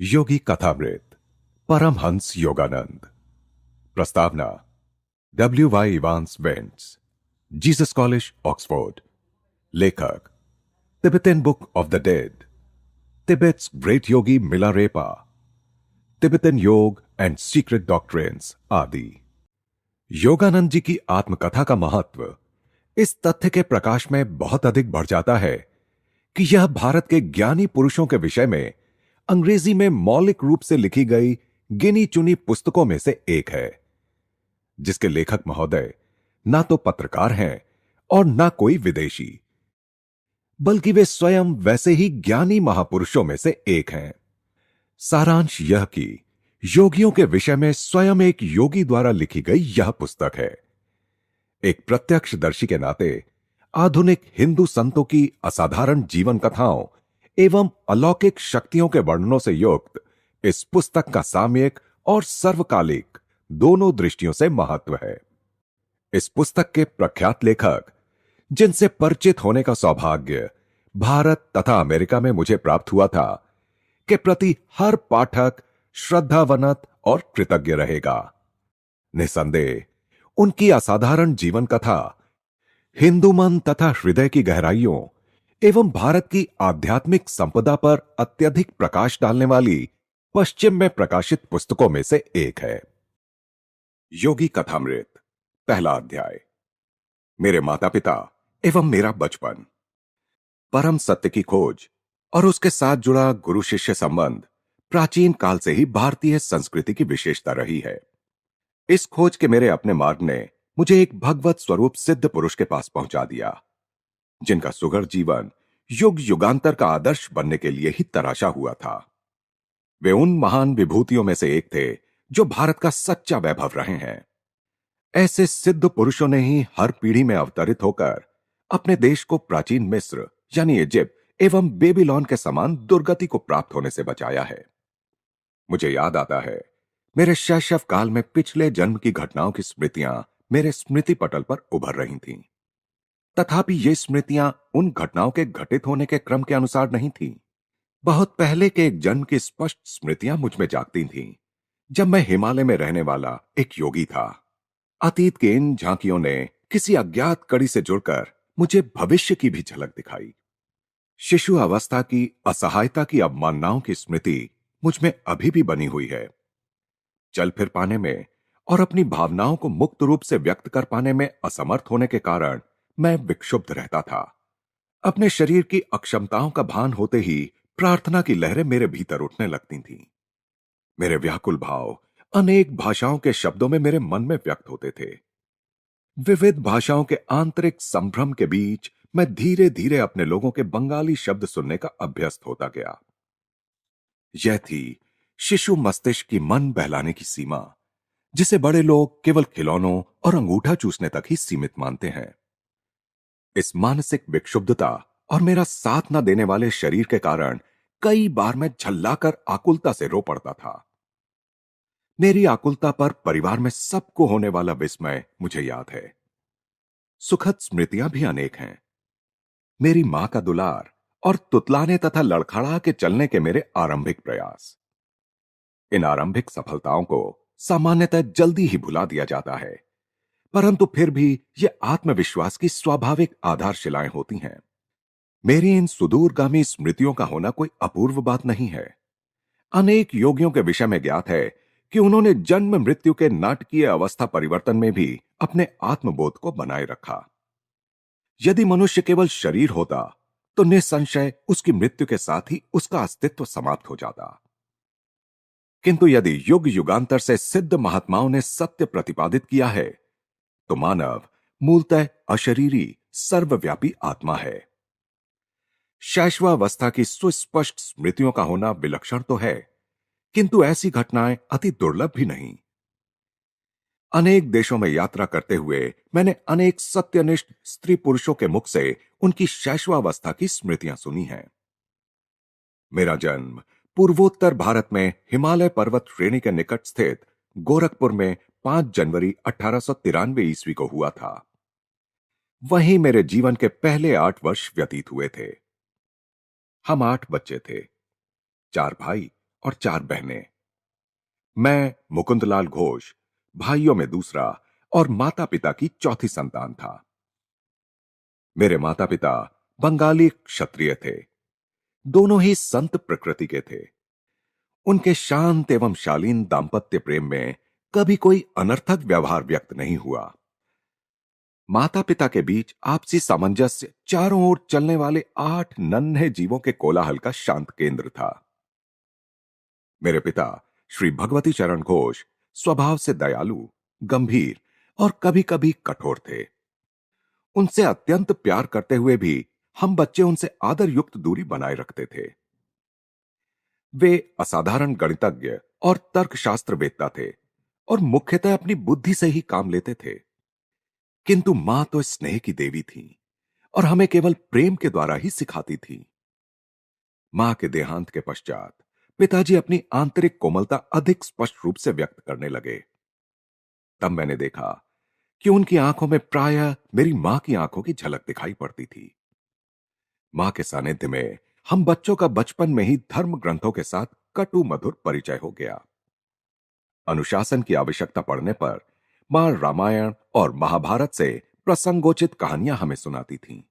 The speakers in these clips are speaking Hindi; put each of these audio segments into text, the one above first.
योगी कथामृत परमहंस योगानंद। प्रस्तावना W Y Evans Wentz, Jesus college, Oxford. लेखक Tibetan book of the dead, Tibet's great yogi Milarepa, Tibetan yoga and secret doctrines आदि। योगानंद जी की आत्मकथा का महत्व इस तथ्य के प्रकाश में बहुत अधिक बढ़ जाता है कि यह भारत के ज्ञानी पुरुषों के विषय में अंग्रेजी में मौलिक रूप से लिखी गई गिनी चुनी पुस्तकों में से एक है, जिसके लेखक महोदय ना तो पत्रकार हैं और ना कोई विदेशी, बल्कि वे स्वयं वैसे ही ज्ञानी महापुरुषों में से एक हैं। सारांश यह कि योगियों के विषय में स्वयं एक योगी द्वारा लिखी गई यह पुस्तक है। एक प्रत्यक्षदर्शी के नाते आधुनिक हिंदू संतों की असाधारण जीवन कथाओं एवं अलौकिक शक्तियों के वर्णनों से युक्त इस पुस्तक का सामयिक और सर्वकालिक दोनों दृष्टियों से महत्व है। इस पुस्तक के प्रख्यात लेखक, जिनसे परिचित होने का सौभाग्य भारत तथा अमेरिका में मुझे प्राप्त हुआ था, के प्रति हर पाठक श्रद्धावनत और कृतज्ञ रहेगा। निसंदेह उनकी असाधारण जीवन कथा हिंदू मन तथा हृदय की गहराइयों एवं भारत की आध्यात्मिक संपदा पर अत्यधिक प्रकाश डालने वाली पश्चिम में प्रकाशित पुस्तकों में से एक है। योगी कथामृत, पहला अध्याय। मेरे माता पिता एवं मेरा बचपन। परम सत्य की खोज और उसके साथ जुड़ा गुरु शिष्य संबंध प्राचीन काल से ही भारतीय संस्कृति की विशेषता रही है। इस खोज के मेरे अपने मार्ग ने मुझे एक भगवत स्वरूप सिद्ध पुरुष के पास पहुंचा दिया, जिनका सुघड़ जीवन युग युगांतर का आदर्श बनने के लिए ही तराशा हुआ था। वे उन महान विभूतियों में से एक थे जो भारत का सच्चा वैभव रहे हैं। ऐसे सिद्ध पुरुषों ने ही हर पीढ़ी में अवतरित होकर अपने देश को प्राचीन मिस्र यानी इजिप्ट एवं बेबीलोन के समान दुर्गति को प्राप्त होने से बचाया है। मुझे याद आता है, मेरे शैशव काल में पिछले जन्म की घटनाओं की स्मृतियां मेरे स्मृति पटल पर उभर रही थीं। तथापि ये स्मृतियां उन घटनाओं के घटित होने के क्रम के अनुसार नहीं थीं। बहुत पहले के एक जन्म की स्पष्ट स्मृतियां मुझ में जागती थीं, जब मैं हिमालय में रहने वाला एक योगी था। अतीत की इन झांकियों ने किसी अज्ञात कड़ी से जुड़कर मुझे भविष्य की भी झलक दिखाई। शिशु अवस्था की असहायता की अवमाननाओं की स्मृति मुझ में अभी भी बनी हुई है। चल फिर पाने में और अपनी भावनाओं को मुक्त रूप से व्यक्त कर पाने में असमर्थ होने के कारण मैं विक्षुब्ध रहता था। अपने शरीर की अक्षमताओं का भान होते ही प्रार्थना की लहरें मेरे भीतर उठने लगती थीं। मेरे व्याकुल भाव अनेक भाषाओं के शब्दों में मेरे मन में व्यक्त होते थे। विविध भाषाओं के आंतरिक संभ्रम के बीच मैं धीरे धीरे अपने लोगों के बंगाली शब्द सुनने का अभ्यस्त होता गया। यह थी शिशु मस्तिष्क की मन बहलाने की सीमा, जिसे बड़े लोग केवल खिलौनों और अंगूठा चूसने तक ही सीमित मानते हैं। इस मानसिक विक्षुब्धता और मेरा साथ न देने वाले शरीर के कारण कई बार मैं झल्लाकर आकुलता से रो पड़ता था। मेरी आकुलता पर परिवार में सबको होने वाला विस्मय मुझे याद है। सुखद स्मृतियां भी अनेक हैं। मेरी मां का दुलार और तुतलाने तथा लड़खड़ा के चलने के मेरे आरंभिक प्रयास। इन आरंभिक सफलताओं को सामान्यतः जल्दी ही भुला दिया जाता है, परंतु फिर भी ये आत्मविश्वास की स्वाभाविक आधारशिलाएं होती हैं। मेरी इन सुदूरगामी स्मृतियों का होना कोई अपूर्व बात नहीं है। अनेक योगियों के विषय में ज्ञात है कि उन्होंने जन्म मृत्यु के नाटकीय अवस्था परिवर्तन में भी अपने आत्मबोध को बनाए रखा। यदि मनुष्य केवल शरीर होता तो निसंशय उसकी मृत्यु के साथ ही उसका अस्तित्व समाप्त हो जाता। किंतु यदि युग युगांतर से सिद्ध महात्माओं ने सत्य प्रतिपादित किया है, तो मानव मूलतः अशरीरी सर्वव्यापी आत्मा है। शैशवावस्था की सुस्पष्ट स्मृतियों का होना विलक्षण तो है, किंतु ऐसी घटनाएं अति दुर्लभ भी नहीं। अनेक देशों में यात्रा करते हुए मैंने अनेक सत्यनिष्ठ स्त्री पुरुषों के मुख से उनकी शैशवावस्था की स्मृतियां सुनी हैं। मेरा जन्म पूर्वोत्तर भारत में हिमालय पर्वत श्रेणी के निकट स्थित गोरखपुर में 5 जनवरी 1893 ईस्वी को हुआ था। वहीं मेरे जीवन के पहले 8 वर्ष व्यतीत हुए थे। हम 8 बच्चे थे, 4 भाई और 4 बहनें। मैं मुकुंदलाल घोष, भाइयों में दूसरा और माता पिता की चौथी संतान था। मेरे माता पिता बंगाली क्षत्रिय थे। दोनों ही संत प्रकृति के थे। उनके शांत एवं शालीन दाम्पत्य प्रेम में कभी कोई अनर्थक व्यवहार व्यक्त नहीं हुआ। माता पिता के बीच आपसी सामंजस्य चारों ओर चलने वाले 8 नन्हे जीवों के कोलाहल का शांत केंद्र था। मेरे पिता श्री भगवती चरण घोष स्वभाव से दयालु, गंभीर और कभी-कभी कठोर थे। उनसे अत्यंत प्यार करते हुए भी हम बच्चे उनसे आदर युक्त दूरी बनाए रखते थे। वे असाधारण गणितज्ञ और तर्कशास्त्र वेत्ता थे और मुख्यतः अपनी बुद्धि से ही काम लेते थे। किंतु मां तो स्नेह की देवी थी और हमें केवल प्रेम के द्वारा ही सिखाती थी। मां के देहांत के पश्चात पिताजी अपनी आंतरिक कोमलता अधिक स्पष्ट रूप से व्यक्त करने लगे। तब मैंने देखा कि उनकी आंखों में प्रायः मेरी मां की आंखों की झलक दिखाई पड़ती थी। मां के सानिध्य में हम बच्चों का बचपन में ही धर्म ग्रंथों के साथ कटु मधुर परिचय हो गया। अनुशासन की आवश्यकता पड़ने पर मां रामायण और महाभारत से प्रसंगोचित कहानियां हमें सुनाती थीं।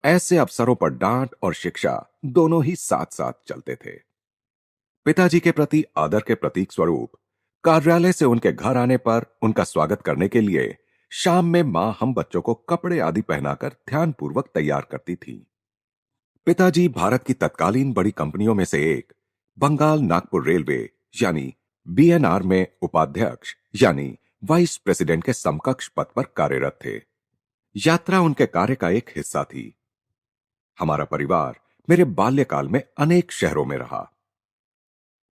ऐसे अवसरों पर डांट और शिक्षा दोनों ही साथ साथ चलते थे। पिताजी के प्रति आदर के प्रतीक स्वरूप कार्यालय से उनके घर आने पर उनका स्वागत करने के लिए शाम में मां हम बच्चों को कपड़े आदि पहनाकर ध्यानपूर्वक तैयार करती थी। पिताजी भारत की तत्कालीन बड़ी कंपनियों में से एक बंगाल नागपुर रेलवे यानी बीएनआर में उपाध्यक्ष यानी वाइस प्रेसिडेंट के समकक्ष पद पर कार्यरत थे। यात्रा उनके कार्य का एक हिस्सा थी। हमारा परिवार मेरे बाल्यकाल में अनेक शहरों में रहा।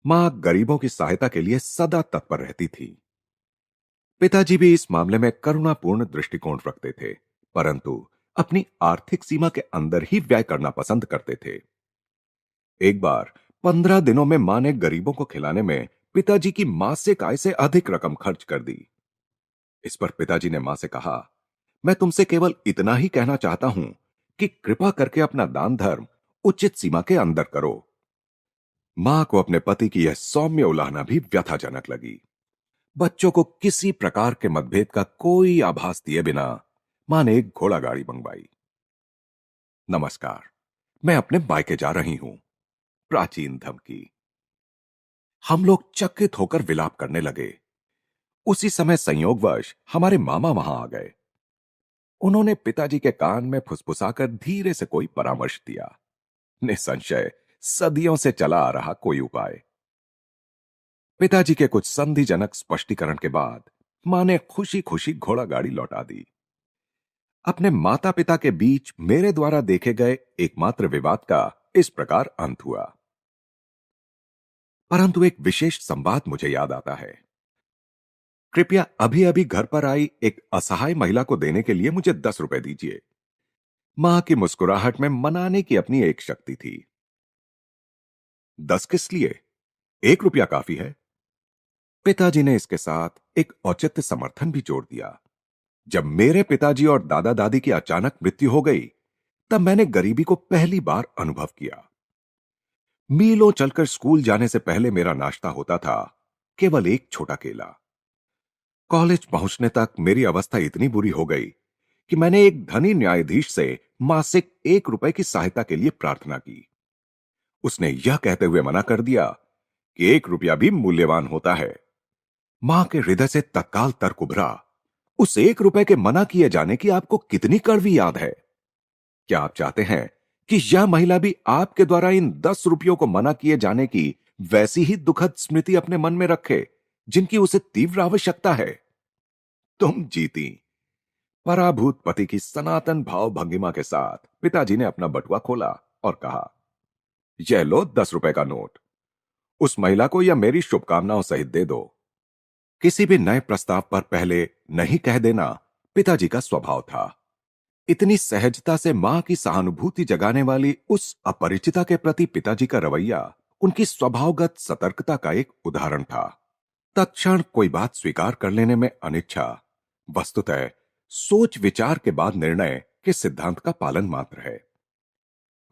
मां गरीबों की सहायता के लिए सदा तत्पर रहती थी। पिताजी भी इस मामले में करुणापूर्ण दृष्टिकोण रखते थे, परंतु अपनी आर्थिक सीमा के अंदर ही व्यय करना पसंद करते थे। एक बार 15 दिनों में मां ने गरीबों को खिलाने में पिताजी की मासिक आय से अधिक रकम खर्च कर दी। इस पर पिताजी ने मां से कहा, मैं तुमसे केवल इतना ही कहना चाहता हूं कि कृपा करके अपना दान धर्म उचित सीमा के अंदर करो। मां को अपने पति की यह सौम्य उलाहना भी व्यथाजनक लगी। बच्चों को किसी प्रकार के मतभेद का कोई आभास दिए बिना मां ने एक घोड़ा गाड़ी मंगवाई। नमस्कार, मैं अपने मायके जा रही हूं। प्राचीन धमकी। हम लोग चकित होकर विलाप करने लगे। उसी समय संयोगवश हमारे मामा वहां आ गए। उन्होंने पिताजी के कान में फुसफुसाकर धीरे से कोई परामर्श दिया। निसंशय सदियों से चला आ रहा कोई उपाय। पिताजी के कुछ संधिजनक स्पष्टीकरण के बाद मां ने खुशी खुशी घोड़ा गाड़ी लौटा दी। अपने माता पिता के बीच मेरे द्वारा देखे गए एकमात्र विवाद का इस प्रकार अंत हुआ। परंतु एक विशेष संवाद मुझे याद आता है। कृपया अभी अभी घर पर आई एक असहाय महिला को देने के लिए मुझे 10 रुपए दीजिए। मां की मुस्कुराहट में मनाने की अपनी एक शक्ति थी। 10 किस लिए? 1 रुपया काफी है। पिताजी ने इसके साथ एक औचित्य समर्थन भी जोड़ दिया। जब मेरे पिताजी और दादा दादी की अचानक मृत्यु हो गई, तब मैंने गरीबी को पहली बार अनुभव किया। मीलों चलकर स्कूल जाने से पहले मेरा नाश्ता होता था केवल एक छोटा केला। कॉलेज पहुंचने तक मेरी अवस्था इतनी बुरी हो गई कि मैंने एक धनी न्यायाधीश से मासिक 1 रुपए की सहायता के लिए प्रार्थना की। उसने यह कहते हुए मना कर दिया कि 1 रुपया भी मूल्यवान होता है। मां के हृदय से तत्काल तर्क उभरा, उस 1 रुपए के मना किए जाने की आपको कितनी कड़वी याद है। क्या आप चाहते हैं कि यह महिला भी आपके द्वारा इन 10 रुपयों को मना किए जाने की वैसी ही दुखद स्मृति अपने मन में रखे जिनकी उसे तीव्र आवश्यकता है? तुम जीती। पराभूत पति की सनातन भाव भंगिमा के साथ पिताजी ने अपना बटुआ खोला और कहा, यह लो 10 रुपए का नोट। उस महिला को यह मेरी शुभकामनाओं सहित दे दो। किसी भी नए प्रस्ताव पर पहले नहीं कह देना पिताजी का स्वभाव था। इतनी सहजता से मां की सहानुभूति जगाने वाली उस अपरिचिता के प्रति पिताजी का रवैया उनकी स्वभावगत सतर्कता का एक उदाहरण था। तत्क्षण कोई बात स्वीकार कर लेने में अनिच्छा वस्तुतः सोच विचार के बाद निर्णय के सिद्धांत का पालन मात्र है।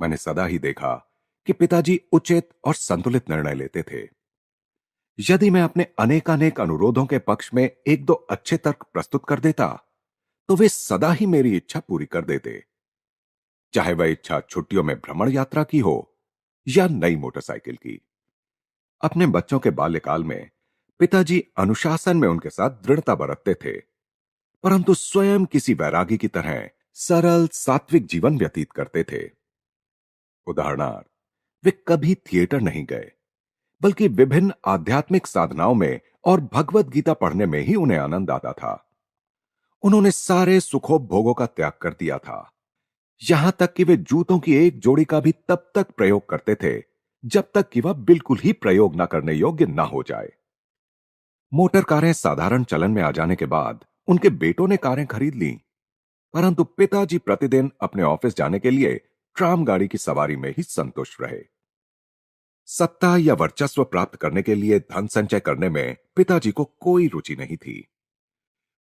मैंने सदा ही देखा कि पिताजी उचित और संतुलित निर्णय लेते थे। यदि मैं अपने अनेकानेक अनुरोधों के पक्ष में एक दो अच्छे तर्क प्रस्तुत कर देता, तो वे सदा ही मेरी इच्छा पूरी कर देते, चाहे वह इच्छा छुट्टियों में भ्रमण यात्रा की हो या नई मोटरसाइकिल की। अपने बच्चों के बाल्यकाल में पिताजी अनुशासन में उनके साथ दृढ़ता बरतते थे, परंतु स्वयं किसी वैरागी की तरह सरल सात्विक जीवन व्यतीत करते थे। उदाहरणार्थ, वे कभी थिएटर नहीं गए, बल्कि विभिन्न आध्यात्मिक साधनाओं में और भगवत गीता पढ़ने में ही उन्हें आनंद आता था। उन्होंने सारे सुखोपभोगों का त्याग कर दिया था, यहां तक कि वे जूतों की एक जोड़ी का भी तब तक प्रयोग करते थे जब तक कि वह बिल्कुल ही प्रयोग न करने योग्य न हो जाए। मोटर कारें साधारण चलन में आ जाने के बाद उनके बेटों ने कारें खरीद लीं, परंतु पिताजी प्रतिदिन अपने ऑफिस जाने के लिए ट्राम गाड़ी की सवारी में ही संतुष्ट रहे। सत्ता या वर्चस्व प्राप्त करने के लिए धन संचय करने में पिताजी को कोई रुचि नहीं थी।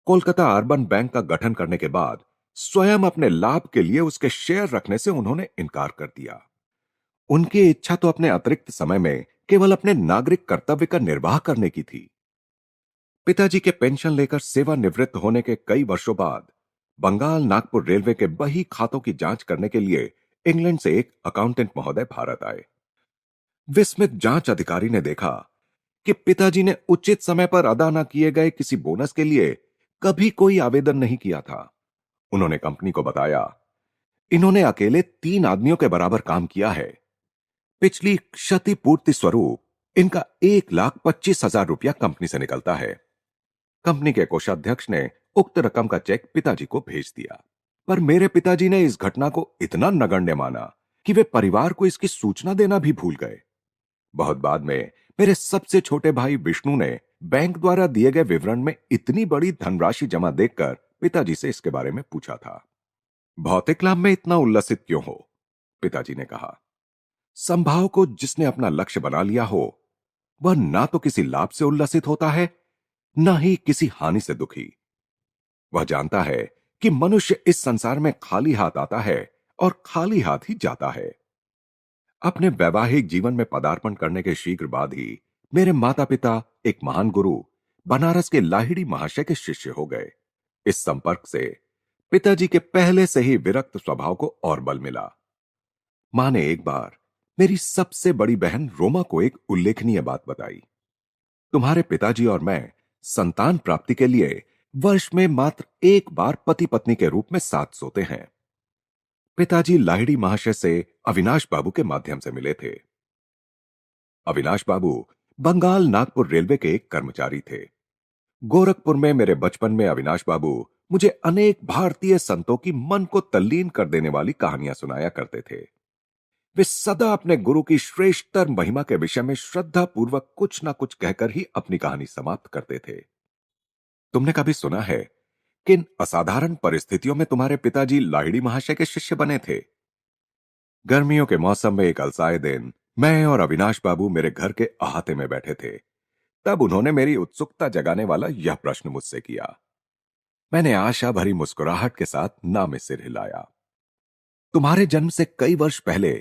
कोलकाता अर्बन बैंक का गठन करने के बाद स्वयं अपने लाभ के लिए उसके शेयर रखने से उन्होंने इनकार कर दिया। उनकी इच्छा तो अपने अतिरिक्त समय में केवल अपने नागरिक कर्तव्य का निर्वाह करने की थी। पिताजी के पेंशन लेकर सेवानिवृत्त होने के कई वर्षों बाद बंगाल नागपुर रेलवे के बही खातों की जांच करने के लिए इंग्लैंड से एक अकाउंटेंट महोदय भारत आए। विस्मित जांच अधिकारी ने देखा कि पिताजी ने उचित समय पर अदा न किए गए किसी बोनस के लिए कभी कोई आवेदन नहीं किया था। उन्होंने कंपनी को बताया, इन्होंने अकेले 3 आदमियों के बराबर काम किया है। पिछली क्षतिपूर्ति स्वरूप इनका 1,25,000 रुपया कंपनी से निकलता है। कंपनी के कोषाध्यक्ष ने उक्त रकम का चेक पिताजी को भेज दिया, पर मेरे पिताजी ने इस घटना को इतना नगण्य माना कि वे परिवार को इसकी सूचना देना भी भूल गए। बहुत बाद में मेरे सबसे छोटे भाई विष्णु ने बैंक द्वारा दिए गए विवरण में इतनी बड़ी धनराशि जमा देखकर पिताजी से इसके बारे में पूछा था। भौतिक लाभ में इतना उल्लसित क्यों हो? पिताजी ने कहा, संभाव को जिसने अपना लक्ष्य बना लिया हो, वह ना तो किसी लाभ से उल्लसित होता है, ना ही किसी हानि से दुखी। वह जानता है कि मनुष्य इस संसार में खाली हाथ आता है और खाली हाथ ही जाता है। अपने वैवाहिक जीवन में पदार्पण करने के शीघ्र बाद ही मेरे माता पिता एक महान गुरु बनारस के लाहिड़ी महाशय के शिष्य हो गए। इस संपर्क से पिताजी के पहले से ही विरक्त स्वभाव को और बल मिला। मां ने एक बार मेरी सबसे बड़ी बहन रोमा को एक उल्लेखनीय बात बताई। तुम्हारे पिताजी और मैं संतान प्राप्ति के लिए वर्ष में मात्र एक बार पति पत्नी के रूप में साथ सोते हैं। पिताजी लाहिड़ी महाशय से अविनाश बाबू के माध्यम से मिले थे। अविनाश बाबू बंगाल नागपुर रेलवे के एक कर्मचारी थे। गोरखपुर में मेरे बचपन में अविनाश बाबू मुझे अनेक भारतीय संतों की मन को तल्लीन कर देने वाली कहानियां सुनाया करते थे। वे सदा अपने गुरु की श्रेष्ठतर महिमा के विषय में श्रद्धा पूर्वक कुछ ना कुछ कहकर ही अपनी कहानी समाप्त करते थे। तुमने कभी सुना है किन असाधारण परिस्थितियों में तुम्हारे पिताजी लाहिड़ी महाशय के शिष्य बने थे? गर्मियों के मौसम में एक अलसाए दिन मैं और अविनाश बाबू मेरे घर के अहाते में बैठे थे। तब उन्होंने मेरी उत्सुकता जगाने वाला यह प्रश्न मुझसे किया। मैंने आशा भरी मुस्कुराहट के साथ ना में सिर हिलाया। तुम्हारे जन्म से कई वर्ष पहले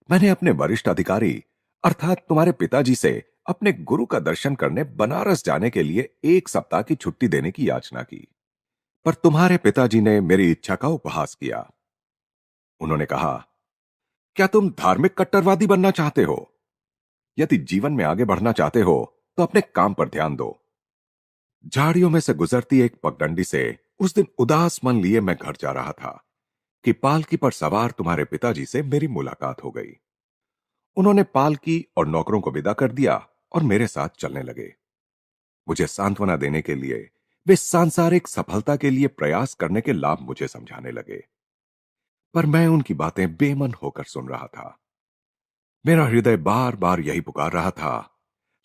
मैंने अपने वरिष्ठ अधिकारी अर्थात तुम्हारे पिताजी से अपने गुरु का दर्शन करने बनारस जाने के लिए 1 सप्ताह की छुट्टी देने की याचना की, पर तुम्हारे पिताजी ने मेरी इच्छा का उपहास किया। उन्होंने कहा, क्या तुम धार्मिक कट्टरवादी बनना चाहते हो? यदि जीवन में आगे बढ़ना चाहते हो तो अपने काम पर ध्यान दो। झाड़ियों में से गुजरती एक पगडंडी से उस दिन उदास मन लिए मैं घर जा रहा था कि पालकी पर सवार तुम्हारे पिताजी से मेरी मुलाकात हो गई। उन्होंने पालकी और नौकरों को विदा कर दिया और मेरे साथ चलने लगे। मुझे सांत्वना देने के लिए वे सांसारिक सफलता के लिए प्रयास करने के लाभ मुझे समझाने लगे, पर मैं उनकी बातें बेमन होकर सुन रहा था। मेरा हृदय बार बार यही पुकार रहा था,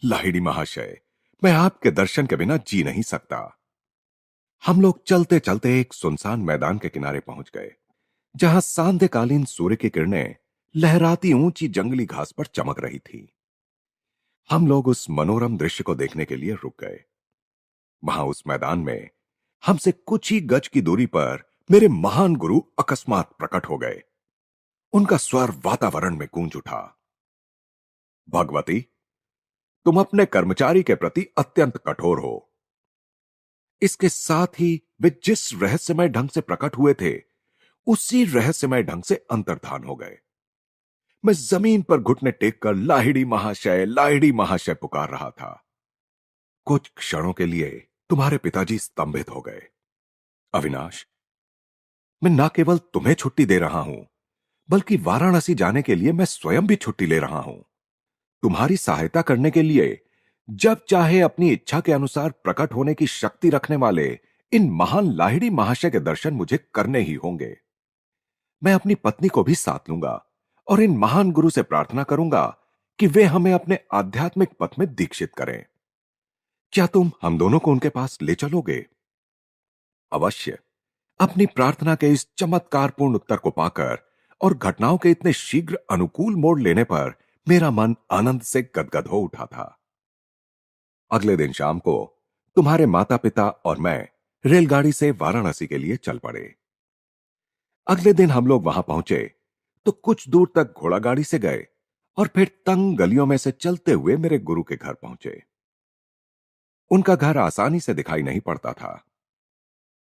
लाहिड़ी महाशय, मैं आपके दर्शन के बिना जी नहीं सकता। हम लोग चलते चलते एक सुनसान मैदान के किनारे पहुंच गए, जहां सांध्यकालीन सूर्य की किरणें लहराती ऊंची जंगली घास पर चमक रही थी। हम लोग उस मनोरम दृश्य को देखने के लिए रुक गए। वहां उस मैदान में हमसे कुछ ही गज की दूरी पर मेरे महान गुरु अकस्मात प्रकट हो गए। उनका स्वर वातावरण में गूंज उठा, भगवती, तुम अपने कर्मचारी के प्रति अत्यंत कठोर हो। इसके साथ ही वे जिस रहस्यमय ढंग से प्रकट हुए थे, उसी रहस्यमय ढंग से अंतर्धान हो गए। मैं जमीन पर घुटने टेक कर लाहिड़ी महाशय पुकार रहा था। कुछ क्षणों के लिए तुम्हारे पिताजी स्तंभित हो गए। अविनाश, मैं न केवल तुम्हें छुट्टी दे रहा हूं, बल्कि वाराणसी जाने के लिए मैं स्वयं भी छुट्टी ले रहा हूं। तुम्हारी सहायता करने के लिए जब चाहे अपनी इच्छा के अनुसार प्रकट होने की शक्ति रखने वाले इन महान लाहिड़ी महाशय के दर्शन मुझे करने ही होंगे। मैं अपनी पत्नी को भी साथ लूंगा और इन महान गुरु से प्रार्थना करूंगा कि वे हमें अपने आध्यात्मिक पथ में दीक्षित करें। क्या तुम हम दोनों को उनके पास ले चलोगे? अवश्य। अपनी प्रार्थना के इस चमत्कारपूर्ण उत्तर को पाकर और घटनाओं के इतने शीघ्र अनुकूल मोड़ लेने पर मेरा मन आनंद से गदगद हो उठा था। अगले दिन शाम को तुम्हारे माता पिता और मैं रेलगाड़ी से वाराणसी के लिए चल पड़े। अगले दिन हम लोग वहां पहुंचे तो कुछ दूर तक घोड़ागाड़ी से गए और फिर तंग गलियों में से चलते हुए मेरे गुरु के घर पहुंचे। उनका घर आसानी से दिखाई नहीं पड़ता था।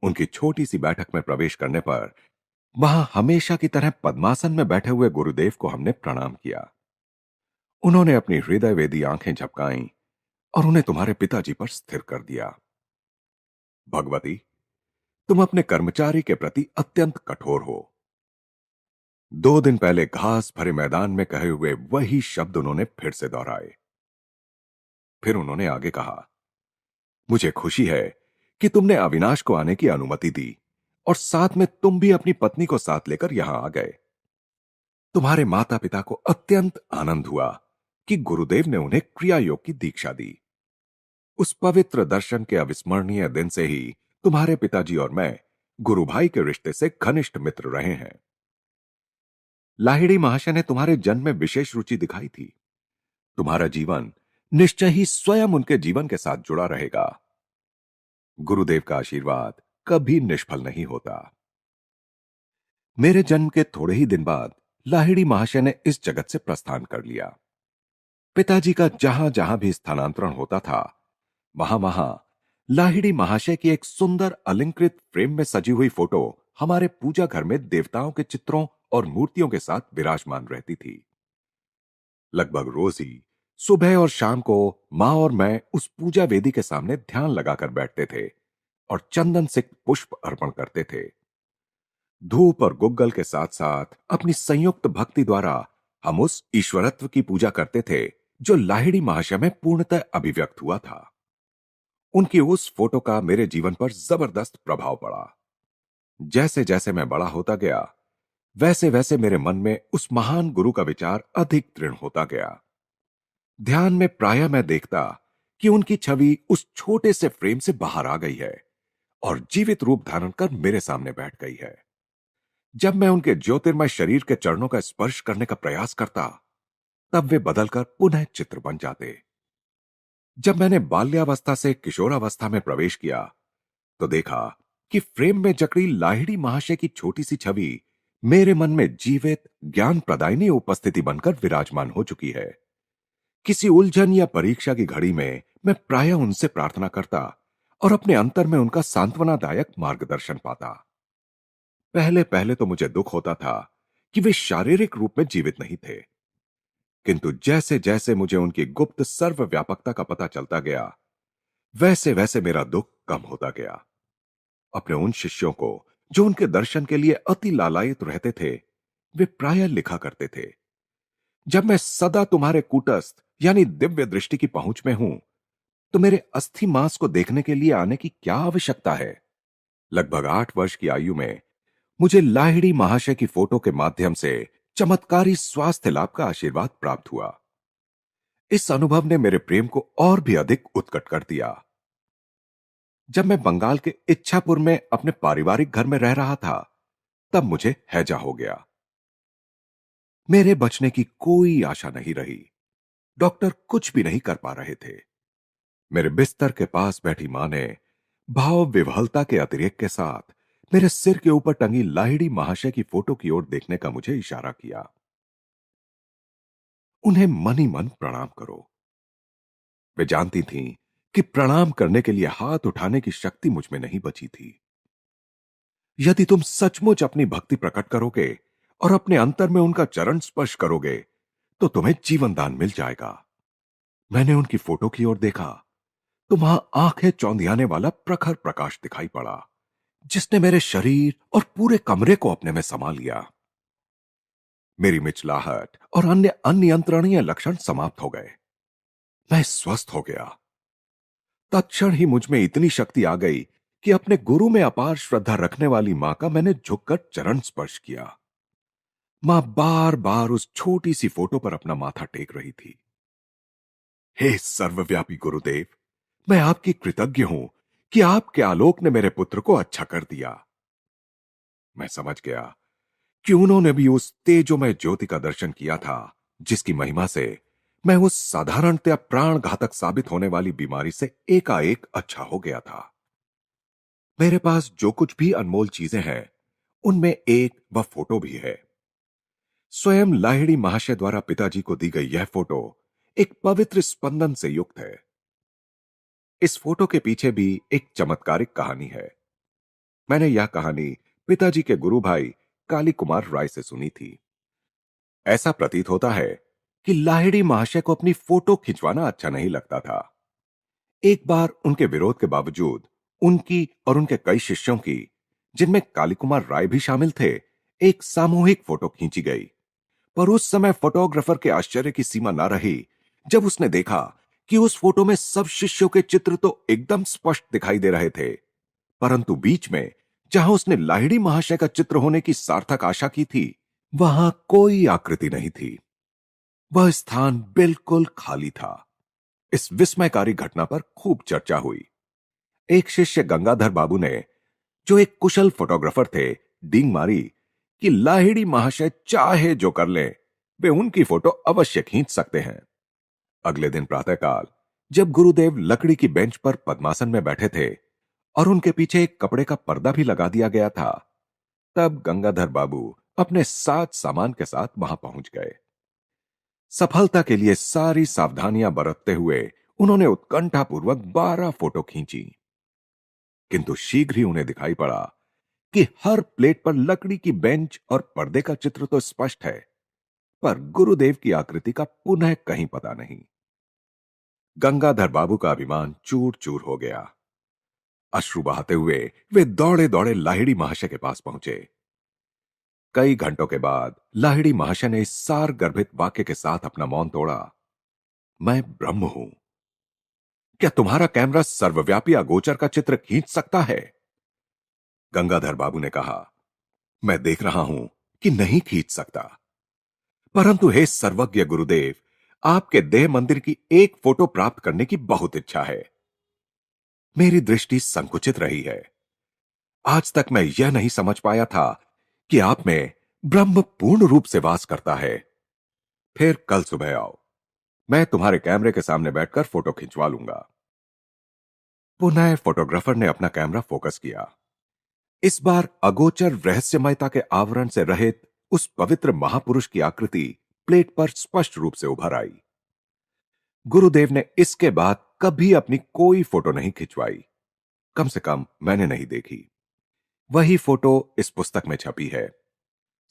उनकी छोटी सी बैठक में प्रवेश करने पर वहां हमेशा की तरह पद्मासन में बैठे हुए गुरुदेव को हमने प्रणाम किया। उन्होंने अपनी हृदय वेदी आंखें झपकाईं और उन्हें तुम्हारे पिताजी पर स्थिर कर दिया। भगवती, तुम अपने कर्मचारी के प्रति अत्यंत कठोर हो। 2 दिन पहले घास भरे मैदान में कहे हुए वही शब्द उन्होंने फिर से दोहराए। फिर उन्होंने आगे कहा, मुझे खुशी है कि तुमने अविनाश को आने की अनुमति दी और साथ में तुम भी अपनी पत्नी को साथ लेकर यहां आ गए। तुम्हारे माता पिता को अत्यंत आनंद हुआ कि गुरुदेव ने उन्हें क्रिया योग की दीक्षा दी। उस पवित्र दर्शन के अविस्मरणीय दिन से ही तुम्हारे पिताजी और मैं गुरु भाई के रिश्ते से घनिष्ठ मित्र रहे हैं। लाहिड़ी महाशय ने तुम्हारे जन्म में विशेष रुचि दिखाई थी। तुम्हारा जीवन निश्चय ही स्वयं उनके जीवन के साथ जुड़ा रहेगा। गुरुदेव का आशीर्वाद कभी निष्फल नहीं होता। मेरे जन्म के थोड़े ही दिन बाद लाहिड़ी महाशय ने इस जगत से प्रस्थान कर लिया। पिताजी का जहां जहां भी स्थानांतरण होता था, वहां वहां लाहिड़ी महाशय की एक सुंदर अलंकृत फ्रेम में सजी हुई फोटो हमारे पूजा घर में देवताओं के चित्रों और मूर्तियों के साथ विराजमान रहती थी। लगभग रोज ही सुबह और शाम को मां और मैं उस पूजा वेदी के सामने ध्यान लगाकर बैठते थे और चंदन से पुष्प अर्पण करते थे। धूप और गुग्गल के साथ साथ अपनी संयुक्त भक्ति द्वारा हम उस ईश्वरत्व की पूजा करते थे जो लाहिड़ी महाशय में पूर्णतः अभिव्यक्त हुआ था। उनकी उस फोटो का मेरे जीवन पर जबरदस्त प्रभाव पड़ा। जैसे जैसे मैं बड़ा होता गया, वैसे वैसे मेरे मन में उस महान गुरु का विचार अधिक दृढ़ होता गया। ध्यान में प्रायः मैं देखता कि उनकी छवि उस छोटे से फ्रेम से बाहर आ गई है और जीवित रूप धारण कर मेरे सामने बैठ गई है। जब मैं उनके ज्योतिर्मय शरीर के चरणों का स्पर्श करने का प्रयास करता, तब वे बदलकर पुनः चित्र बन जाते। जब मैंने बाल्यावस्था से किशोरावस्था में प्रवेश किया, तो देखा कि फ्रेम में जकड़ी लाहिड़ी महाशय की छोटी सी छवि मेरे मन में जीवित ज्ञान प्रदायिनी उपस्थिति बनकर विराजमान हो चुकी है। किसी उलझन या परीक्षा की घड़ी में मैं प्रायः उनसे प्रार्थना करता और अपने अंतर में उनका सांत्वनादायक मार्गदर्शन पाता। पहले पहले तो मुझे दुख होता था कि वे शारीरिक रूप में जीवित नहीं थे, किंतु जैसे जैसे मुझे उनकी गुप्त सर्वव्यापकता का पता चलता गया, वैसे वैसे मेरा दुख कम होता गया। अपने उन शिष्यों को जो उनके दर्शन के लिए अति लालायित रहते थे, वे प्रायः लिखा करते थे, जब मैं सदा तुम्हारे कूटस्थ यानी दिव्य दृष्टि की पहुंच में हूं, तो मेरे अस्थि मांस को देखने के लिए आने की क्या आवश्यकता है? लगभग 8 वर्ष की आयु में मुझे लाहिड़ी महाशय की फोटो के माध्यम से चमत्कारी स्वास्थ्य लाभ का आशीर्वाद प्राप्त हुआ। इस अनुभव ने मेरे प्रेम को और भी अधिक उत्कट कर दिया। जब मैं बंगाल के इच्छापुर में अपने पारिवारिक घर में रह रहा था, तब मुझे हैजा हो गया। मेरे बचने की कोई आशा नहीं रही। डॉक्टर कुछ भी नहीं कर पा रहे थे। मेरे बिस्तर के पास बैठी मां ने भाव विह्वलता के अतिरेक के साथ मेरे सिर के ऊपर टंगी लाहिड़ी महाशय की फोटो की ओर देखने का मुझे इशारा किया। उन्हें मन ही मन प्रणाम करो। वे जानती थीं कि प्रणाम करने के लिए हाथ उठाने की शक्ति मुझ में नहीं बची थी। यदि तुम सचमुच अपनी भक्ति प्रकट करोगे और अपने अंतर में उनका चरण स्पर्श करोगे तो तुम्हें जीवन दान मिल जाएगा। मैंने उनकी फोटो की ओर देखा तो वहां आंखें चौंधियाने वाला प्रखर प्रकाश दिखाई पड़ा, जिसने मेरे शरीर और पूरे कमरे को अपने में समा लिया। मेरी मिचलाहट और अन्य अनियंत्रणीय लक्षण समाप्त हो गए। मैं स्वस्थ हो गया। तत्क्षण ही मुझ में इतनी शक्ति आ गई कि अपने गुरु में अपार श्रद्धा रखने वाली मां का मैंने झुककर चरण स्पर्श किया। मां बार बार उस छोटी सी फोटो पर अपना माथा टेक रही थी। हे सर्वव्यापी गुरुदेव, मैं आपकी कृतज्ञ हूं कि आपके आलोक ने मेरे पुत्र को अच्छा कर दिया। मैं समझ गया कि उन्होंने भी उस तेजोमय ज्योति का दर्शन किया था, जिसकी महिमा से मैं उस साधारणतया प्राण घातक साबित होने वाली बीमारी से एकाएक अच्छा हो गया था। मेरे पास जो कुछ भी अनमोल चीजें हैं, उनमें एक वह फोटो भी है। स्वयं लाहिड़ी महाशय द्वारा पिताजी को दी गई यह फोटो एक पवित्र स्पंदन से युक्त है। इस फोटो के पीछे भी एक चमत्कारिक कहानी है। मैंने यह कहानी पिताजी के गुरु भाई काली कुमार राय से सुनी थी। ऐसा प्रतीत होता है कि लाहिड़ी महाशय को अपनी फोटो खिंचवाना अच्छा नहीं लगता था। एक बार उनके विरोध के बावजूद उनकी और उनके कई शिष्यों की, जिनमें काली कुमार राय भी शामिल थे, एक सामूहिक फोटो खींची गई। पर उस समय फोटोग्राफर के आश्चर्य की सीमा न रही जब उसने देखा कि उस फोटो में सब शिष्यों के चित्र तो एकदम स्पष्ट दिखाई दे रहे थे, परंतु बीच में जहां उसने लाहिड़ी महाशय का चित्र होने की सार्थक आशा की थी, वहां कोई आकृति नहीं थी। वह स्थान बिल्कुल खाली था। इस विस्मयकारी घटना पर खूब चर्चा हुई। एक शिष्य गंगाधर बाबू ने, जो एक कुशल फोटोग्राफर थे, डींग मारी कि लाहिड़ी महाशय चाहे जो कर लें, वे उनकी फोटो अवश्य खींच सकते हैं। अगले दिन प्रातःकाल जब गुरुदेव लकड़ी की बेंच पर पद्मासन में बैठे थे और उनके पीछे एक कपड़े का पर्दा भी लगा दिया गया था, तब गंगाधर बाबू अपने साथ सामान के साथ वहां पहुंच गए। सफलता के लिए सारी सावधानियां बरतते हुए उन्होंने उत्कंठापूर्वक 12 फोटो खींची, किंतु शीघ्र ही उन्हें दिखाई पड़ा कि हर प्लेट पर लकड़ी की बेंच और पर्दे का चित्र तो स्पष्ट है, पर गुरुदेव की आकृति का पुनः कहीं पता नहीं। गंगाधर बाबू का अभिमान चूर चूर हो गया। अश्रु बहाते हुए वे दौड़े दौड़े लाहिड़ी महाशय के पास पहुंचे। कई घंटों के बाद लाहिड़ी महाशय ने इस सार गर्भित वाक्य के साथ अपना मौन तोड़ा। मैं ब्रह्म हूं। क्या तुम्हारा कैमरा सर्वव्यापी अगोचर का चित्र खींच सकता है? गंगाधर बाबू ने कहा, मैं देख रहा हूं कि नहीं खींच सकता, परंतु हे सर्वज्ञ गुरुदेव, आपके देह मंदिर की एक फोटो प्राप्त करने की बहुत इच्छा है। मेरी दृष्टि संकुचित रही है। आज तक मैं यह नहीं समझ पाया था कि आप में ब्रह्म पूर्ण रूप से वास करता है। फिर कल सुबह आओ, मैं तुम्हारे कैमरे के सामने बैठकर फोटो खिंचवा लूंगा। पुनः फोटोग्राफर ने अपना कैमरा फोकस किया। इस बार अगोचर रहस्यमयता के आवरण से रहित उस पवित्र महापुरुष की आकृति प्लेट पर स्पष्ट रूप से उभर आई। गुरुदेव ने इसके बाद कभी अपनी कोई फोटो नहीं खिंचवाई, कम से कम मैंने नहीं देखी। वही फोटो इस पुस्तक में छपी है।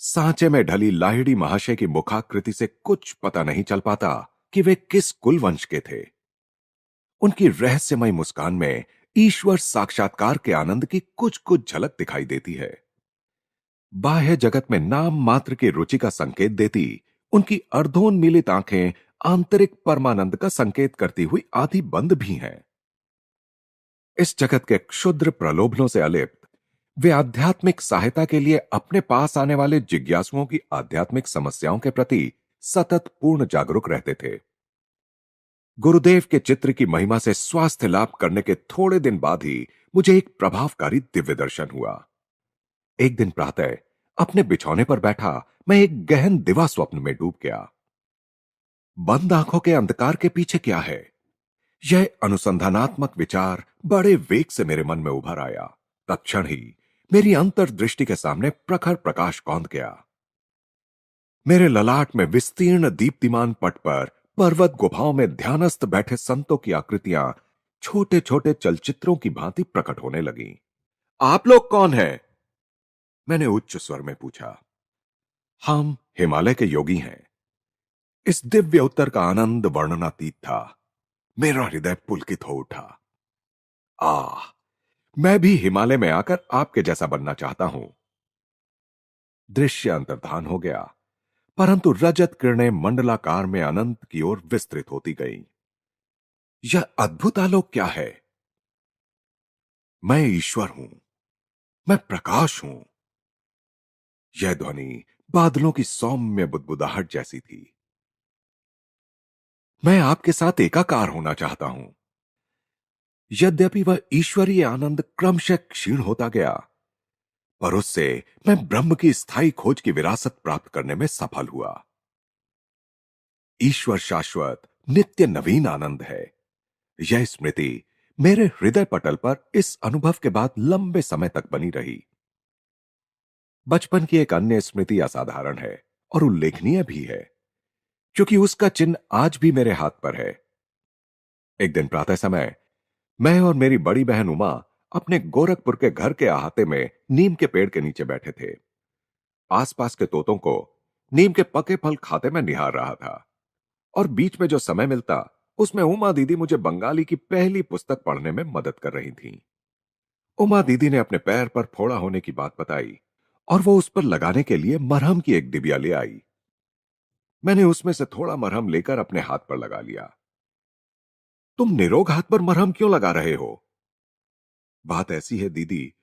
सांचे में ढली लाहिड़ी महाशय की मुखाकृति से कुछ पता नहीं चल पाता कि वे किस कुल वंश के थे। उनकी रहस्यमय मुस्कान में ईश्वर साक्षात्कार के आनंद की कुछ कुछ झलक दिखाई देती है। बाह्य जगत में नाम मात्र की रुचि का संकेत देती उनकी अर्धोन्मीलित आंखें आंतरिक परमानंद का संकेत करती हुई आधी बंद भी हैं। इस जगत के क्षुद्र प्रलोभनों से अलिप्त वे आध्यात्मिक सहायता के लिए अपने पास आने वाले जिज्ञासुओं की आध्यात्मिक समस्याओं के प्रति सतत पूर्ण जागरूक रहते थे। गुरुदेव के चित्र की महिमा से स्वास्थ्य लाभ करने के थोड़े दिन बाद ही मुझे एक प्रभावकारी दिव्य दर्शन हुआ। एक दिन प्रातः अपने बिछौने पर बैठा मैं एक गहन दिवा स्वप्न में डूब गया। बंद आंखों के अंधकार के पीछे क्या है, यह अनुसंधानात्मक विचार बड़े वेग से मेरे मन में उभर आया। तत्क्षण ही मेरी अंतर्दृष्टि के सामने प्रखर प्रकाश कौंध गया। मेरे ललाट में विस्तीर्ण दीप्तिमान पट पर पर्वत गुफाओं में ध्यानस्थ बैठे संतों की आकृतियां छोटे छोटे चलचित्रों की भांति प्रकट होने लगीं। आप लोग कौन हैं? मैंने उच्च स्वर में पूछा। हम हिमालय के योगी हैं। इस दिव्य उत्तर का आनंद वर्णनातीत था। मेरा हृदय पुलकित हो उठा। आह, मैं भी हिमालय में आकर आपके जैसा बनना चाहता हूं। दृश्य अंतर्धान हो गया, परंतु रजत किरणें मंडलाकार में अनंत की ओर विस्तृत होती गईं। यह अद्भुत आलोक क्या है? मैं ईश्वर हूं। मैं प्रकाश हूं। यह ध्वनि बादलों की सौम्य बुदबुदाहट जैसी थी। मैं आपके साथ एकाकार होना चाहता हूं। यद्यपि वह ईश्वरीय आनंद क्रमशः क्षीण होता गया, पर उससे मैं ब्रह्म की स्थायी खोज की विरासत प्राप्त करने में सफल हुआ। ईश्वर शाश्वत नित्य नवीन आनंद है। यह स्मृति मेरे हृदय पटल पर इस अनुभव के बाद लंबे समय तक बनी रही। बचपन की एक अन्य स्मृति असाधारण है और उल्लेखनीय भी है, क्योंकि उसका चिन्ह आज भी मेरे हाथ पर है। एक दिन प्रातः समय मैं और मेरी बड़ी बहन उमा अपने गोरखपुर के घर के अहाते में नीम के पेड़ के नीचे बैठे थे। आसपास के तोतों को नीम के पके फल खाते मैं निहार रहा था, और बीच में जो समय मिलता उसमें उमा दीदी मुझे बंगाली की पहली पुस्तक पढ़ने में मदद कर रही थीं। उमा दीदी ने अपने पैर पर फोड़ा होने की बात बताई और वो उस पर लगाने के लिए मरहम की एक डिबिया ले आई। मैंने उसमें से थोड़ा मरहम लेकर अपने हाथ पर लगा लिया। तुम निरोग हाथ पर मरहम क्यों लगा रहे हो? बात ऐसी है दीदी,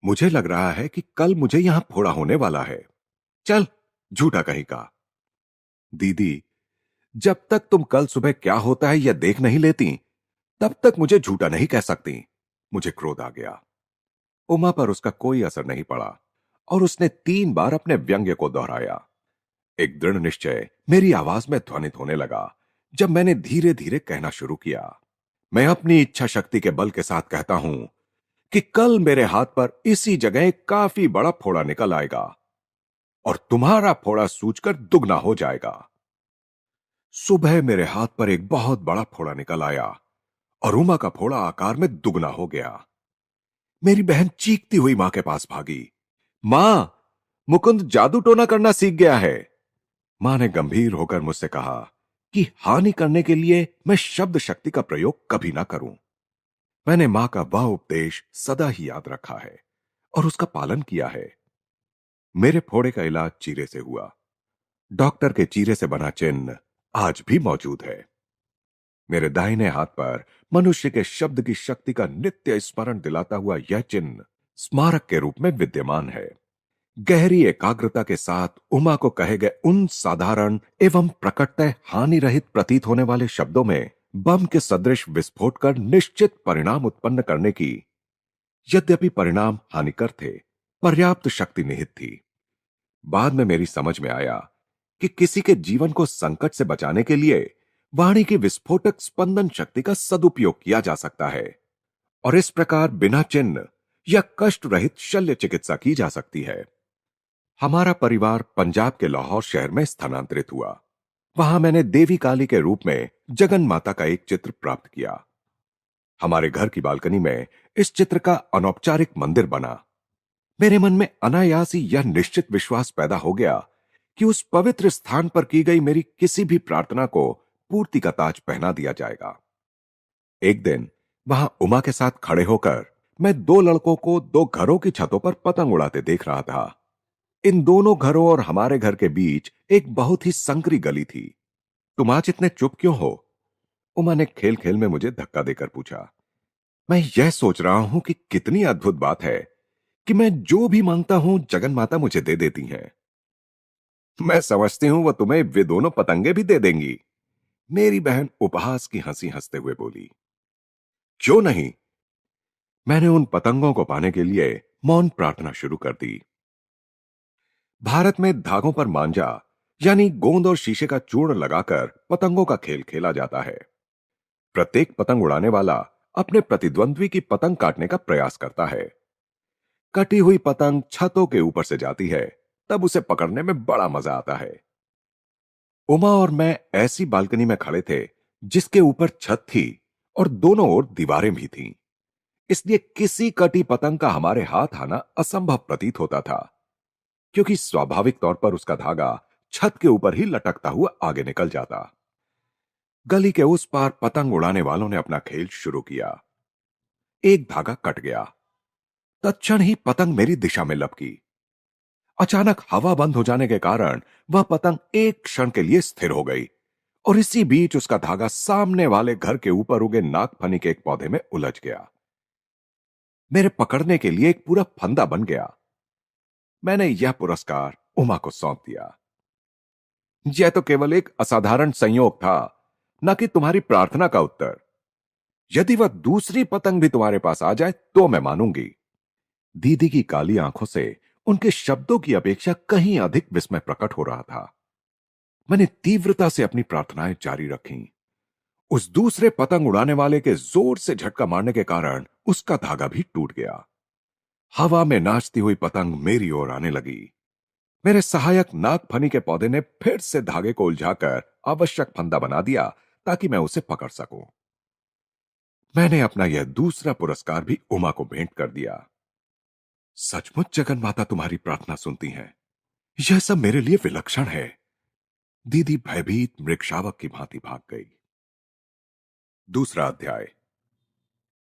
मुझे लग रहा है कि कल मुझे यहां फोड़ा होने वाला है। चल, झूठा कहीं का। दीदी, जब तक तुम कल सुबह क्या होता है यह देख नहीं लेती, तब तक मुझे झूठा नहीं कह सकती। मुझे क्रोध आ गया। उमा पर उसका कोई असर नहीं पड़ा और उसने 3 बार अपने व्यंग्य को दोहराया। एक दृढ़ निश्चय मेरी आवाज में ध्वनित होने लगा जब मैंने धीरे धीरे कहना शुरू किया। मैं अपनी इच्छा शक्ति के बल के साथ कहता हूं कि कल मेरे हाथ पर इसी जगह एक काफी बड़ा फोड़ा निकल आएगा और तुम्हारा फोड़ा सूजकर दुगना हो जाएगा। सुबह मेरे हाथ पर एक बहुत बड़ा फोड़ा निकल आया और उमा का फोड़ा आकार में दुगना हो गया। मेरी बहन चीखती हुई मां के पास भागी। मां, मुकुंद जादू टोना करना सीख गया है। मां ने गंभीर होकर मुझसे कहा कि हानि करने के लिए मैं शब्द शक्ति का प्रयोग कभी ना करूं। मैंने मां का वह उपदेश सदा ही याद रखा है और उसका पालन किया है। मेरे फोड़े का इलाज चीरे से हुआ। डॉक्टर के चीरे से बना चिन्ह आज भी मौजूद है। मेरे दाहिने हाथ पर मनुष्य के शब्द की शक्ति का नित्य स्मरण दिलाता हुआ यह चिन्ह स्मारक के रूप में विद्यमान है। गहरी एकाग्रता के साथ उमा को कहे गए उन साधारण एवं प्रकटतः हानि रहित प्रतीत होने वाले शब्दों में बम के सदृश विस्फोट कर निश्चित परिणाम उत्पन्न करने की, यद्यपि परिणाम हानिकर थे, पर्याप्त शक्ति निहित थी। बाद में मेरी समझ में आया कि किसी के जीवन को संकट से बचाने के लिए वाणी की विस्फोटक स्पंदन शक्ति का सदुपयोग किया जा सकता है और इस प्रकार बिना चिन्ह या कष्ट रहित शल्य चिकित्सा की जा सकती है। हमारा परिवार पंजाब के लाहौर शहर में स्थानांतरित हुआ। वहां मैंने देवी काली के रूप में जगन माता का एक चित्र प्राप्त किया। हमारे घर की बालकनी में इस चित्र का अनौपचारिक मंदिर बना। मेरे मन में अनायास ही यह निश्चित विश्वास पैदा हो गया कि उस पवित्र स्थान पर की गई मेरी किसी भी प्रार्थना को पूर्ति का ताज पहना दिया जाएगा। एक दिन वहां उमा के साथ खड़े होकर मैं 2 लड़कों को 2 घरों की छतों पर पतंग उड़ाते देख रहा था। इन दोनों घरों और हमारे घर के बीच एक बहुत ही संकरी गली थी। तुम आज इतने चुप क्यों हो? उमा ने खेल खेल में मुझे धक्का देकर पूछा। मैं यह सोच रहा हूं कि कितनी अद्भुत बात है कि मैं जो भी मांगता हूं जगन माता मुझे दे देती हैं। मैं समझती हूं वो तुम्हें वे दोनों पतंगे भी दे देंगी। मेरी बहन उपहास की हंसी हंसते हुए बोली। क्यों नहीं? मैंने उन पतंगों को पाने के लिए मौन प्रार्थना शुरू कर दी। भारत में धागों पर मांझा यानी गोंद और शीशे का चूर्ण लगाकर पतंगों का खेल खेला जाता है। प्रत्येक पतंग उड़ाने वाला अपने प्रतिद्वंद्वी की पतंग काटने का प्रयास करता है। कटी हुई पतंग छतों के ऊपर से जाती है, तब उसे पकड़ने में बड़ा मजा आता है। उमा और मैं ऐसी बालकनी में खड़े थे जिसके ऊपर छत थी और दोनों ओर दीवारें भी थीं। इसलिए किसी कटी पतंग का हमारे हाथ आना असंभव प्रतीत होता था, क्योंकि स्वाभाविक तौर पर उसका धागा छत के ऊपर ही लटकता हुआ आगे निकल जाता। गली के उस पार पतंग उड़ाने वालों ने अपना खेल शुरू किया। एक धागा कट गया, तत्क्षण ही पतंग मेरी दिशा में लपकी। अचानक हवा बंद हो जाने के कारण वह पतंग एक क्षण के लिए स्थिर हो गई और इसी बीच उसका धागा सामने वाले घर के ऊपर उगे नागफनी के एक पौधे में उलझ गया। मेरे पकड़ने के लिए एक पूरा फंदा बन गया। मैंने यह पुरस्कार उमा को सौंप दिया। यह तो केवल एक असाधारण संयोग था, न कि तुम्हारी प्रार्थना का उत्तर। यदि वह दूसरी पतंग भी तुम्हारे पास आ जाए तो मैं मानूंगी। दीदी की काली आंखों से उनके शब्दों की अपेक्षा कहीं अधिक विस्मय प्रकट हो रहा था। मैंने तीव्रता से अपनी प्रार्थनाएं जारी रखीं। उस दूसरे पतंग उड़ाने वाले के जोर से झटका मारने के कारण उसका धागा भी टूट गया। हवा में नाचती हुई पतंग मेरी ओर आने लगी। मेरे सहायक नागफनी के पौधे ने फिर से धागे को उलझाकर आवश्यक फंदा बना दिया ताकि मैं उसे पकड़ सकूं। मैंने अपना यह दूसरा पुरस्कार भी उमा को भेंट कर दिया। सचमुच जगन माता तुम्हारी प्रार्थना सुनती हैं। यह सब मेरे लिए विलक्षण है। दीदी भयभीत मृगशावक की भांति भाग गई। दूसरा अध्याय,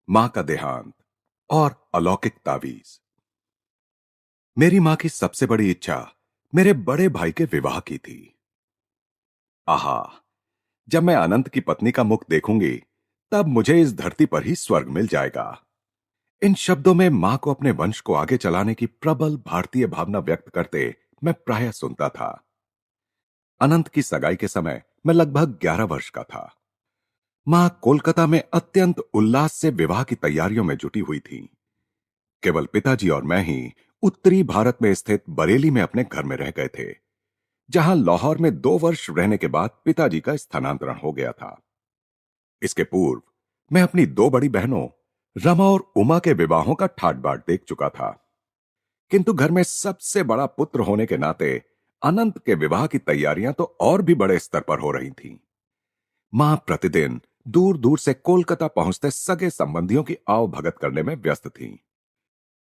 मां का देहांत और अलौकिक तावीज। मेरी मां की सबसे बड़ी इच्छा मेरे बड़े भाई के विवाह की थी। आहा, जब मैं अनंत की पत्नी का मुख देखूंगी तब मुझे इस धरती पर ही स्वर्ग मिल जाएगा। इन शब्दों में मां को अपने वंश को आगे चलाने की प्रबल भारतीय भावना व्यक्त करते मैं प्रायः सुनता था। अनंत की सगाई के समय मैं लगभग 11 वर्ष का था। मां कोलकाता में अत्यंत उल्लास से विवाह की तैयारियों में जुटी हुई थी। केवल पिताजी और मैं ही उत्तरी भारत में स्थित बरेली में अपने घर में रह गए थे, जहां लाहौर में 2 वर्ष रहने के बाद पिताजी का स्थानांतरण हो गया था। इसके पूर्व मैं अपनी 2 बड़ी बहनों रमा और उमा के विवाहों का ठाट बाट देख चुका था, किंतु घर में सबसे बड़ा पुत्र होने के नाते अनंत के विवाह की तैयारियां तो और भी बड़े स्तर पर हो रही थीं। मां प्रतिदिन दूर दूर से कोलकाता पहुंचते सगे संबंधियों की आवभगत करने में व्यस्त थीं।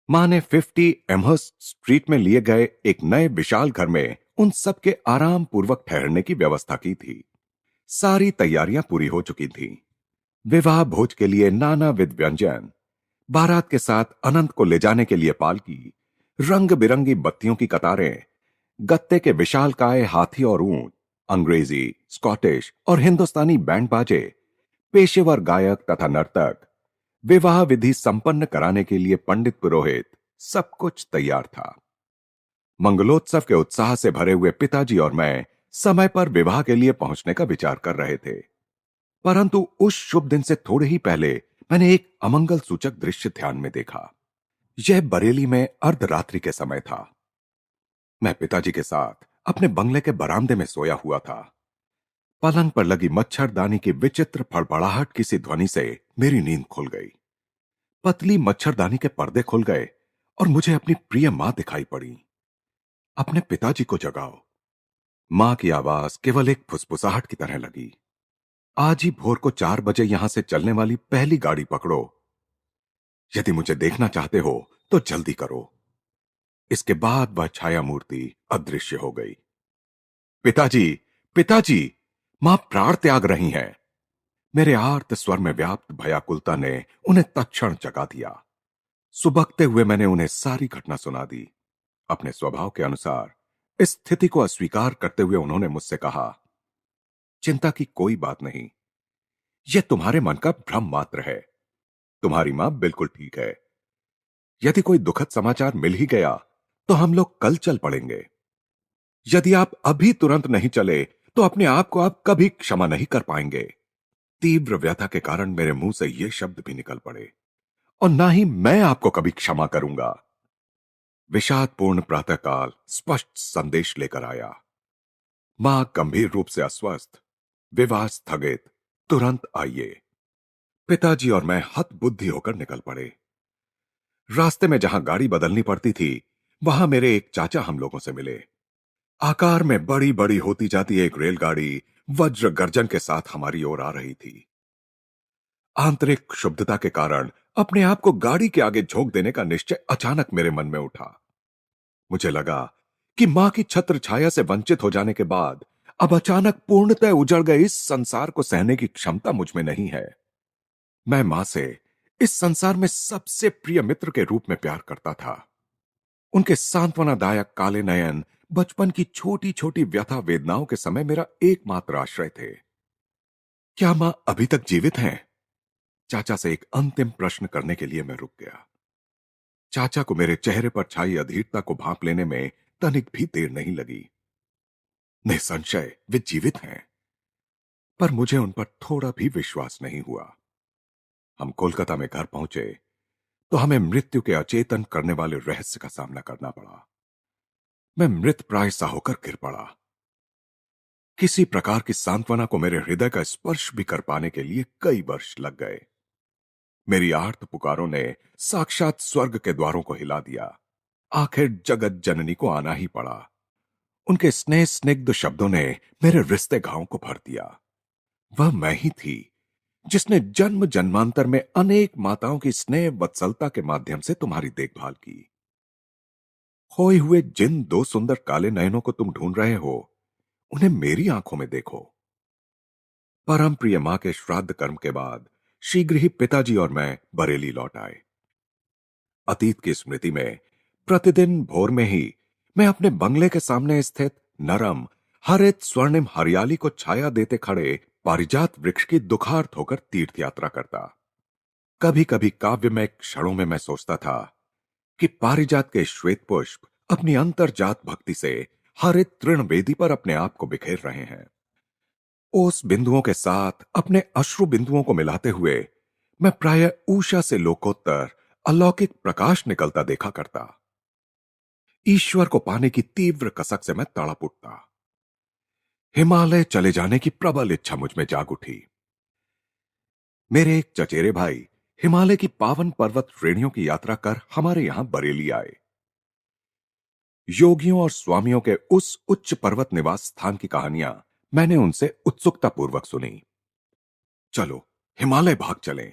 मां ने 50 एमहर्स्ट स्ट्रीट में लिए गए एक नए विशाल घर में उन सबके आराम पूर्वक ठहरने की व्यवस्था की थी। सारी तैयारियां पूरी हो चुकी थीं। विवाह भोज के लिए नानाविध व्यंजन, बारात के साथ अनंत को ले जाने के लिए पालकी, रंग बिरंगी बत्तियों की कतारें, गत्ते के विशालकाय हाथी और ऊंट, अंग्रेजी, स्कॉटिश और हिंदुस्तानी बैंड बाजे, पेशेवर गायक तथा नर्तक, विवाह विधि संपन्न कराने के लिए पंडित पुरोहित, सब कुछ तैयार था। मंगलोत्सव के उत्साह से भरे हुए पिताजी और मैं समय पर विवाह के लिए पहुंचने का विचार कर रहे थे, परंतु उस शुभ दिन से थोड़े ही पहले मैंने एक अमंगल सूचक दृश्य ध्यान में देखा। यह बरेली में अर्धरात्रि के समय था। मैं पिताजी के साथ अपने बंगले के बरामदे में सोया हुआ था। पलंग पर लगी मच्छरदानी की विचित्र फड़फड़ाहट की सी ध्वनि से मेरी नींद खुल गई। पतली मच्छरदानी के पर्दे खुल गए और मुझे अपनी प्रिय मां दिखाई पड़ी। अपने पिताजी को जगाओ। मां की आवाज केवल एक फुसफुसाहट की तरह लगी। आज ही भोर को 4 बजे यहां से चलने वाली पहली गाड़ी पकड़ो। यदि मुझे देखना चाहते हो तो जल्दी करो। इसके बाद वह छाया मूर्ति अदृश्य हो गई। पिताजी, पिताजी, मां प्राण त्याग रही हैं। मेरे आर्त स्वर में व्याप्त भयाकुलता ने उन्हें तत्क्षण जगा दिया। सुबकते हुए मैंने उन्हें सारी घटना सुना दी। अपने स्वभाव के अनुसार इस स्थिति को अस्वीकार करते हुए उन्होंने मुझसे कहा, चिंता की कोई बात नहीं, यह तुम्हारे मन का भ्रम मात्र है। तुम्हारी मां बिल्कुल ठीक है। यदि कोई दुखद समाचार मिल ही गया तो हम लोग कल चल पड़ेंगे। यदि आप अभी तुरंत नहीं चले तो अपने आप को आप कभी क्षमा नहीं कर पाएंगे। तीव्र व्यथा के कारण मेरे मुंह से ये शब्द भी निकल पड़े, और ना ही मैं आपको कभी क्षमा करूंगा। विषादपूर्ण प्रातःकाल स्पष्ट संदेश लेकर आया। मां गंभीर रूप से अस्वस्थ, विवाह स्थगित, तुरंत आइए। पिताजी और मैं हतबुद्धि होकर निकल पड़े। रास्ते में जहां गाड़ी बदलनी पड़ती थी वहां मेरे एक चाचा हम लोगों से मिले। आकार में बड़ी बड़ी होती जाती एक रेलगाड़ी वज्र गर्जन के साथ हमारी ओर आ रही थी। आंतरिक क्षुब्धता के कारण अपने आप को गाड़ी के आगे झोंक देने का निश्चय अचानक मेरे मन में उठा। मुझे लगा कि मां की छत्र छाया से वंचित हो जाने के बाद अब अचानक पूर्णतः उजड़ गए इस संसार को सहने की क्षमता मुझ में नहीं है। मैं मां से इस संसार में सबसे प्रिय मित्र के रूप में प्यार करता था। उनके सांत्वनादायक काले नयन बचपन की छोटी छोटी व्यथा वेदनाओं के समय मेरा एकमात्र आश्रय थे। क्या मां अभी तक जीवित हैं? चाचा से एक अंतिम प्रश्न करने के लिए मैं रुक गया। चाचा को मेरे चेहरे पर छाई अधीरता को भांप लेने में तनिक भी देर नहीं लगी। निसंशय वे जीवित हैं, पर मुझे उन पर थोड़ा भी विश्वास नहीं हुआ। हम कोलकाता में घर पहुंचे तो हमें मृत्यु के अचेतन करने वाले रहस्य का सामना करना पड़ा। मैं मृत प्राय सा होकर गिर पड़ा। किसी प्रकार की सांत्वना को मेरे हृदय का स्पर्श भी कर पाने के लिए कई वर्ष लग गए। मेरी आर्त पुकारों ने साक्षात स्वर्ग के द्वारों को हिला दिया। आखिर जगत जननी को आना ही पड़ा। उनके स्नेह स्निग्ध शब्दों ने मेरे रिश्ते घावों को भर दिया। वह मैं ही थी जिसने जन्म जन्मांतर में अनेक माताओं की स्नेह वत्सलता के माध्यम से तुम्हारी देखभाल की। खोए हुए जिन दो सुंदर काले नयनों को तुम ढूंढ रहे हो, उन्हें मेरी आंखों में देखो। परम प्रिय मां के श्राद्ध कर्म के बाद शीघ्र ही पिताजी और मैं बरेली लौट आए। अतीत की स्मृति में प्रतिदिन भोर में ही मैं अपने बंगले के सामने स्थित नरम हरित स्वर्णिम हरियाली को छाया देते खड़े पारिजात वृक्ष की दुखार्त होकर तीर्थ यात्रा करता। कभी कभी काव्यमय क्षणों में मैं सोचता था कि पारिजात के श्वेत पुष्प अपनी अंतर्जात भक्ति से हरित तृण वेदी पर अपने आप को बिखेर रहे हैं। ओस बिंदुओं के साथ अपने अश्रु बिंदुओं को मिलाते हुए मैं प्रायः ऊषा से लोकोत्तर अलौकिक प्रकाश निकलता देखा करता। ईश्वर को पाने की तीव्र कसक से मैं तड़प उठता। हिमालय चले जाने की प्रबल इच्छा मुझ में जाग उठी। मेरे एक चचेरे भाई हिमालय की पावन पर्वत श्रेणियों की यात्रा कर हमारे यहां बरेली आए। योगियों और स्वामियों के उस उच्च पर्वत निवास स्थान की कहानियां मैंने उनसे उत्सुकता पूर्वक सुनी। चलो हिमालय भाग चलें।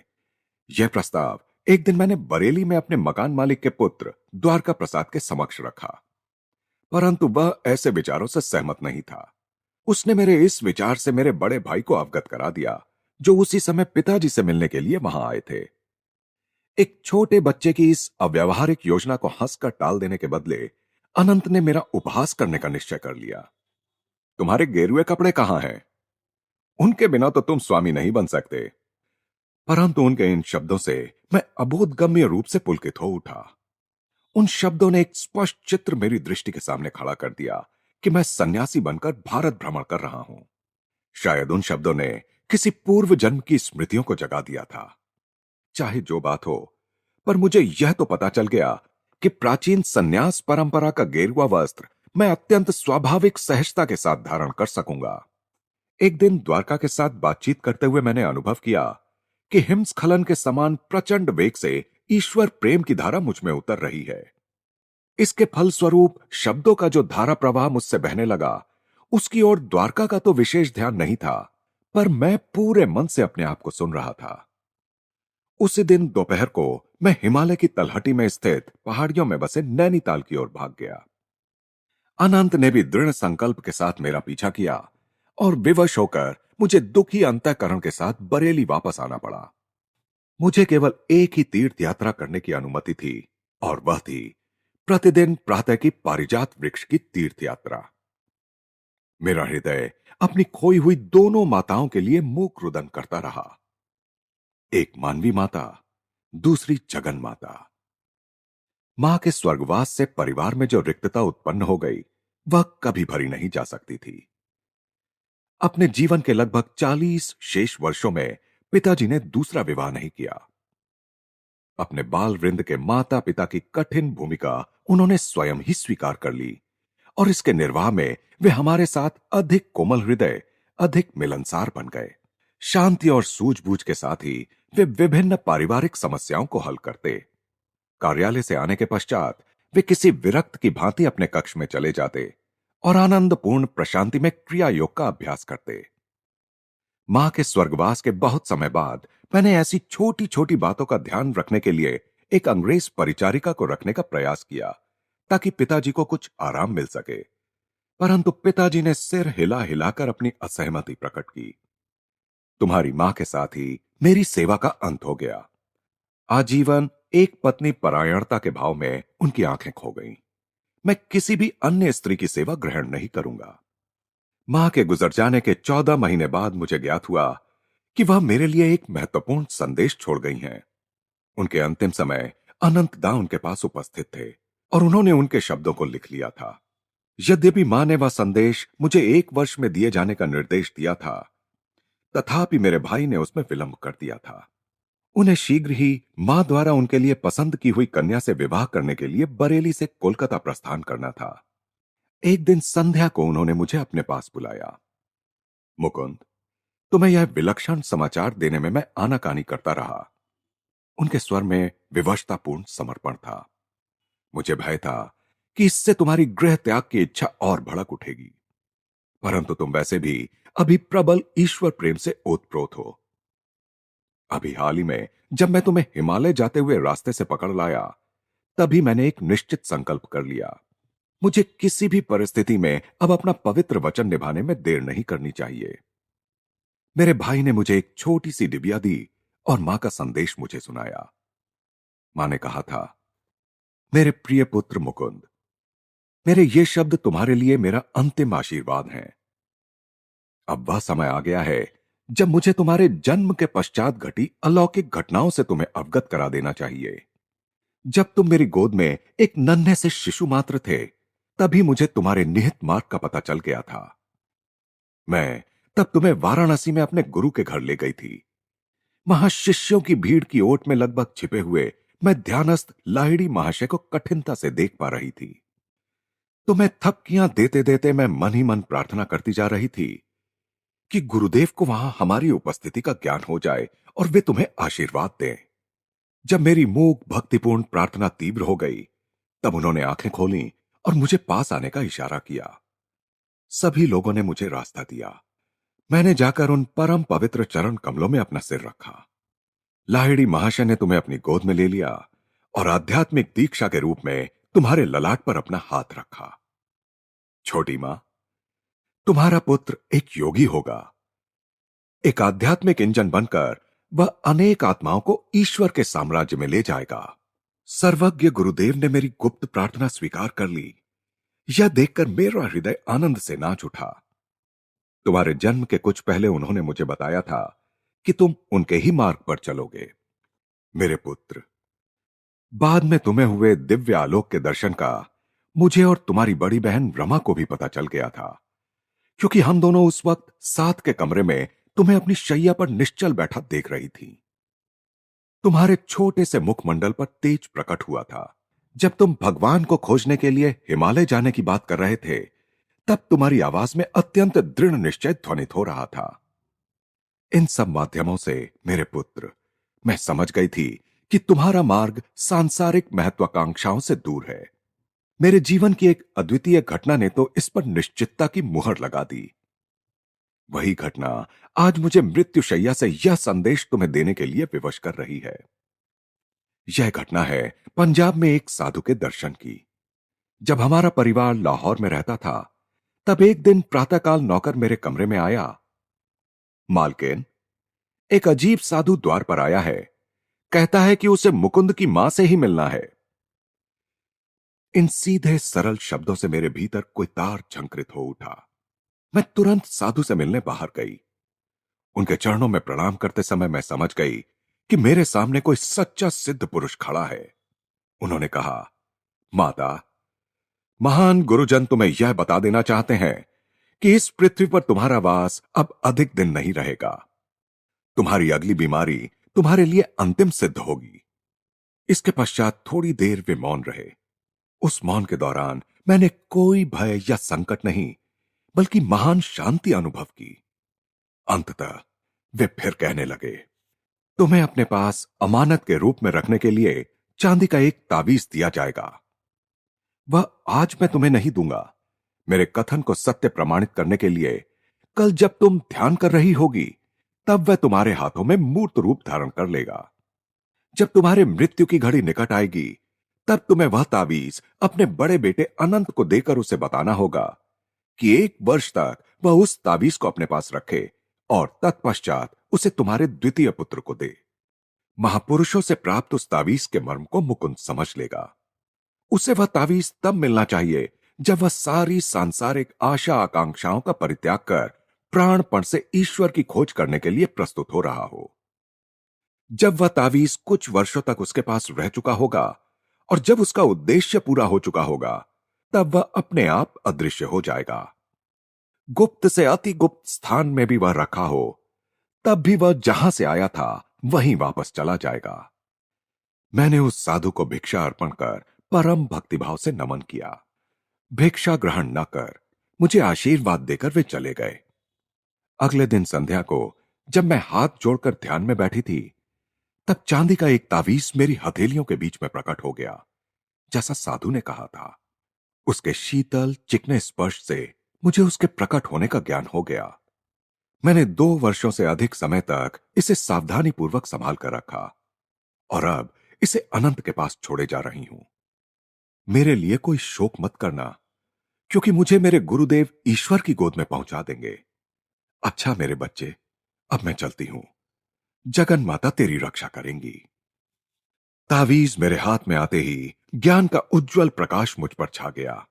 यह प्रस्ताव एक दिन मैंने बरेली में अपने मकान मालिक के पुत्र द्वारका प्रसाद के समक्ष रखा, परंतु वह ऐसे विचारों से सहमत नहीं था। उसने मेरे इस विचार से मेरे बड़े भाई को अवगत करा दिया, जो उसी समय पिताजी से मिलने के लिए वहां आए थे। एक छोटे बच्चे की इस अव्यावहारिक योजना को हंसकर टाल देने के बदले अनंत ने मेरा उपहास करने का निश्चय कर लिया। तुम्हारे गेरुए कपड़े कहां हैं? उनके बिना तो तुम स्वामी नहीं बन सकते। परंतु उनके इन शब्दों से मैं अबोधगम्य रूप से पुलकित हो उठा। उन शब्दों ने एक स्पष्ट चित्र मेरी दृष्टि के सामने खड़ा कर दिया कि मैं सन्यासी बनकर भारत भ्रमण कर रहा हूं। शायद उन शब्दों ने किसी पूर्व जन्म की स्मृतियों को जगा दिया था। चाहे जो बात हो, पर मुझे यह तो पता चल गया कि प्राचीन सन्यास परंपरा का गेरुआ वस्त्र मैं अत्यंत स्वाभाविक सहजता के साथ धारण कर सकूंगा। एक दिन द्वारका के साथ बातचीत करते हुए मैंने अनुभव किया कि हिमस्खलन के समान प्रचंड वेग से ईश्वर प्रेम की धारा मुझ में उतर रही है। इसके फलस्वरूप शब्दों का जो धारा प्रवाह मुझसे बहने लगा, उसकी ओर द्वारका का तो विशेष ध्यान नहीं था, पर मैं पूरे मन से अपने आप को सुन रहा था। उसी दिन दोपहर को मैं हिमालय की तलहटी में स्थित पहाड़ियों में बसे नैनीताल की ओर भाग गया। अनंत ने भी दृढ़ संकल्प के साथ मेरा पीछा किया और विवश होकर मुझे दुखी अंतःकरण के साथ बरेली वापस आना पड़ा। मुझे केवल एक ही तीर्थ यात्रा करने की अनुमति थी, और वह थी प्रतिदिन प्रातः की पारिजात वृक्ष की तीर्थ यात्रा। मेरा हृदय अपनी खोई हुई दोनों माताओं के लिए मूक रुदन करता रहा। एक मानवी माता, दूसरी जगन माता। मां के स्वर्गवास से परिवार में जो रिक्तता उत्पन्न हो गई, वह कभी भरी नहीं जा सकती थी। अपने जीवन के लगभग 40 शेष वर्षों में पिताजी ने दूसरा विवाह नहीं किया। अपने बाल वृंद के माता पिता की कठिन भूमिका उन्होंने स्वयं ही स्वीकार कर ली, और इसके निर्वाह में वे हमारे साथ अधिक कोमल हृदय, अधिक मिलनसार बन गए। शांति और सूझबूझ के साथ ही वे विभिन्न पारिवारिक समस्याओं को हल करते। कार्यालय से आने के पश्चात वे किसी विरक्त की भांति अपने कक्ष में चले जाते और आनंदपूर्ण प्रशांति में क्रिया योग का अभ्यास करते। मां के स्वर्गवास के बहुत समय बाद मैंने ऐसी छोटी छोटी बातों का ध्यान रखने के लिए एक अंग्रेज परिचारिका को रखने का प्रयास किया, ताकि पिताजी को कुछ आराम मिल सके। परंतु पिताजी ने सिर हिला हिलाकर अपनी असहमति प्रकट की। तुम्हारी मां के साथ ही मेरी सेवा का अंत हो गया। आजीवन एक पत्नी परायणता के भाव में उनकी आंखें खो गईं। मैं किसी भी अन्य स्त्री की सेवा ग्रहण नहीं करूंगा। मां के गुजर जाने के 14 महीने बाद मुझे ज्ञात हुआ कि वह मेरे लिए एक महत्वपूर्ण संदेश छोड़ गई हैं। उनके अंतिम समय अनंतदा उनके पास उपस्थित थे और उन्होंने उनके शब्दों को लिख लिया था। यद्यपि मां ने वह संदेश मुझे 1 वर्ष में दिए जाने का निर्देश दिया था, तथापि मेरे भाई ने उसमें विलंब कर दिया था। उन्हें शीघ्र ही मां द्वारा उनके लिए पसंद की हुई कन्या से विवाह करने के लिए बरेली से कोलकाता प्रस्थान करना था। एक दिन संध्या को उन्होंने मुझे अपने पास बुलाया। मुकुंद, तुम्हें यह विलक्षण समाचार देने में मैं आनाकानी करता रहा। उनके स्वर में विवशतापूर्ण समर्पण था। मुझे भय था कि इससे तुम्हारी गृह त्याग की इच्छा और भड़क उठेगी, परंतु तुम वैसे भी अभी प्रबल ईश्वर प्रेम से ओतप्रोत हो। अभी हाल ही में जब मैं तुम्हें हिमालय जाते हुए रास्ते से पकड़ लाया, तभी मैंने एक निश्चित संकल्प कर लिया। मुझे किसी भी परिस्थिति में अब अपना पवित्र वचन निभाने में देर नहीं करनी चाहिए। मेरे भाई ने मुझे एक छोटी सी डिबिया दी और मां का संदेश मुझे सुनाया। मां ने कहा था, मेरे प्रिय पुत्र मुकुंद, मेरे ये शब्द तुम्हारे लिए मेरा अंतिम आशीर्वाद हैं। अब वह समय आ गया है जब मुझे तुम्हारे जन्म के पश्चात घटी अलौकिक घटनाओं से तुम्हें अवगत करा देना चाहिए। जब तुम मेरी गोद में एक नन्हे से शिशु मात्र थे, तभी मुझे तुम्हारे निहित मार्ग का पता चल गया था। मैं तब तुम्हें वाराणसी में अपने गुरु के घर ले गई थी। वहां शिष्यों की भीड़ की ओट में लगभग छिपे हुए मैं ध्यानस्थ लाहिड़ी महाशय को कठिनता से देख पा रही थी। तुम्हें थपकियां देते देते मैं मन ही मन प्रार्थना करती जा रही थी कि गुरुदेव को वहां हमारी उपस्थिति का ज्ञान हो जाए और वे तुम्हें आशीर्वाद दें। जब मेरी मूक भक्तिपूर्ण प्रार्थना तीव्र हो गई, तब उन्होंने आंखें खोली और मुझे पास आने का इशारा किया। सभी लोगों ने मुझे रास्ता दिया। मैंने जाकर उन परम पवित्र चरण कमलों में अपना सिर रखा। लाहिड़ी महाशय ने तुम्हें अपनी गोद में ले लिया और आध्यात्मिक दीक्षा के रूप में तुम्हारे ललाट पर अपना हाथ रखा। छोटी मां, तुम्हारा पुत्र एक योगी होगा। एक आध्यात्मिक इंजन बनकर वह अनेक आत्माओं को ईश्वर के साम्राज्य में ले जाएगा। सर्वज्ञ गुरुदेव ने मेरी गुप्त प्रार्थना स्वीकार कर ली। यह देखकर मेरा हृदय आनंद से नाच उठा। तुम्हारे जन्म के कुछ पहले उन्होंने मुझे बताया था कि तुम उनके ही मार्ग पर चलोगे। मेरे पुत्र, बाद में तुम्हें हुए दिव्य आलोक के दर्शन का मुझे और तुम्हारी बड़ी बहन रमा को भी पता चल गया था, क्योंकि हम दोनों उस वक्त साथ के कमरे में तुम्हें अपनी शैया पर निश्चल बैठा देख रही थी। तुम्हारे छोटे से मुखमंडल पर तेज प्रकट हुआ था। जब तुम भगवान को खोजने के लिए हिमालय जाने की बात कर रहे थे, तब तुम्हारी आवाज में अत्यंत दृढ़ निश्चय ध्वनित हो रहा था। इन सब माध्यमों से मेरे पुत्र, मैं समझ गई थी कि तुम्हारा मार्ग सांसारिक महत्वाकांक्षाओं से दूर है। मेरे जीवन की एक अद्वितीय घटना ने तो इस पर निश्चितता की मुहर लगा दी। वही घटना आज मुझे मृत्युशैया से यह संदेश तुम्हें देने के लिए विवश कर रही है। यह घटना है पंजाब में एक साधु के दर्शन की। जब हमारा परिवार लाहौर में रहता था, तब एक दिन प्रातःकाल नौकर मेरे कमरे में आया। मालकिन, एक अजीब साधु द्वार पर आया है। कहता है कि उसे मुकुंद की मां से ही मिलना है। इन सीधे सरल शब्दों से मेरे भीतर कोई तार झंकृत हो उठा। मैं तुरंत साधु से मिलने बाहर गई। उनके चरणों में प्रणाम करते समय मैं समझ गई कि मेरे सामने कोई सच्चा सिद्ध पुरुष खड़ा है। उन्होंने कहा, माता, महान गुरुजन तुम्हें यह बता देना चाहते हैं कि इस पृथ्वी पर तुम्हारा वास अब अधिक दिन नहीं रहेगा। तुम्हारी अगली बीमारी तुम्हारे लिए अंतिम सिद्ध होगी। इसके पश्चात थोड़ी देर वे मौन रहे। उस मौन के दौरान मैंने कोई भय या संकट नहीं, बल्कि महान शांति अनुभव की। अंततः वे फिर कहने लगे, तुम्हें अपने पास अमानत के रूप में रखने के लिए चांदी का एक तावीज दिया जाएगा। वह आज मैं तुम्हें नहीं दूंगा, मेरे कथन को सत्य प्रमाणित करने के लिए कल जब तुम ध्यान कर रही होगी, तब वह तुम्हारे हाथों में मूर्त रूप धारण कर लेगा। जब तुम्हारे मृत्यु की घड़ी निकट आएगी, तब तुम्हें वह तावीज अपने बड़े बेटे अनंत को देकर उसे बताना होगा कि 1 वर्ष तक वह उस तावीज को अपने पास रखे और तत्पश्चात उसे तुम्हारे द्वितीय पुत्र को दे। महापुरुषों से प्राप्त उस तावीज के मर्म को मुकुंद समझ लेगा। उसे वह तावीज तब मिलना चाहिए जब वह सारी सांसारिक आशा आकांक्षाओं का परित्याग कर प्राणपण से ईश्वर की खोज करने के लिए प्रस्तुत हो रहा हो। जब वह तावीज कुछ वर्षों तक उसके पास रह चुका होगा और जब उसका उद्देश्य पूरा हो चुका होगा, तब वह अपने आप अदृश्य हो जाएगा। गुप्त से अति गुप्त स्थान में भी वह रखा हो, तब भी वह जहां से आया था वहीं वापस चला जाएगा। मैंने उस साधु को भिक्षा अर्पण कर परम भक्तिभाव से नमन किया। भिक्षा ग्रहण न कर मुझे आशीर्वाद देकर वे चले गए। अगले दिन संध्या को जब मैं हाथ जोड़कर ध्यान में बैठी थी, तब चांदी का एक तावीज मेरी हथेलियों के बीच में प्रकट हो गया, जैसा साधु ने कहा था। उसके शीतल चिकने स्पर्श से मुझे उसके प्रकट होने का ज्ञान हो गया। मैंने 2 वर्षों से अधिक समय तक इसे सावधानी पूर्वक संभाल कर रखा और अब इसे अनंत के पास छोड़े जा रही हूं। मेरे लिए कोई शोक मत करना, क्योंकि मुझे मेरे गुरुदेव ईश्वर की गोद में पहुंचा देंगे। अच्छा मेरे बच्चे, अब मैं चलती हूं। जगन माता तेरी रक्षा करेंगी। तावीज मेरे हाथ में आते ही ज्ञान का उज्जवल प्रकाश मुझ पर छा गया।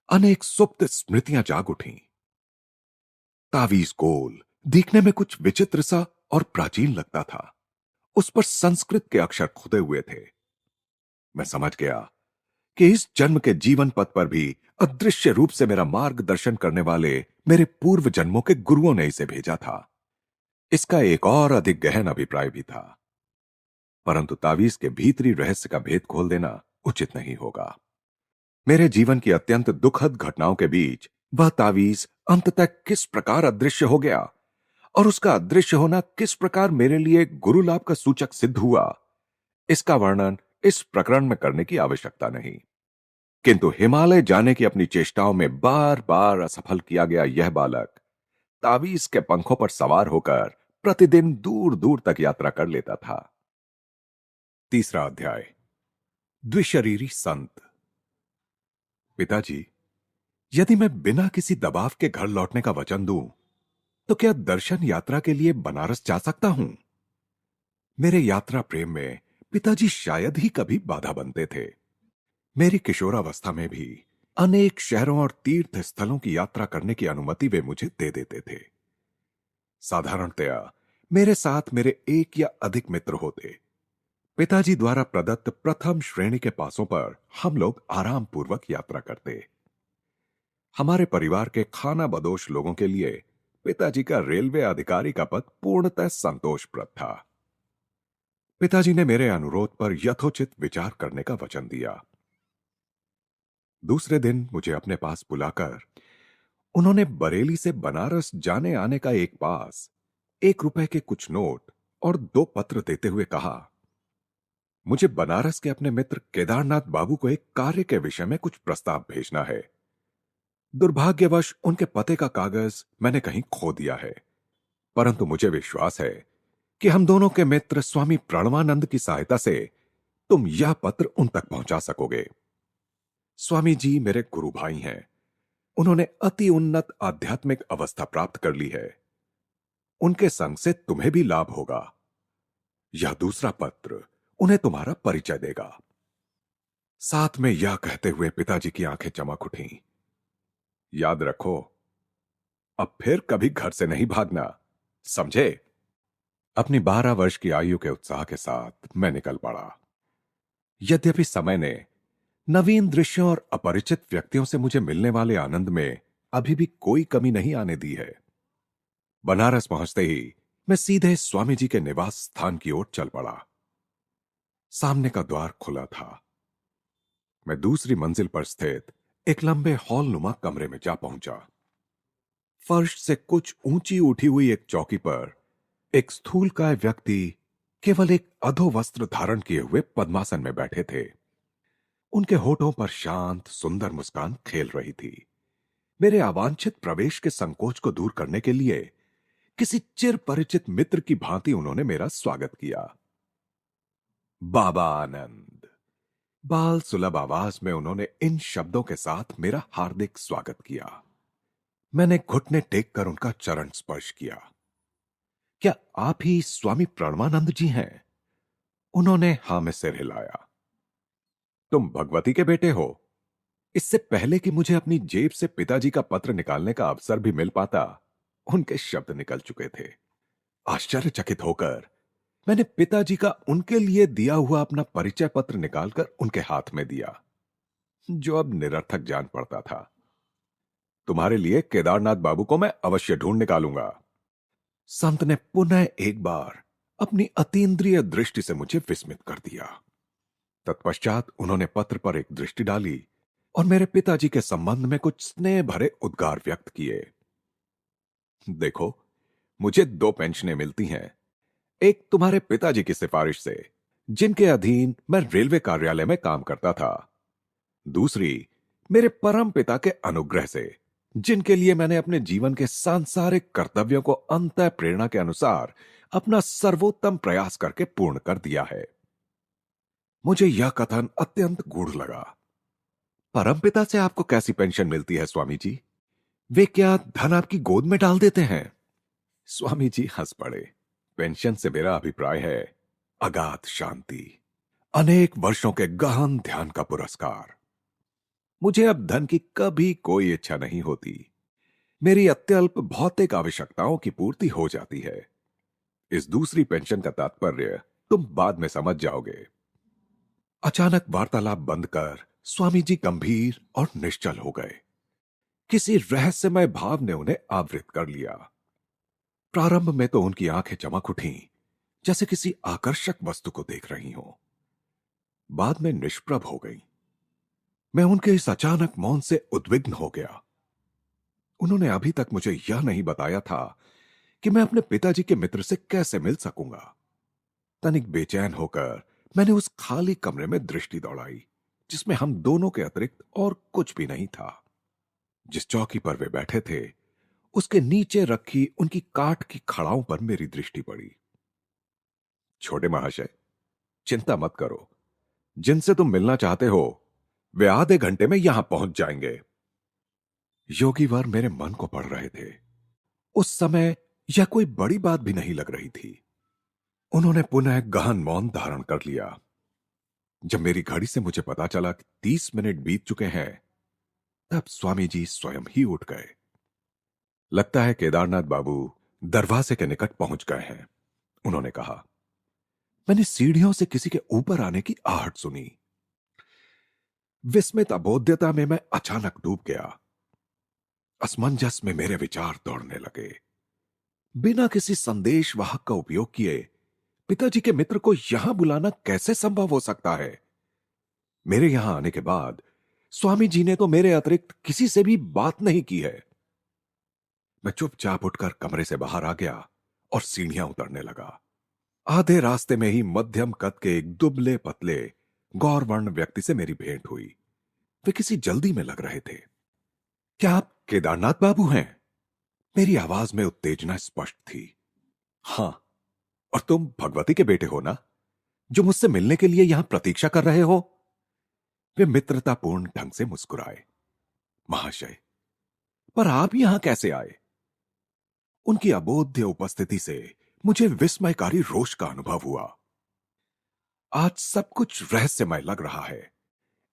अनेक सुप्त स्मृतियां जाग उठीं। तावीज गोल, दिखने में कुछ विचित्र सा और प्राचीन लगता था। उस पर संस्कृत के अक्षर खुदे हुए थे। मैं समझ गया कि इस जन्म के जीवन पथ पर भी अदृश्य रूप से मेरा मार्गदर्शन करने वाले मेरे पूर्व जन्मों के गुरुओं ने इसे भेजा था। इसका एक और अधिक गहन अभिप्राय भी था, परंतु तावीज के भीतरी रहस्य का भेद खोल देना उचित नहीं होगा। मेरे जीवन की अत्यंत दुखद घटनाओं के बीच वह तावीज अंततः किस प्रकार अदृश्य हो गया और उसका अदृश्य होना किस प्रकार मेरे लिए गुरु लाभ का सूचक सिद्ध हुआ, इसका वर्णन इस प्रकरण में करने की आवश्यकता नहीं। किंतु हिमालय जाने की अपनी चेष्टाओं में बार बार असफल किया गया यह बालक तावीज के पंखों पर सवार होकर प्रतिदिन दूर दूर तक यात्रा कर लेता था। 3रा अध्याय, द्विशरीरी संत। पिताजी, यदि मैं बिना किसी दबाव के घर लौटने का वचन दूं, तो क्या दर्शन यात्रा के लिए बनारस जा सकता हूं? मेरे यात्रा प्रेम में पिताजी शायद ही कभी बाधा बनते थे। मेरी किशोरावस्था में भी अनेक शहरों और तीर्थ स्थलों की यात्रा करने की अनुमति वे मुझे दे देते थे। साधारणतया मेरे साथ मेरे एक या अधिक मित्र होते। पिताजी द्वारा प्रदत्त प्रथम श्रेणी के पासों पर हम लोग आराम पूर्वक यात्रा करते। हमारे परिवार के खाना बदोश लोगों के लिए पिताजी का रेलवे अधिकारी का पद पूर्णतः संतोषप्रद था। पिताजी ने मेरे अनुरोध पर यथोचित विचार करने का वचन दिया। दूसरे दिन मुझे अपने पास बुलाकर उन्होंने बरेली से बनारस जाने आने का एक पास, 1 रुपए के कुछ नोट और 2 पत्र देते हुए कहा, मुझे बनारस के अपने मित्र केदारनाथ बाबू को एक कार्य के विषय में कुछ प्रस्ताव भेजना है। दुर्भाग्यवश उनके पते का कागज मैंने कहीं खो दिया है, परंतु मुझे विश्वास है कि हम दोनों के मित्र स्वामी प्रणवानंद की सहायता से तुम यह पत्र उन तक पहुंचा सकोगे। स्वामी जी मेरे गुरु भाई हैं। उन्होंने अति उन्नत आध्यात्मिक अवस्था प्राप्त कर ली है। उनके संग से तुम्हें भी लाभ होगा। यह दूसरा पत्र उन्हें तुम्हारा परिचय देगा। साथ में यह कहते हुए पिताजी की आंखें चमक उठीं। याद रखो, अब फिर कभी घर से नहीं भागना, समझे? अपनी 12 वर्ष की आयु के उत्साह के साथ मैं निकल पड़ा। यद्यपि समय ने नवीन दृश्यों और अपरिचित व्यक्तियों से मुझे मिलने वाले आनंद में अभी भी कोई कमी नहीं आने दी है। बनारस पहुंचते ही मैं सीधे स्वामी जी के निवास स्थान की ओर चल पड़ा। सामने का द्वार खुला था। मैं दूसरी मंजिल पर स्थित एक लंबे हॉल नुमा कमरे में जा पहुंचा। फर्श से कुछ ऊंची उठी हुई एक चौकी पर एक स्थूलकाय व्यक्ति केवल एक अधो वस्त्र धारण किए हुए पद्मासन में बैठे थे। उनके होठों पर शांत सुंदर मुस्कान खेल रही थी। मेरे अवांछित प्रवेश के संकोच को दूर करने के लिए किसी चिर परिचित मित्र की भांति उन्होंने मेरा स्वागत किया। बाबा आनंद। बाल सुलभ आवाज में उन्होंने इन शब्दों के साथ मेरा हार्दिक स्वागत किया। मैंने घुटने टेक कर उनका चरण स्पर्श किया। क्या आप ही स्वामी प्रणवानंद जी हैं? उन्होंने हां में सिर हिलाया। तुम भगवती के बेटे हो? इससे पहले कि मुझे अपनी जेब से पिताजी का पत्र निकालने का अवसर भी मिल पाता, उनके शब्द निकल चुके थे। आश्चर्यचकित होकर मैंने पिताजी का उनके लिए दिया हुआ अपना परिचय पत्र निकालकर उनके हाथ में दिया, जो अब निरर्थक जान पड़ता था। तुम्हारे लिए केदारनाथ बाबू को मैं अवश्य ढूंढ निकालूंगा। संत ने पुनः एक बार अपनी अतीन्द्रिय दृष्टि से मुझे विस्मित कर दिया। तत्पश्चात उन्होंने पत्र पर एक दृष्टि डाली और मेरे पिताजी के संबंध में कुछ स्नेह भरे उद्गार व्यक्त किए। देखो, मुझे 2 पेंशनें मिलती हैं। एक तुम्हारे पिताजी की सिफारिश से, जिनके अधीन मैं रेलवे कार्यालय में काम करता था। दूसरी मेरे परम पिता के अनुग्रह से, जिनके लिए मैंने अपने जीवन के सांसारिक कर्तव्यों को अंतः प्रेरणा के अनुसार अपना सर्वोत्तम प्रयास करके पूर्ण कर दिया है। मुझे यह कथन अत्यंत गूढ़ लगा। परमपिता से आपको कैसी पेंशन मिलती है स्वामी जी? वे क्या धन आपकी गोद में डाल देते हैं? स्वामी जी हंस पड़े। पेंशन से मेरा अभिप्राय है अगाध शांति, अनेक वर्षों के गहन ध्यान का पुरस्कार। मुझे अब धन की कभी कोई इच्छा नहीं होती। मेरी अत्यल्प भौतिक आवश्यकताओं की पूर्ति हो जाती है। इस दूसरी पेंशन का तात्पर्य तुम बाद में समझ जाओगे। अचानक वार्तालाप बंद कर स्वामी जी गंभीर और निश्चल हो गए। किसी रहस्यमय भाव ने उन्हें आवृत कर लिया। प्रारंभ में तो उनकी आंखें चमक उठीं, जैसे किसी आकर्षक वस्तु को देख रही हों। बाद में निष्प्रभ हो गईं। मैं उनके इस अचानक मौन से उद्विग्न हो गया। उन्होंने अभी तक मुझे यह नहीं बताया था कि मैं अपने पिताजी के मित्र से कैसे मिल सकूंगा। तनिक बेचैन होकर मैंने उस खाली कमरे में दृष्टि दौड़ाई, जिसमें हम दोनों के अतिरिक्त और कुछ भी नहीं था। जिस चौकी पर वे बैठे थे, उसके नीचे रखी उनकी काठ की खड़ाओं पर मेरी दृष्टि पड़ी। छोटे महाशय, चिंता मत करो। जिनसे तुम मिलना चाहते हो, वे आधे घंटे में यहां पहुंच जाएंगे। योगीवर मेरे मन को पढ़ रहे थे। उस समय यह कोई बड़ी बात भी नहीं लग रही थी। उन्होंने पुनः गहन मौन धारण कर लिया। जब मेरी घड़ी से मुझे पता चला कि 30 मिनट बीत चुके हैं, तब स्वामी जी स्वयं ही उठ गए। लगता है केदारनाथ बाबू दरवाजे के निकट पहुंच गए हैं, उन्होंने कहा। मैंने सीढ़ियों से किसी के ऊपर आने की आहट सुनी। विस्मित अबोध्यता में मैं अचानक डूब गया। असमंजस में मेरे विचार दौड़ने लगे। बिना किसी संदेश वाहक का उपयोग किए पिताजी के मित्र को यहां बुलाना कैसे संभव हो सकता है? मेरे यहां आने के बाद स्वामी जी ने तो मेरे अतिरिक्त किसी से भी बात नहीं की है। मैं चुपचाप उठकर कमरे से बाहर आ गया और सीढ़ियां उतरने लगा। आधे रास्ते में ही मध्यम कद के एक दुबले पतले गौरवर्ण व्यक्ति से मेरी भेंट हुई। वे किसी जल्दी में लग रहे थे। क्या आप केदारनाथ बाबू हैं? मेरी आवाज में उत्तेजना स्पष्ट थी। हां, और तुम भगवती के बेटे हो ना, जो मुझसे मिलने के लिए यहां प्रतीक्षा कर रहे हो? वे मित्रतापूर्ण ढंग से मुस्कुराए। महाशय, पर आप यहां कैसे आए? उनकी अबोध्य उपस्थिति से मुझे विस्मयकारी रोष का अनुभव हुआ। आज सब कुछ रहस्यमय लग रहा है।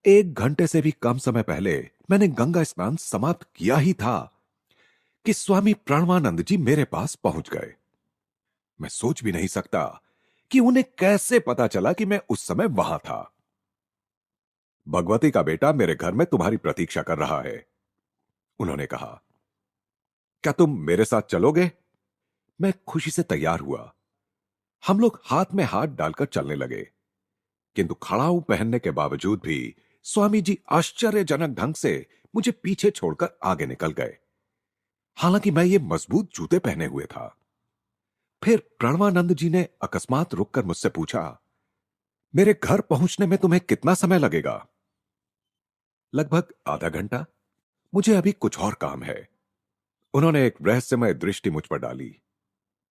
1 घंटे से भी कम समय पहले मैंने गंगा स्नान समाप्त किया ही था कि स्वामी प्रणवानंद जी मेरे पास पहुंच गए। मैं सोच भी नहीं सकता कि उन्हें कैसे पता चला कि मैं उस समय वहां था। भगवती का बेटा मेरे घर में तुम्हारी प्रतीक्षा कर रहा है, उन्होंने कहा। क्या तुम मेरे साथ चलोगे? मैं खुशी से तैयार हुआ। हम लोग हाथ में हाथ डालकर चलने लगे, किंतु खड़ाऊ पहनने के बावजूद भी स्वामी जी आश्चर्यजनक ढंग से मुझे पीछे छोड़कर आगे निकल गए, हालांकि मैं ये मजबूत जूते पहने हुए था। फिर प्रणवानंद जी ने अकस्मात रुककर मुझसे पूछा, मेरे घर पहुंचने में तुम्हें कितना समय लगेगा? लगभग आधा घंटा, मुझे अभी कुछ और काम है। उन्होंने एक रहस्यमय दृष्टि मुझ पर डाली।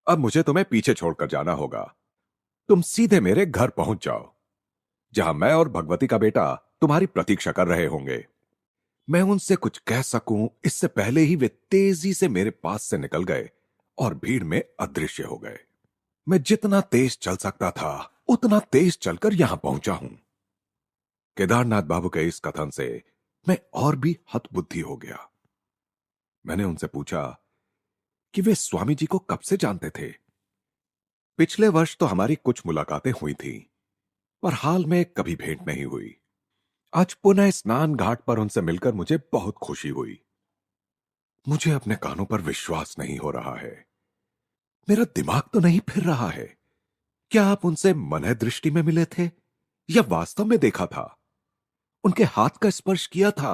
अब मुझे तुम्हें पीछे छोड़कर जाना होगा। तुम सीधे मेरे घर पहुंच जाओ, जहां मैं और भगवती का बेटा तुम्हारी प्रतीक्षा कर रहे होंगे। मैं उनसे कुछ कह सकूं इससे पहले ही वे तेजी से मेरे पास से निकल गए और भीड़ में अदृश्य हो गए। मैं जितना तेज चल सकता था उतना तेज चलकर यहां पहुंचा हूं। केदारनाथ बाबू के इस कथन से मैं और भी हतबुद्धि हो गया। मैंने उनसे पूछा कि वे स्वामी जी को कब से जानते थे। पिछले वर्ष तो हमारी कुछ मुलाकातें हुई थी, पर हाल में कभी भेंट नहीं हुई। आज पुनः स्नान घाट पर उनसे मिलकर मुझे बहुत खुशी हुई। मुझे अपने कानों पर विश्वास नहीं हो रहा है। मेरा दिमाग तो नहीं फिर रहा है। क्या आप उनसे मन दृष्टि में मिले थे या वास्तव में देखा था? उनके हाथ का स्पर्श किया था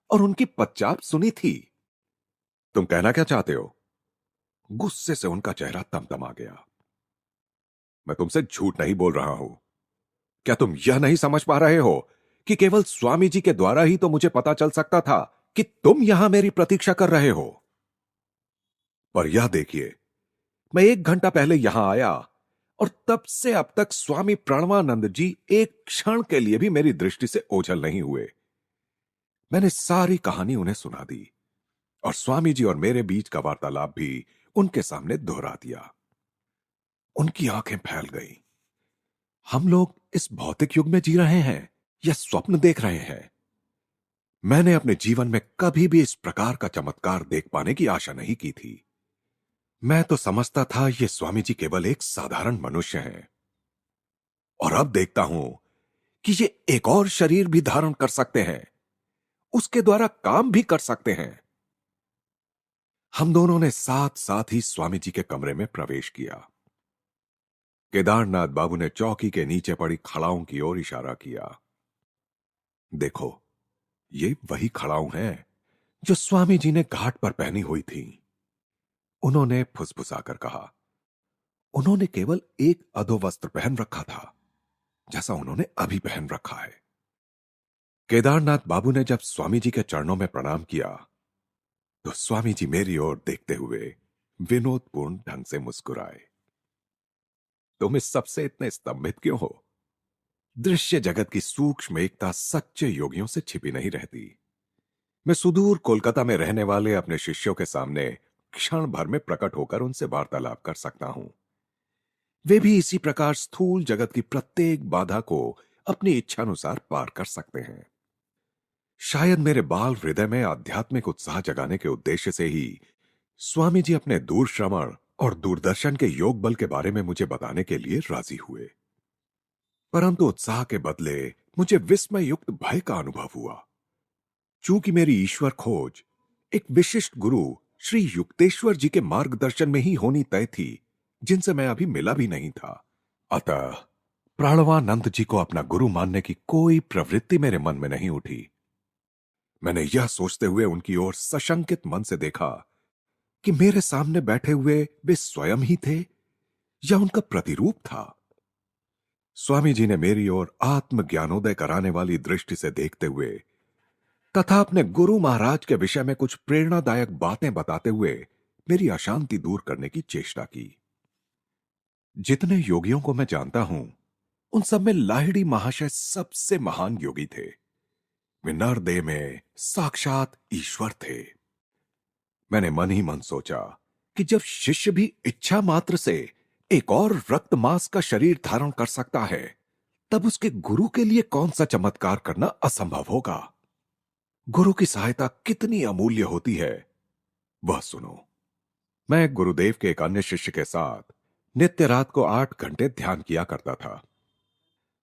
और उनकी पदचाप सुनी थी? तुम कहना क्या चाहते हो? गुस्से से उनका चेहरा तमतमा गया। मैं तुमसे झूठ नहीं बोल रहा हूं। क्या तुम यह नहीं समझ पा रहे हो कि केवल स्वामी जी के द्वारा ही तो मुझे पता चल सकता था कि तुम यहां मेरी प्रतीक्षा कर रहे हो? पर यह देखिए, मैं 1 घंटा पहले यहां आया और तब से अब तक स्वामी प्रणवानंद जी एक क्षण के लिए भी मेरी दृष्टि से ओझल नहीं हुए। मैंने सारी कहानी उन्हें सुना दी और स्वामी जी और मेरे बीच का वार्तालाप भी उनके सामने दोहरा दिया। उनकी आंखें फैल गईं। हम लोग इस भौतिक युग में जी रहे हैं या स्वप्न देख रहे हैं? मैंने अपने जीवन में कभी भी इस प्रकार का चमत्कार देख पाने की आशा नहीं की थी। मैं तो समझता था ये स्वामी जी केवल एक साधारण मनुष्य हैं, और अब देखता हूं कि ये एक और शरीर भी धारण कर सकते हैं, उसके द्वारा काम भी कर सकते हैं। हम दोनों ने साथ साथ ही स्वामी जी के कमरे में प्रवेश किया। केदारनाथ बाबू ने चौकी के नीचे पड़ी खड़ाओं की ओर इशारा किया। देखो, ये वही खड़ाऊ हैं जो स्वामी जी ने घाट पर पहनी हुई थी। उन्होंने फुसफुसाकर कहा। उन्होंने केवल एक अधोवस्त्र पहन रखा था, जैसा उन्होंने अभी पहन रखा है। केदारनाथ बाबू ने जब स्वामी जी के चरणों में प्रणाम किया तो स्वामी जी मेरी ओर देखते हुए विनोदपूर्ण ढंग से मुस्कुराए। तुम इस सबसे इतने स्तंभित क्यों हो? दृश्य जगत की सूक्ष्म एकता सच्चे योगियों से छिपी नहीं रहती। मैं सुदूर कोलकाता में रहने वाले अपने शिष्यों के सामने क्षण भर में प्रकट होकर उनसे वार्तालाप कर सकता हूं। वे भी इसी प्रकार स्थूल जगत की प्रत्येक बाधा को अपनी इच्छानुसार पार कर सकते हैं। शायद मेरे बाल हृदय में आध्यात्मिक उत्साह जगाने के उद्देश्य से ही स्वामी जी अपने दूर श्रवण और दूरदर्शन के योग बल के बारे में मुझे बताने के लिए राजी हुए। परंतु उत्साह के बदले मुझे विस्मय युक्त भय का अनुभव हुआ। चूंकि मेरी ईश्वर खोज एक विशिष्ट गुरु श्री युक्तेश्वर जी के मार्गदर्शन में ही होनी तय थी, जिनसे मैं अभी मिला भी नहीं था, अतः प्राणवानंद जी को अपना गुरु मानने की कोई प्रवृत्ति मेरे मन में नहीं उठी। मैंने यह सोचते हुए उनकी ओर सशंकित मन से देखा कि मेरे सामने बैठे हुए वे स्वयं ही थे या उनका प्रतिरूप था। स्वामी जी ने मेरी ओर आत्मज्ञानोदय कराने वाली दृष्टि से देखते हुए तथा अपने गुरु महाराज के विषय में कुछ प्रेरणादायक बातें बताते हुए मेरी अशांति दूर करने की चेष्टा की। जितने योगियों को मैं जानता हूं, उन सब में लाहिड़ी महाशय सबसे महान योगी थे। वे नरदेह में साक्षात ईश्वर थे। मैंने मन ही मन सोचा कि जब शिष्य भी इच्छा मात्र से एक और रक्त मांस का शरीर धारण कर सकता है, तब उसके गुरु के लिए कौन सा चमत्कार करना असंभव होगा। गुरु की सहायता कितनी अमूल्य होती है, वह सुनो। मैं गुरुदेव के एक अन्य शिष्य के साथ नित्य रात को 8 घंटे ध्यान किया करता था।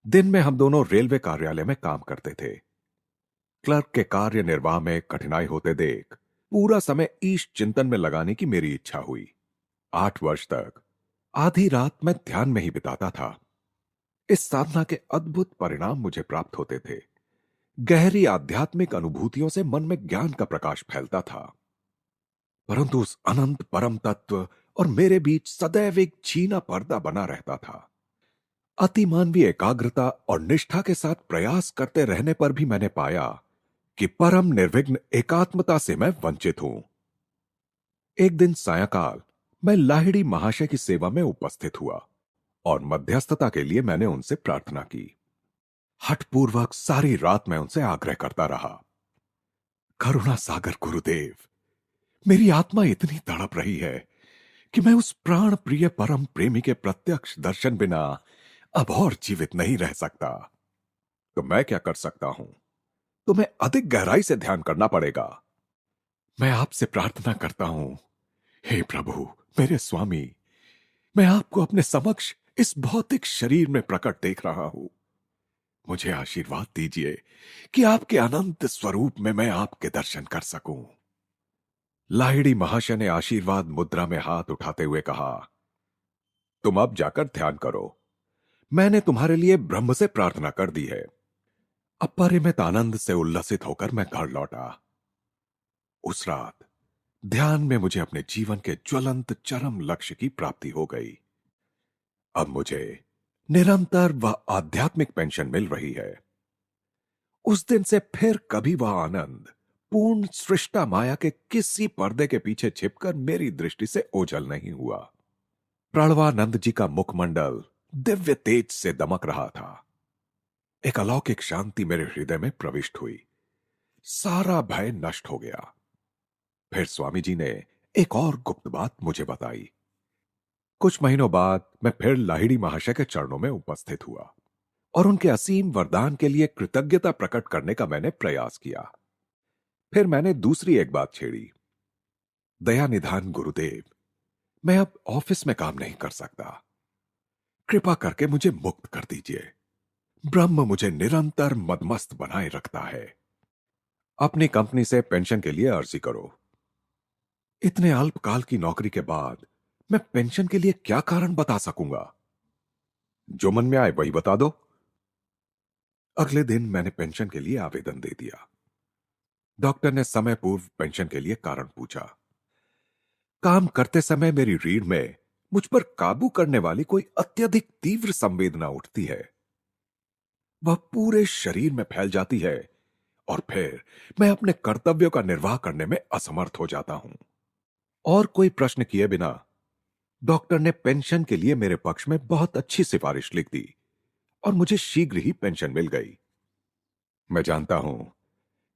दिन में हम दोनों रेलवे कार्यालय में काम करते थे। क्लर्क के कार्य निर्वाह में कठिनाई होते देख पूरा समय ईश चिंतन में लगाने की मेरी इच्छा हुई। 8 वर्ष तक आधी रात मैं ध्यान में ही बिताता था। इस साधना के अद्भुत परिणाम मुझे प्राप्त होते थे। गहरी आध्यात्मिक अनुभूतियों से मन में ज्ञान का प्रकाश फैलता था। परंतु उस अनंत परम तत्व और मेरे बीच सदैव एक छीना पर्दा बना रहता था। अतिमानवीय एकाग्रता और निष्ठा के साथ प्रयास करते रहने पर भी मैंने पाया कि परम निर्विघ्न एकात्मता से मैं वंचित हूं। एक दिन सायंकाल मैं लाहिड़ी महाशय की सेवा में उपस्थित हुआ और मध्यस्थता के लिए मैंने उनसे प्रार्थना की। हठपूर्वक सारी रात मैं उनसे आग्रह करता रहा, करुणा सागर गुरुदेव, मेरी आत्मा इतनी तड़प रही है कि मैं उस प्राण प्रिय परम प्रेमी के प्रत्यक्ष दर्शन बिना अब और जीवित नहीं रह सकता। तो मैं क्या कर सकता हूं? तुम्हें अधिक गहराई से ध्यान करना पड़ेगा। मैं आपसे प्रार्थना करता हूं, हे प्रभु, मेरे स्वामी, मैं आपको अपने समक्ष इस भौतिक शरीर में प्रकट देख रहा हूं। मुझे आशीर्वाद दीजिए कि आपके अनंत स्वरूप में मैं आपके दर्शन कर सकूं। लाहिड़ी महाशय ने आशीर्वाद मुद्रा में हाथ उठाते हुए कहा, तुम अब जाकर ध्यान करो। मैंने तुम्हारे लिए ब्रह्म से प्रार्थना कर दी है। अपरिमित आनंद से उल्लसित होकर मैं घर लौटा। उस रात ध्यान में मुझे अपने जीवन के ज्वलंत चरम लक्ष्य की प्राप्ति हो गई। अब मुझे निरंतर व आध्यात्मिक पेंशन मिल रही है। उस दिन से फिर कभी वह आनंद पूर्ण सृष्टा माया के किसी पर्दे के पीछे छिपकर मेरी दृष्टि से ओझल नहीं हुआ। प्रणवानंद जी का मुखमंडल दिव्य तेज से दमक रहा था। एक अलौकिक शांति मेरे हृदय में प्रविष्ट हुई। सारा भय नष्ट हो गया। फिर स्वामी जी ने एक और गुप्त बात मुझे बताई। कुछ महीनों बाद मैं फिर लाहिड़ी महाशय के चरणों में उपस्थित हुआ और उनके असीम वरदान के लिए कृतज्ञता प्रकट करने का मैंने प्रयास किया। फिर मैंने दूसरी एक बात छेड़ी, दया निधान गुरुदेव, मैं अब ऑफिस में काम नहीं कर सकता। कृपा करके मुझे मुक्त कर दीजिए। ब्रह्म मुझे निरंतर मदमस्त बनाए रखता है। अपनी कंपनी से पेंशन के लिए अर्जी करो। इतने अल्पकाल की नौकरी के बाद मैं पेंशन के लिए क्या कारण बता सकूंगा? जो मन में आए वही बता दो। अगले दिन मैंने पेंशन के लिए आवेदन दे दिया। डॉक्टर ने समय पूर्व पेंशन के लिए कारण पूछा। काम करते समय मेरी रीढ़ में मुझ पर काबू करने वाली कोई अत्यधिक तीव्र संवेदना उठती है। वह पूरे शरीर में फैल जाती है और फिर मैं अपने कर्तव्यों का निर्वाह करने में असमर्थ हो जाता हूं। और कोई प्रश्न किए बिना डॉक्टर ने पेंशन के लिए मेरे पक्ष में बहुत अच्छी सिफारिश लिख दी और मुझे शीघ्र ही पेंशन मिल गई। मैं जानता हूं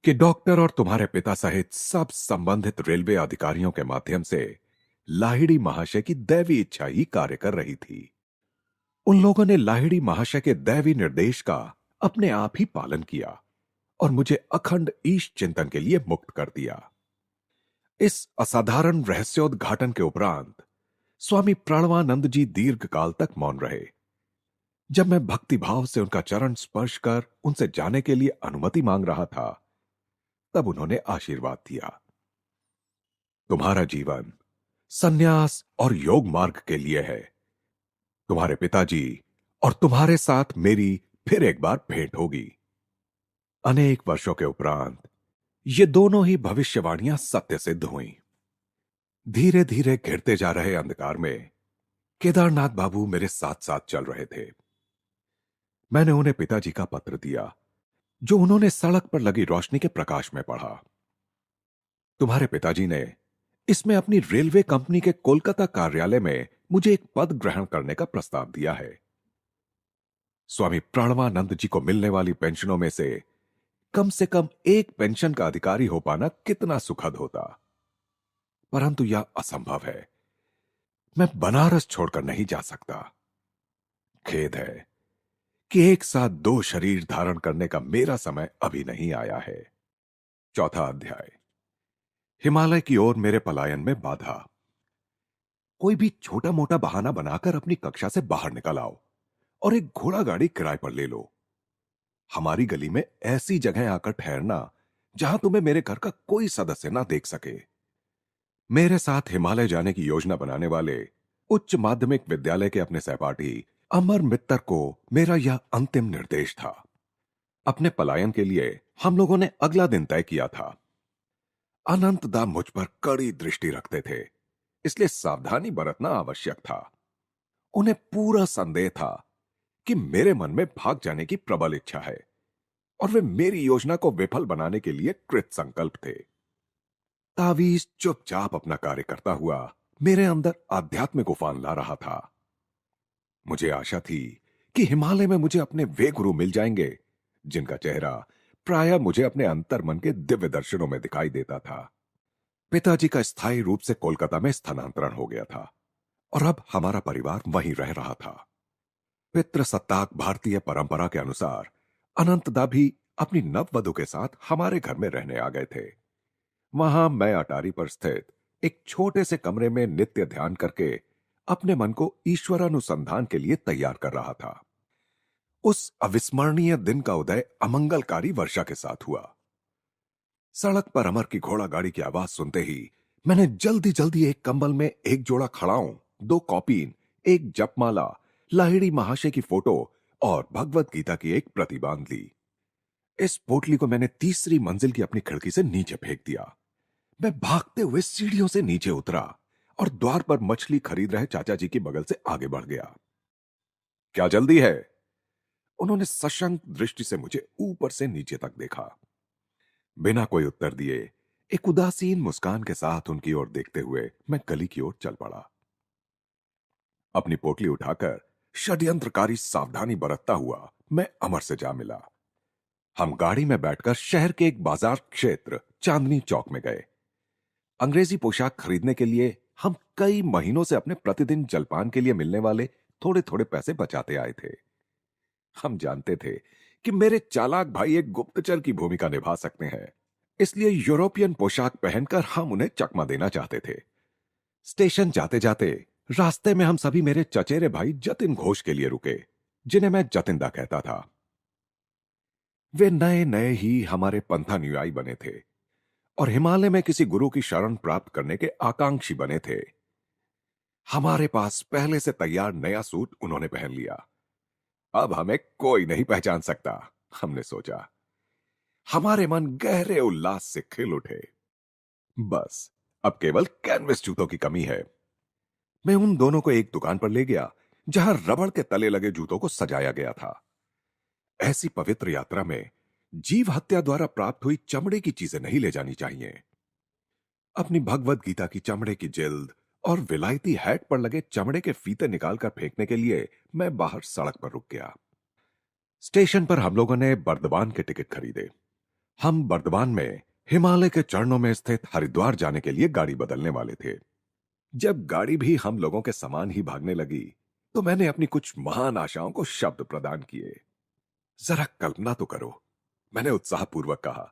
कि डॉक्टर और तुम्हारे पिता सहित सब संबंधित रेलवे अधिकारियों के माध्यम से लाहिड़ी महाशय की दैवी इच्छा ही कार्य कर रही थी। उन लोगों ने लाहिड़ी महाशय के दैवी निर्देश का अपने आप ही पालन किया और मुझे अखंड ईश चिंतन के लिए मुक्त कर दिया। इस असाधारण रहस्योद्घाटन के उपरांत स्वामी प्रणवानंद जी दीर्घ काल तक मौन रहे। जब मैं भक्ति भाव से उनका चरण स्पर्श कर उनसे जाने के लिए अनुमति मांग रहा था, तब उन्होंने आशीर्वाद दिया, तुम्हारा जीवन सन्यास और योग मार्ग के लिए है। तुम्हारे पिताजी और तुम्हारे साथ मेरी फिर एक बार भेंट होगी। अनेक वर्षों के उपरांत ये दोनों ही भविष्यवाणियां सत्य सिद्ध हुईं। धीरे धीरे घिरते जा रहे अंधकार में केदारनाथ बाबू मेरे साथ साथ चल रहे थे। मैंने उन्हें पिताजी का पत्र दिया, जो उन्होंने सड़क पर लगी रोशनी के प्रकाश में पढ़ा। तुम्हारे पिताजी ने इसमें अपनी रेलवे कंपनी के कोलकाता कार्यालय में मुझे एक पद ग्रहण करने का प्रस्ताव दिया है। स्वामी प्रणवानंद जी को मिलने वाली पेंशनों में से कम एक पेंशन का अधिकारी हो पाना कितना सुखद होता, परंतु यह असंभव है। मैं बनारस छोड़कर नहीं जा सकता। खेद है कि एक साथ दो शरीर धारण करने का मेरा समय अभी नहीं आया है। चौथा अध्याय, हिमालय की ओर मेरे पलायन में बाधा। कोई भी छोटा मोटा बहाना बनाकर अपनी कक्षा से बाहर निकल आओ और एक घोड़ा गाड़ी किराए पर ले लो। हमारी गली में ऐसी जगह आकर ठहरना जहां तुम्हें मेरे घर का कोई सदस्य ना देख सके। मेरे साथ हिमालय जाने की योजना बनाने वाले उच्च माध्यमिक विद्यालय के अपने सहपाठी अमर मित्तर को मेरा यह अंतिम निर्देश था। अपने पलायन के लिए हम लोगों ने अगला दिन तय किया था। अनंतदा मुझ पर कड़ी दृष्टि रखते थे, इसलिए सावधानी बरतना आवश्यक था। उन्हें पूरा संदेह था कि मेरे मन में भाग जाने की प्रबल इच्छा है और वे मेरी योजना को विफल बनाने के लिए कृत संकल्प थे। तावीज चुपचाप अपना कार्य करता हुआ मेरे अंदर आध्यात्मिक उफान ला रहा था। मुझे आशा थी कि हिमालय में मुझे अपने वे गुरु मिल जाएंगे जिनका चेहरा प्रायः मुझे अपने अंतर मन के दिव्य दर्शनों में दिखाई देता था। पिताजी का स्थायी रूप से कोलकाता में स्थानांतरण हो गया था और अब हमारा परिवार वहीं रह रहा था। पितृसत्ताक भारतीय परंपरा के अनुसार अनंतदा भी अपनी नववधु के साथ हमारे घर में रहने आ गए थे। वहां मैं अटारी पर स्थित एक छोटे से कमरे में नित्य ध्यान करके अपने मन को ईश्वरानुसंधान के लिए तैयार कर रहा था। उस अविस्मरणीय दिन का उदय अमंगलकारी वर्षा के साथ हुआ। सड़क पर अमर की घोड़ा गाड़ी की आवाज सुनते ही मैंने जल्दी जल्दी एक कंबल में एक जोड़ा खड़ाऊं, 2 कॉपीन, एक जपमाला, लाहिड़ी महाशय की फोटो और भगवत गीता की एक प्रति बांध ली। इस पोटली को मैंने तीसरी मंजिल की अपनी खिड़की से नीचे फेंक दिया। मैं भागते हुए सीढ़ियों से नीचे उतरा और द्वार पर मछली खरीद रहे चाचा जी के बगल से आगे बढ़ गया। क्या जल्दी है? उन्होंने सशंक दृष्टि से मुझे ऊपर से नीचे तक देखा। बिना कोई उत्तर दिए एक उदासीन मुस्कान के साथ उनकी ओर देखते हुए मैं गली की ओर चल पड़ा। अपनी पोटली उठाकर षड्यंत्रकारी सावधानी बरतता हुआ मैं अमर से जा मिला। हम गाड़ी में बैठकर शहर के एक बाजार क्षेत्र चांदनी चौक में गए। अंग्रेजी पोशाक खरीदने के लिए हम कई महीनों से अपने प्रतिदिन जलपान के लिए मिलने वाले थोड़े थोड़े पैसे बचाते आए थे। हम जानते थे कि मेरे चालाक भाई एक गुप्तचर की भूमिका निभा सकते हैं, इसलिए यूरोपियन पोशाक पहनकर हम उन्हें चकमा देना चाहते थे। स्टेशन जाते जाते रास्ते में हम सभी मेरे चचेरे भाई जतिन घोष के लिए रुके, जिन्हें मैं जतिंदा कहता था। वे नए नए ही हमारे पंथानुयायी बने थे और हिमालय में किसी गुरु की शरण प्राप्त करने के आकांक्षी बने थे। हमारे पास पहले से तैयार नया सूट उन्होंने पहन लिया। अब हमें कोई नहीं पहचान सकता, हमने सोचा। हमारे मन गहरे उल्लास से खिल उठे। बस अब केवल कैनवस जूतों की कमी है। मैं उन दोनों को एक दुकान पर ले गया जहां रबड़ के तले लगे जूतों को सजाया गया था। ऐसी पवित्र यात्रा में जीव हत्या द्वारा प्राप्त हुई चमड़े की चीजें नहीं ले जानी चाहिए। अपनी भगवत गीता की चमड़े की जिल्द और विलायती हैट पर लगे चमड़े के फीते निकालकर फेंकने के लिए मैं बाहर सड़क पर रुक गया। स्टेशन पर हम लोगों ने बर्दवान के टिकट खरीदे। हम बर्दवान में हिमालय के चरणों में स्थित हरिद्वार जाने के लिए गाड़ी बदलने वाले थे। जब गाड़ी भी हम लोगों के समान ही भागने लगी तो मैंने अपनी कुछ महान आशाओं को शब्द प्रदान किए। जरा कल्पना तो करो, मैंने उत्साहपूर्वक कहा,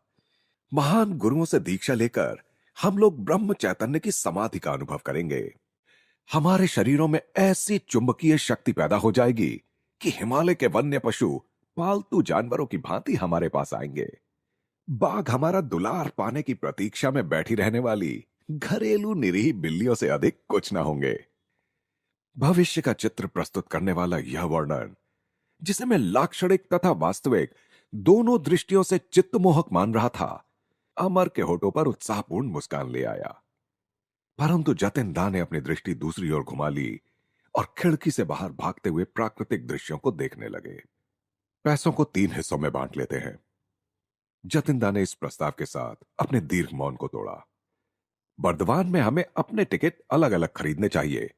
महान गुरुओं से दीक्षा लेकर हम लोग ब्रह्म चैतन्य की समाधि का अनुभव करेंगे। हमारे शरीरों में ऐसी चुंबकीय शक्ति पैदा हो जाएगी कि हिमालय के वन्य पशु पालतू जानवरों की भांति हमारे पास आएंगे। बाघ हमारा दुलार पाने की प्रतीक्षा में बैठी रहने वाली घरेलू निरीह बिल्लियों से अधिक कुछ ना होंगे। भविष्य का चित्र प्रस्तुत करने वाला यह वर्णन, जिसे मैं लाक्षणिक तथा वास्तविक दोनों दृष्टियों से चित्तमोहक मान रहा था, अमर के होठों पर उत्साहपूर्ण मुस्कान ले आया। परंतु जतिन दा ने अपनी दृष्टि दूसरी ओर घुमा ली और खिड़की से बाहर भागते हुए प्राकृतिक दृश्यों को देखने लगे। पैसों को 3 हिस्सों में बांट लेते हैं। जतिन दा ने इस प्रस्ताव के साथ अपने दीर्घ मौन को तोड़ा। बर्दवान में हमें अपने टिकट अलग अलग खरीदने चाहिए,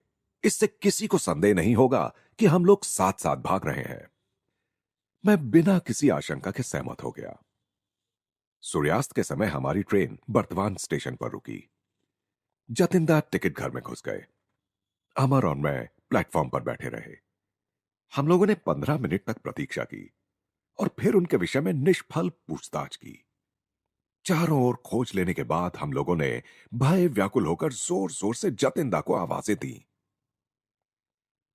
इससे किसी को संदेह नहीं होगा कि हम लोग साथ साथ भाग रहे हैं। मैं बिना किसी आशंका के सहमत हो गया। सूर्यास्त के समय हमारी ट्रेन बर्दवान स्टेशन पर रुकी। जतिन दा टिकट घर में घुस गए। अमर और मैं प्लेटफॉर्म पर बैठे रहे। हम लोगों ने 15 मिनट तक प्रतीक्षा की और फिर उनके विषय में निष्फल पूछताछ की। चारों ओर खोज लेने के बाद हम लोगों ने भय व्याकुल होकर जोर जोर से जतिन दा को आवाजें दी,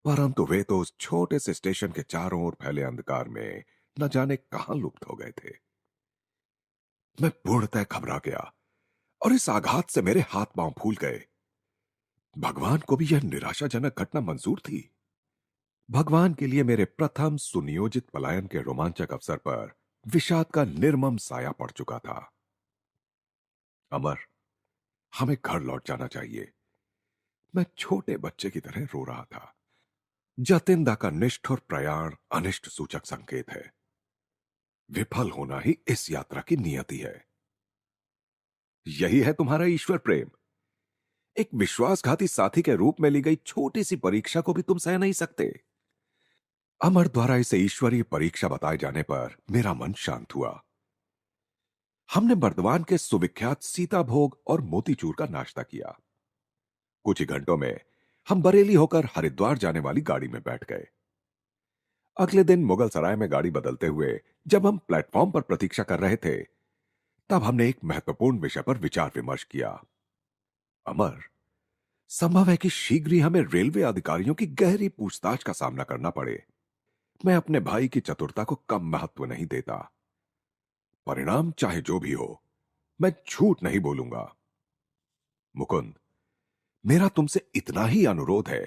परंतु वे तो उस छोटे से स्टेशन के चारों ओर फैले अंधकार में न जाने कहां लुप्त हो गए थे। मैं पूर्णतः घबरा गया और इस आघात से मेरे हाथ पांव फूल गए। भगवान को भी यह निराशाजनक घटना मंजूर थी। भगवान के लिए मेरे प्रथम सुनियोजित पलायन के रोमांचक अवसर पर विषाद का निर्मम साया पड़ चुका था। अमर, हमें घर लौट जाना चाहिए। मैं छोटे बच्चे की तरह रो रहा था। जतिन दा का निष्ठुर प्रयाण अनिष्ट सूचक संकेत है। विफल होना ही इस यात्रा की नियति है। यही है तुम्हारा ईश्वर प्रेम। एक विश्वासघाती साथी के रूप में ली गई छोटी सी परीक्षा को भी तुम सह नहीं सकते। अमर द्वारा इसे ईश्वरीय परीक्षा बताए जाने पर मेरा मन शांत हुआ। हमने बर्दवान के सुविख्यात सीता भोग और मोतीचूर का नाश्ता किया। कुछ ही घंटों में हम बरेली होकर हरिद्वार जाने वाली गाड़ी में बैठ गए। अगले दिन मुगल सराय में गाड़ी बदलते हुए जब हम प्लेटफॉर्म पर प्रतीक्षा कर रहे थे, तब हमने एक महत्वपूर्ण विषय पर विचार विमर्श किया। अमर, संभव है कि शीघ्र ही हमें रेलवे अधिकारियों की गहरी पूछताछ का सामना करना पड़े। मैं अपने भाई की चतुरता को कम महत्व नहीं देता। परिणाम चाहे जो भी हो, मैं झूठ नहीं बोलूंगा। मुकुंद, मेरा तुमसे इतना ही अनुरोध है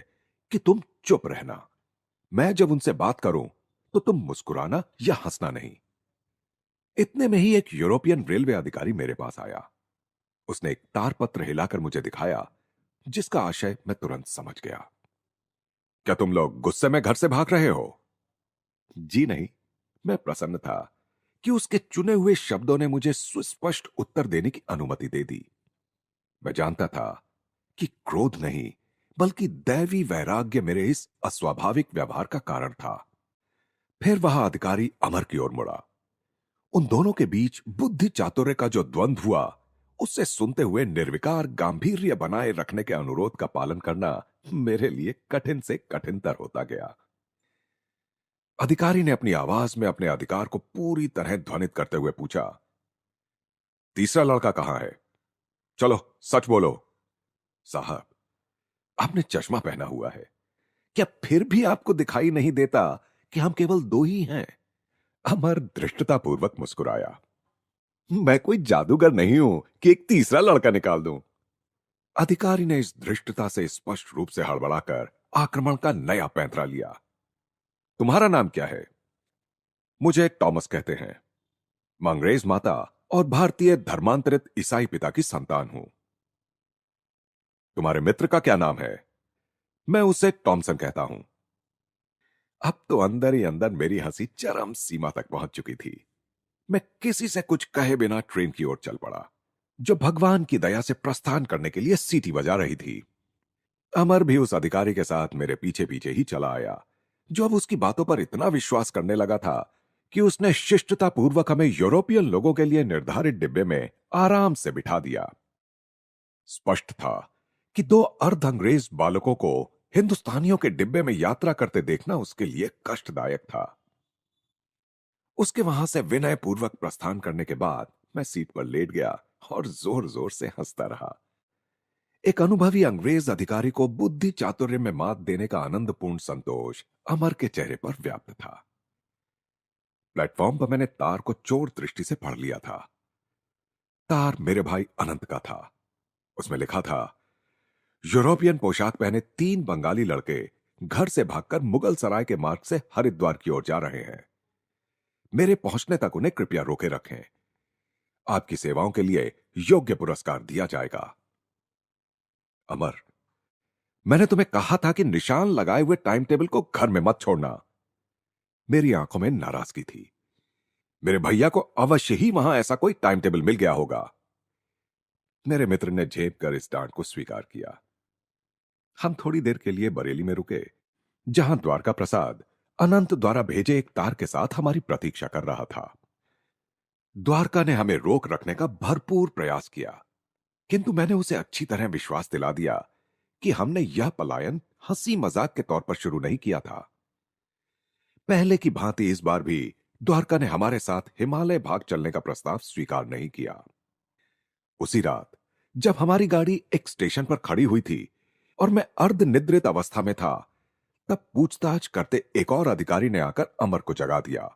कि तुम चुप रहना। मैं जब उनसे बात करूं तो तुम मुस्कुराना या हंसना नहीं। इतने में ही एक यूरोपियन रेलवे अधिकारी मेरे पास आया। उसने एक तारपत्र हिलाकर मुझे दिखाया, जिसका आशय मैं तुरंत समझ गया। क्या तुम लोग गुस्से में घर से भाग रहे हो? जी नहीं। मैं प्रसन्न था कि उसके चुने हुए शब्दों ने मुझे सुस्पष्ट उत्तर देने की अनुमति दे दी। मैं जानता था कि क्रोध नहीं, बल्कि दैवी वैराग्य मेरे इस अस्वाभाविक व्यवहार का कारण था। फिर वह अधिकारी अमर की ओर मुड़ा। उन दोनों के बीच बुद्धि चातुर्य का जो द्वंद्व हुआ, उससे सुनते हुए निर्विकार गांभीर्य बनाए रखने के अनुरोध का पालन करना मेरे लिए कठिन से कठिनतर होता गया। अधिकारी ने अपनी आवाज में अपने अधिकार को पूरी तरह ध्वनित करते हुए पूछा, तीसरा लड़का कहां है? चलो सच बोलो। साहब, आपने चश्मा पहना हुआ है, क्या फिर भी आपको दिखाई नहीं देता कि हम केवल दो ही हैं? अमर धृष्टतापूर्वक मुस्कुराया। मैं कोई जादूगर नहीं हूं कि एक तीसरा लड़का निकाल दूं। अधिकारी ने इस धृष्टता से स्पष्ट रूप से हड़बड़ाकर आक्रमण का नया पैंतरा लिया। तुम्हारा नाम क्या है? मुझे टॉमस कहते हैं। मैं अंग्रेज माता और भारतीय धर्मांतरित ईसाई पिता की संतान हूं। तुम्हारे मित्र का क्या नाम है? मैं उसे टॉमसन कहता हूं। अब तो अंदर ही अंदर मेरी हंसी चरम सीमा तक पहुंच चुकी थी। मैं किसी से कुछ कहे बिना ट्रेन की ओर चल पड़ा, जो भगवान की दया से प्रस्थान करने के लिए सीटी बजा रही थी। अमर भी उस अधिकारी के साथ मेरे पीछे पीछे ही चला आया, जो अब उसकी बातों पर इतना विश्वास करने लगा था कि उसने शिष्टतापूर्वक हमें यूरोपियन लोगों के लिए निर्धारित डिब्बे में आराम से बिठा दिया। स्पष्ट था कि दो अर्ध अंग्रेज बालकों को हिंदुस्तानियों के डिब्बे में यात्रा करते देखना उसके लिए कष्टदायक था। उसके वहां से विनय पूर्वक प्रस्थान करने के बाद मैं सीट पर लेट गया और जोर जोर से हंसता रहा। एक अनुभवी अंग्रेज अधिकारी को बुद्धि चातुर्य में मात देने का आनंदपूर्ण संतोष अमर के चेहरे पर व्याप्त था। प्लेटफॉर्म पर मैंने तार को चोर दृष्टि से पढ़ लिया था। तार मेरे भाई अनंत का था। उसमें लिखा था, यूरोपियन पोशाक पहने तीन बंगाली लड़के घर से भागकर मुगल सराय के मार्ग से हरिद्वार की ओर जा रहे हैं। मेरे पहुंचने तक उन्हें कृपया रोके रखें। आपकी सेवाओं के लिए योग्य पुरस्कार दिया जाएगा। अमर, मैंने तुम्हें कहा था कि निशान लगाए हुए टाइम टेबल को घर में मत छोड़ना। मेरी आंखों में नाराजगी थी। मेरे भैया को अवश्य ही वहां ऐसा कोई टाइम टेबल मिल गया होगा। मेरे मित्र ने झेप कर इस डांट को स्वीकार किया। हम थोड़ी देर के लिए बरेली में रुके, जहां द्वारका प्रसाद अनंत द्वारा भेजे एक तार के साथ हमारी प्रतीक्षा कर रहा था। द्वारका ने हमें रोक रखने का भरपूर प्रयास किया, किंतु मैंने उसे अच्छी तरह विश्वास दिला दिया कि हमने यह पलायन हंसी मजाक के तौर पर शुरू नहीं किया था। पहले की भांति इस बार भी द्वारका ने हमारे साथ हिमालय भाग चलने का प्रस्ताव स्वीकार नहीं किया। उसी रात जब हमारी गाड़ी एक स्टेशन पर खड़ी हुई थी और मैं अर्ध निद्रित अवस्था में था, तब पूछताछ करते एक और अधिकारी ने आकर अमर को जगा दिया।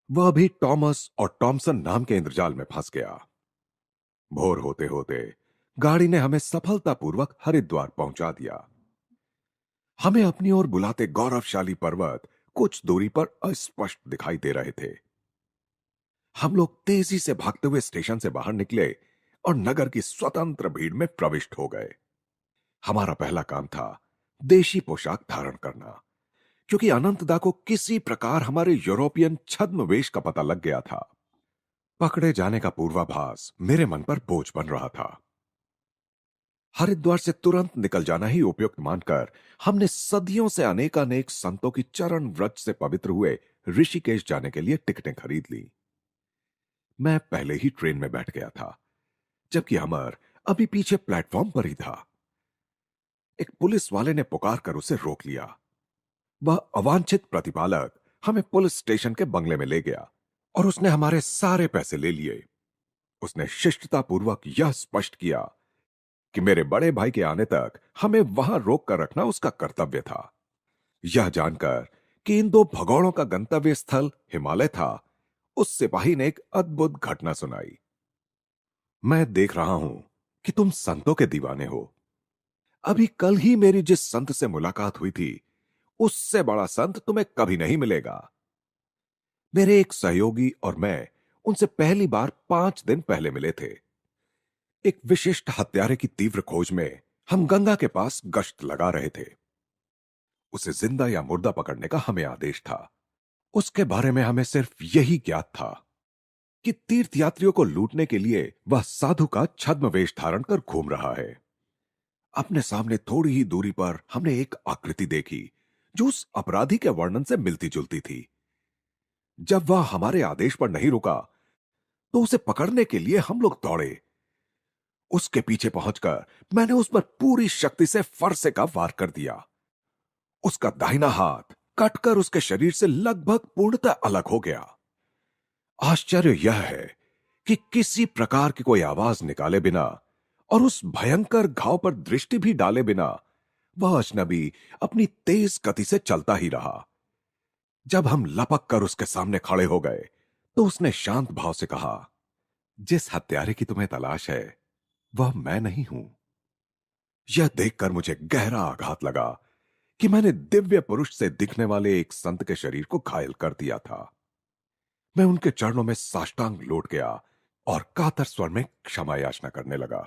वह भी टॉमस और टॉमसन नाम के इंद्रजाल में फंस गया। भोर होते होते गाड़ी ने हमें सफलतापूर्वक हरिद्वार पहुंचा दिया। हमें अपनी ओर बुलाते गौरवशाली पर्वत कुछ दूरी पर अस्पष्ट दिखाई दे रहे थे। हम लोग तेजी से भागते हुए स्टेशन से बाहर निकले और नगर की स्वतंत्र भीड़ में प्रविष्ट हो गए। हमारा पहला काम था देशी पोशाक धारण करना, क्योंकि अनंतदा को किसी प्रकार हमारे यूरोपियन छद्मवेश का पता लग गया था। पकड़े जाने का पूर्वाभास मेरे मन पर बोझ बन रहा था। हरिद्वार से तुरंत निकल जाना ही उपयुक्त मानकर हमने सदियों से अनेकानेक संतों की चरण व्रज से पवित्र हुए ऋषिकेश जाने के लिए टिकटें खरीद ली। मैं पहले ही ट्रेन में बैठ गया था, जबकि अमर अभी पीछे प्लेटफॉर्म पर ही था। एक पुलिस वाले ने पुकार कर उसे रोक लिया। वह अवांछित प्रतिपालक हमें पुलिस स्टेशन के बंगले में ले गया और उसने हमारे सारे पैसे ले लिए। उसने शिष्टतापूर्वक यह स्पष्ट किया कि मेरे बड़े भाई के आने तक हमें वहां रोक कर रखना उसका कर्तव्य था। यह जानकर कि इन दो भगौड़ों का गंतव्य स्थल हिमालय था, उस सिपाही ने एक अद्भुत घटना सुनाई। मैं देख रहा हूं कि तुम संतों के दीवाने हो। अभी कल ही मेरी जिस संत से मुलाकात हुई थी, उससे बड़ा संत तुम्हें कभी नहीं मिलेगा। मेरे एक सहयोगी और मैं उनसे पहली बार 5 दिन पहले मिले थे। एक विशिष्ट हत्यारे की तीव्र खोज में हम गंगा के पास गश्त लगा रहे थे। उसे जिंदा या मुर्दा पकड़ने का हमें आदेश था। उसके बारे में हमें सिर्फ यही ज्ञात था कि तीर्थयात्रियों को लूटने के लिए वह साधु का छद्मवेश धारण कर घूम रहा है। अपने सामने थोड़ी ही दूरी पर हमने एक आकृति देखी जो उस अपराधी के वर्णन से मिलती जुलती थी। जब वह हमारे आदेश पर नहीं रुका तो उसे पकड़ने के लिए हम लोग दौड़े। उसके पीछे पहुंचकर मैंने उस पर पूरी शक्ति से फरसे का वार कर दिया। उसका दाहिना हाथ कटकर उसके शरीर से लगभग पूर्णतः अलग हो गया। आश्चर्य यह है कि किसी प्रकार की कोई आवाज निकाले बिना और उस भयंकर घाव पर दृष्टि भी डाले बिना वह अजनबी अपनी तेज गति से चलता ही रहा। जब हम लपक कर उसके सामने खड़े हो गए तो उसने शांत भाव से कहा, जिस हत्यारे की तुम्हें तलाश है वह मैं नहीं हूं। यह देखकर मुझे गहरा आघात लगा कि मैंने दिव्य पुरुष से दिखने वाले एक संत के शरीर को घायल कर दिया था। मैं उनके चरणों में साष्टांग लौट गया और कातर स्वर में क्षमा याचना करने लगा।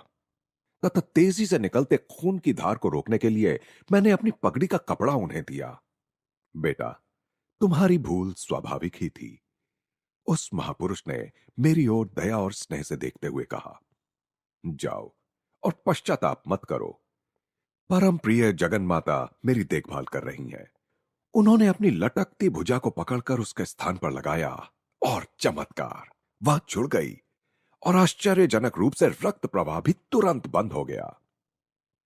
तथा तेजी से निकलते खून की धार को रोकने के लिए मैंने अपनी पगड़ी का कपड़ा उन्हें दिया। बेटा, तुम्हारी भूल स्वाभाविक ही थी। उस महापुरुष ने मेरी ओर दया और स्नेह से देखते हुए कहा, जाओ और पश्चाताप मत करो। परम प्रिय जगन माता मेरी देखभाल कर रही हैं। उन्होंने अपनी लटकती भुजा को पकड़कर उसके स्थान पर लगाया और चमत्कार, वह जुड़ गई और आश्चर्यजनक रूप से रक्त प्रवाह भी तुरंत बंद हो गया।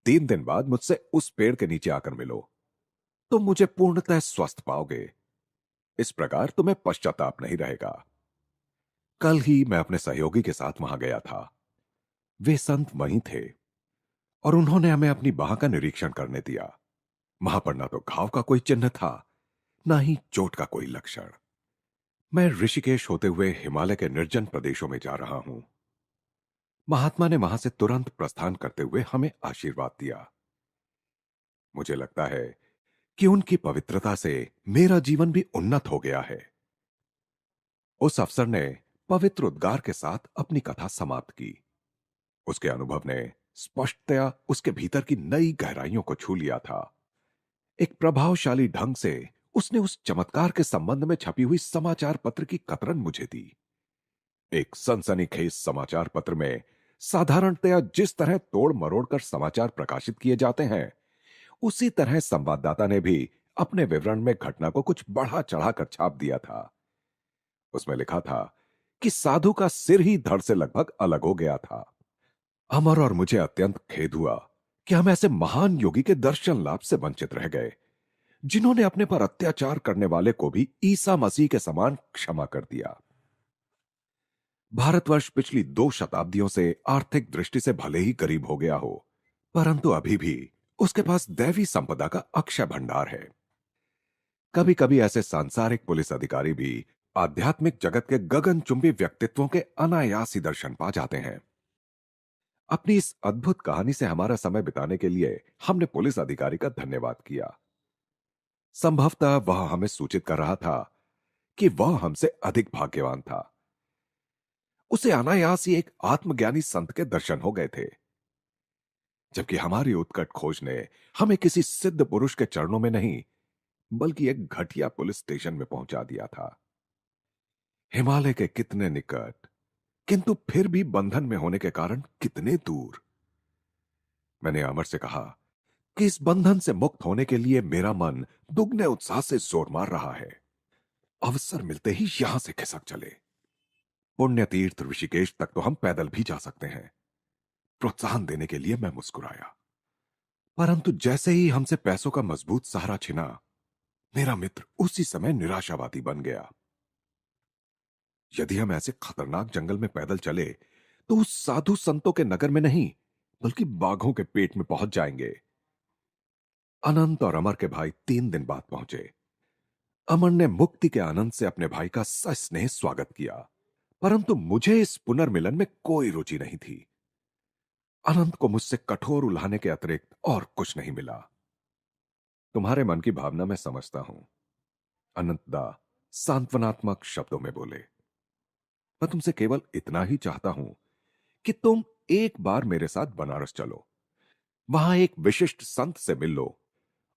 3 दिन बाद मुझसे उस पेड़ के नीचे आकर मिलो, तुम मुझे पूर्णतः स्वस्थ पाओगे। इस प्रकार तुम्हें पश्चाताप नहीं रहेगा। कल ही मैं अपने सहयोगी के साथ वहां गया था। वे संत वहीं थे और उन्होंने हमें अपनी बाह का निरीक्षण करने दिया। वहां पर ना तो घाव का कोई चिन्ह था, ना ही चोट का कोई लक्षण। मैं ऋषिकेश होते हुए हिमालय के निर्जन प्रदेशों में जा रहा हूं। महात्मा ने वहां से तुरंत प्रस्थान करते हुए हमें आशीर्वाद दिया। मुझे लगता है कि उनकी पवित्रता से मेरा जीवन भी उन्नत हो गया है। उस अफसर ने पवित्र उद्गार के साथ अपनी कथा समाप्त की। उसके अनुभव ने स्पष्टतया उसके भीतर की नई गहराइयों को छू लिया था। एक प्रभावशाली ढंग से उसने उस चमत्कार के संबंध में छपी हुई समाचार पत्र की कतरन मुझे दी। एक सनसनीखेज समाचार पत्र में साधारणतया जिस तरह तोड़ मरोड़ कर समाचार प्रकाशित किए जाते हैं, उसी तरह संवाददाता ने भी अपने विवरण में घटना को कुछ बढ़ा चढ़ाकर छाप दिया था। उसमें लिखा था कि साधु का सिर ही धड़ से लगभग अलग हो गया था। अमर और मुझे अत्यंत खेद हुआ कि हम ऐसे महान योगी के दर्शन लाभ से वंचित रह गए, जिन्होंने अपने पर अत्याचार करने वाले को भी ईसा मसीह के समान क्षमा कर दिया। भारतवर्ष पिछली 2 शताब्दियों से आर्थिक दृष्टि से भले ही गरीब हो गया हो, परंतु अभी भी उसके पास दैवी संपदा का अक्षय भंडार है। कभी कभी ऐसे सांसारिक पुलिस अधिकारी भी आध्यात्मिक जगत के गगनचुंबी व्यक्तित्वों के अनायासी दर्शन पा जाते हैं। अपनी इस अद्भुत कहानी से हमारा समय बिताने के लिए हमने पुलिस अधिकारी का धन्यवाद किया। संभवतः वह हमें सूचित कर रहा था कि वह हमसे अधिक भाग्यवान था। उसे अनायास ही एक आत्मज्ञानी संत के दर्शन हो गए थे, जबकि हमारी उत्कट खोज ने हमें किसी सिद्ध पुरुष के चरणों में नहीं बल्कि एक घटिया पुलिस स्टेशन में पहुंचा दिया था। हिमालय के कितने निकट, किंतु फिर भी बंधन में होने के कारण कितने दूर। मैंने अमर से कहा कि इस बंधन से मुक्त होने के लिए मेरा मन दुगने उत्साह से जोर मार रहा है। अवसर मिलते ही यहां से खिसक चले। पुण्य तीर्थ ऋषिकेश तक तो हम पैदल भी जा सकते हैं। प्रोत्साहन देने के लिए मैं मुस्कुराया, परंतु जैसे ही हमसे पैसों का मजबूत सहारा छिना, मेरा मित्र उसी समय निराशावादी बन गया। यदि हम ऐसे खतरनाक जंगल में पैदल चले तो उस साधु संतों के नगर में नहीं, बल्कि बाघों के पेट में पहुंच जाएंगे। अनंत और अमर के भाई 3 दिन बाद पहुंचे। अमर ने मुक्ति के आनंद से अपने भाई का सस्नेह स्वागत किया, परंतु मुझे इस पुनर्मिलन में कोई रुचि नहीं थी। अनंत को मुझसे कठोर उल्हाने के अतिरिक्त और कुछ नहीं मिला। तुम्हारे मन की भावना मैं समझता हूं, अनंतदा सांत्वनात्मक शब्दों में बोले। मैं तुमसे केवल इतना ही चाहता हूं कि तुम एक बार मेरे साथ बनारस चलो, वहां एक विशिष्ट संत से मिल लो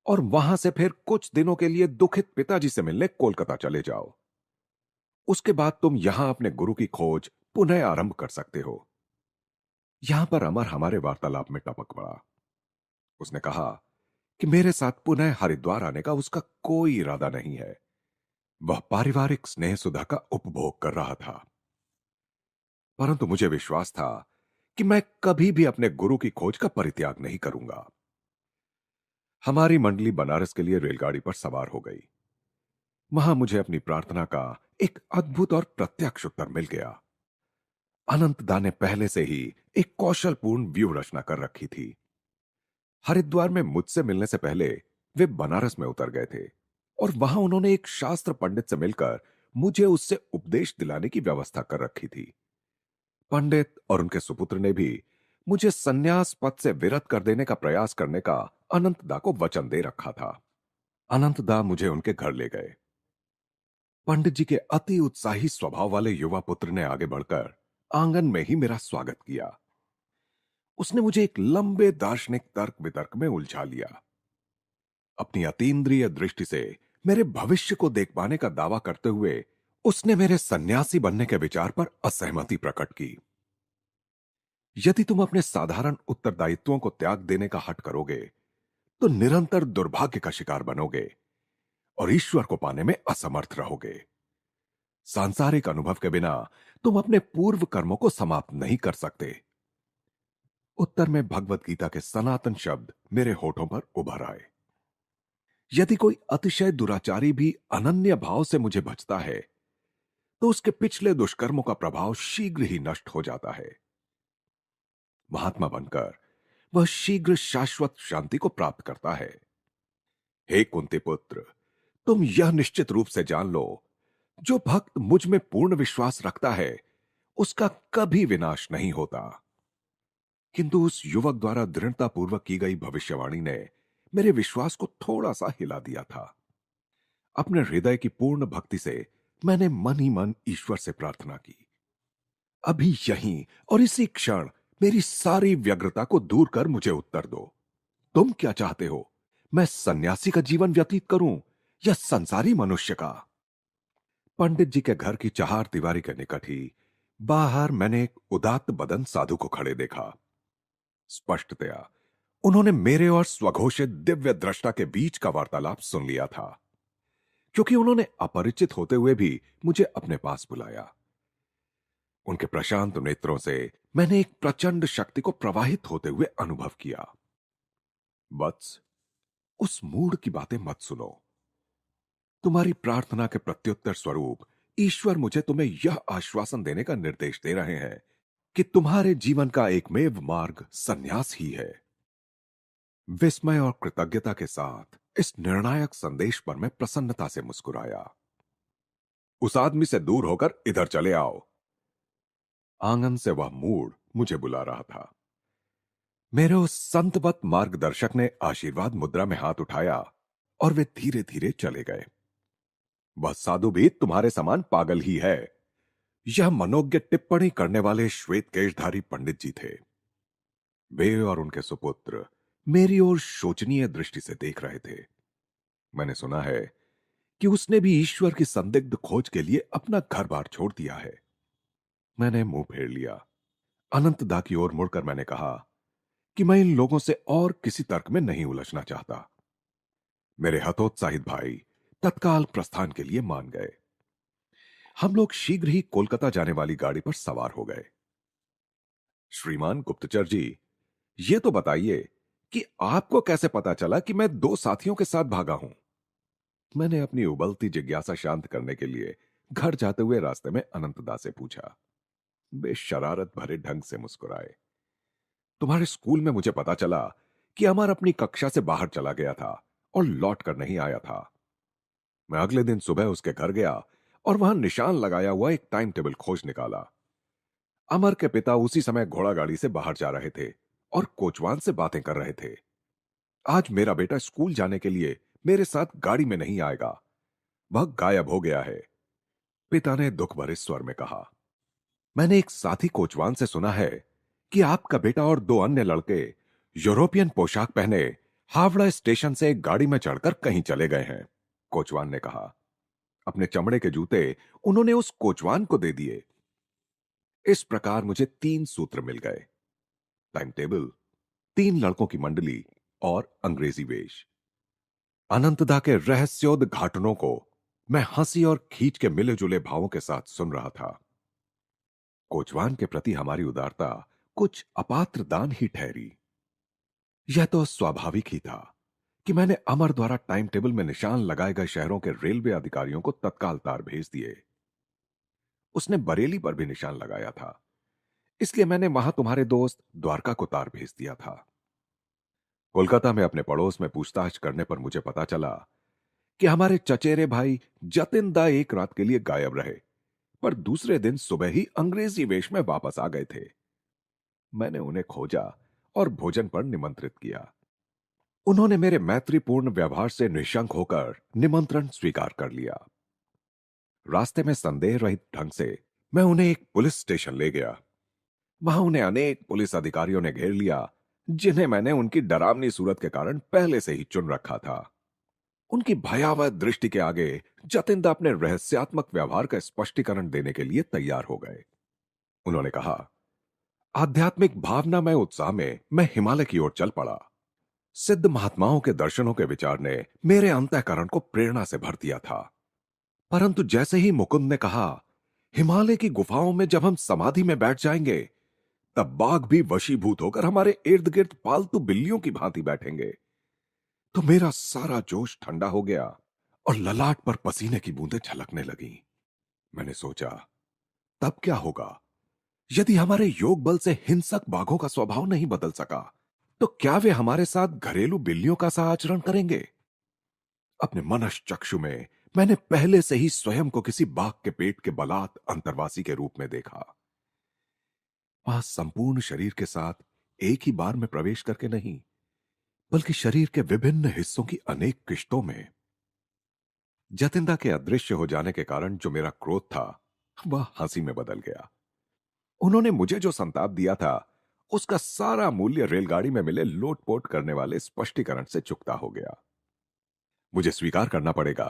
और वहां से फिर कुछ दिनों के लिए दुखित पिताजी से मिलने कोलकाता चले जाओ। उसके बाद तुम यहां अपने गुरु की खोज पुनः आरंभ कर सकते हो। यहां पर अमर हमारे वार्तालाप में टपक पड़ा। उसने कहा कि मेरे साथ पुनः हरिद्वार आने का उसका कोई इरादा नहीं है। वह पारिवारिक स्नेह सुधा का उपभोग कर रहा था। परंतु मुझे विश्वास था कि मैं कभी भी अपने गुरु की खोज का परित्याग नहीं करूंगा। हमारी मंडली बनारस के लिए रेलगाड़ी पर सवार हो गई। वहां मुझे अपनी प्रार्थना का एक अद्भुत और प्रत्यक्ष उत्तर मिल गया। अनंतदा ने पहले से ही एक कौशलपूर्ण व्यूह रचना कर रखी थी। हरिद्वार में मुझसे मिलने से पहले वे बनारस में उतर गए थे और वहां उन्होंने एक शास्त्र पंडित से मिलकर मुझे उससे उपदेश दिलाने की व्यवस्था कर रखी थी। पंडित और उनके सुपुत्र ने भी मुझे संन्यास पद से विरत कर देने का प्रयास करने का अनंतदा को वचन दे रखा था। अनंतदा मुझे उनके घर ले गए। पंडित जी के अति उत्साही स्वभाव वाले युवा पुत्र ने आगे बढ़कर आंगन में ही मेरा स्वागत किया। उसने मुझे एक लंबे दार्शनिक तर्क वितर्क में उलझा लिया। अपनी अतीन्द्रिय दृष्टि से मेरे भविष्य को देख पाने का दावा करते हुए उसने मेरे सन्यासी बनने के विचार पर असहमति प्रकट की। यदि तुम अपने साधारण उत्तरदायित्वों को त्याग देने का हठ करोगे तो निरंतर दुर्भाग्य का शिकार बनोगे और ईश्वर को पाने में असमर्थ रहोगे। सांसारिक अनुभव के बिना तुम अपने पूर्व कर्मों को समाप्त नहीं कर सकते। उत्तर में भगवत गीता के सनातन शब्द मेरे होठों पर उभर आए। यदि कोई अतिशय दुराचारी भी अनन्य भाव से मुझे भजता है तो उसके पिछले दुष्कर्मों का प्रभाव शीघ्र ही नष्ट हो जाता है। महात्मा बनकर वह शीघ्र शाश्वत शांति को प्राप्त करता है। हे कुंती पुत्र, तुम यह निश्चित रूप से जान लो, जो भक्त मुझ में पूर्ण विश्वास रखता है उसका कभी विनाश नहीं होता। किंतु उस युवक द्वारा दृढ़ता पूर्वक की गई भविष्यवाणी ने मेरे विश्वास को थोड़ा सा हिला दिया था। अपने हृदय की पूर्ण भक्ति से मैंने मन ही मन ईश्वर से प्रार्थना की, अभी यहीं और इसी क्षण मेरी सारी व्यग्रता को दूर कर मुझे उत्तर दो। तुम क्या चाहते हो? मैं सन्यासी का जीवन व्यतीत करूं या संसारी मनुष्य का? पंडित जी के घर की चार दीवारी के निकट ही बाहर मैंने एक उदात्त बदन साधु को खड़े देखा। स्पष्टतया उन्होंने मेरे और स्वघोषित दिव्य दृष्टा के बीच का वार्तालाप सुन लिया था, क्योंकि उन्होंने अपरिचित होते हुए भी मुझे अपने पास बुलाया। उनके प्रशांत नेत्रों से मैंने एक प्रचंड शक्ति को प्रवाहित होते हुए अनुभव किया। वत्स, उस मूढ़ की बातें मत सुनो। तुम्हारी प्रार्थना के प्रत्युत्तर स्वरूप ईश्वर मुझे तुम्हें यह आश्वासन देने का निर्देश दे रहे हैं कि तुम्हारे जीवन का एकमेव मार्ग संन्यास ही है। विस्मय और कृतज्ञता के साथ इस निर्णायक संदेश पर मैं प्रसन्नता से मुस्कुराया। उस आदमी से दूर होकर इधर चले आओ। आंगन से वह मूढ़ मुझे बुला रहा था। मेरे उस संतवत मार्गदर्शक ने आशीर्वाद मुद्रा में हाथ उठाया और वे धीरे धीरे चले गए। वह साधु भी तुम्हारे समान पागल ही है, यह मनोज्ञ टिप्पणी करने वाले श्वेत केशधारी पंडित जी थे। वे और उनके सुपुत्र मेरी ओर शोचनीय दृष्टि से देख रहे थे। मैंने सुना है कि उसने भी ईश्वर की संदिग्ध खोज के लिए अपना घर बार छोड़ दिया है। मैंने मुंह फेर लिया। अनंतदा की ओर मुड़कर मैंने कहा कि मैं इन लोगों से और किसी तर्क में नहीं उलझना चाहता। मेरे हतोत्साहित भाई तत्काल प्रस्थान के लिए मान गए। हम लोग शीघ्र ही कोलकाता जाने वाली गाड़ी पर सवार हो गए। श्रीमान गुप्तचर जी, ये तो बताइए कि आपको कैसे पता चला कि मैं दो साथियों के साथ भागा हूं? मैंने अपनी उबलती जिज्ञासा शांत करने के लिए घर जाते हुए रास्ते में अनंतदा से पूछा। वे शरारत भरे ढंग से मुस्कुराए। तुम्हारे स्कूल में मुझे पता चला कि अमर अपनी कक्षा से बाहर चला गया था और लौट कर नहीं आया था। मैं अगले दिन सुबह उसके घर गया और वहां निशान लगाया हुआ एक टाइम टेबल खोज निकाला। अमर के पिता उसी समय घोड़ा गाड़ी से बाहर जा रहे थे और कोचवान से बातें कर रहे थे। आज मेरा बेटा स्कूल जाने के लिए मेरे साथ गाड़ी में नहीं आएगा, वह गायब हो गया है, पिता ने दुख भरे स्वर में कहा। मैंने एक साथी कोचवान से सुना है कि आपका बेटा और दो अन्य लड़के यूरोपियन पोशाक पहने हावड़ा स्टेशन से एक गाड़ी में चढ़कर कहीं चले गए हैं, कोचवान ने कहा। अपने चमड़े के जूते उन्होंने उस कोचवान को दे दिए। इस प्रकार मुझे 3 सूत्र मिल गए: टाइम टेबल, 3 लड़कों की मंडली और अंग्रेजी वेश। अनंतदा के रहस्योद्घाटनों को मैं हंसी और खींच के मिले जुले भावों के साथ सुन रहा था। कोचवान के प्रति हमारी उदारता कुछ अपात्र दान ही ठहरी। यह तो स्वाभाविक ही था कि मैंने अमर द्वारा टाइम टेबल में निशान लगाए गए शहरों के रेलवे अधिकारियों को तत्काल तार भेज दिए। उसने बरेली पर भी निशान लगाया था, इसलिए मैंने वहां तुम्हारे दोस्त द्वारका को तार भेज दिया था। कोलकाता में अपने पड़ोस में पूछताछ करने पर मुझे पता चला कि हमारे चचेरे भाई जतिन दा एक रात के लिए गायब रहे, पर दूसरे दिन सुबह ही अंग्रेजी वेश में वापस आ गए थे। मैंने उन्हें खोजा और भोजन पर निमंत्रित किया। उन्होंने मेरे मैत्रीपूर्ण व्यवहार से निशंक होकर निमंत्रण स्वीकार कर लिया। रास्ते में संदेह रहित ढंग से मैं उन्हें एक पुलिस स्टेशन ले गया। वहां उन्हें अनेक पुलिस अधिकारियों ने घेर लिया, जिन्हें मैंने उनकी डरावनी सूरत के कारण पहले से ही चुन रखा था। उनकी भयावह दृष्टि के आगे जतिंदा अपने रहस्यात्मक व्यवहार का स्पष्टीकरण देने के लिए तैयार हो गए। उन्होंने कहा, आध्यात्मिक भावनामय उत्साह में मैं हिमालय की ओर चल पड़ा। सिद्ध महात्माओं के दर्शनों के विचार ने मेरे अंतःकरण को प्रेरणा से भर दिया था। परंतु जैसे ही मुकुंद ने कहा, हिमालय की गुफाओं में जब हम समाधि में बैठ जाएंगे, तब बाघ भी वशीभूत होकर हमारे इर्द गिर्द पालतू बिल्लियों की भांति बैठेंगे, तो मेरा सारा जोश ठंडा हो गया और ललाट पर पसीने की बूंदें छलकने लगीं। मैंने सोचा, तब क्या होगा यदि हमारे योग बल से हिंसक बाघों का स्वभाव नहीं बदल सका, तो क्या वे हमारे साथ घरेलू बिल्लियों का सा आचरण करेंगे? अपने मनश्चक्षु में मैंने पहले से ही स्वयं को किसी बाघ के पेट के बलात् अंतर्वासी के रूप में देखा। वहां संपूर्ण शरीर के साथ एक ही बार में प्रवेश करके नहीं, बल्कि शरीर के विभिन्न हिस्सों की अनेक किश्तों में। जतिंदा के अदृश्य हो जाने के कारण जो मेरा क्रोध था, वह हंसी में बदल गया। उन्होंने मुझे जो संताप दिया था, उसका सारा मूल्य रेलगाड़ी में मिले लोटपोट करने वाले स्पष्टीकरण से चुकता हो गया। मुझे स्वीकार करना पड़ेगा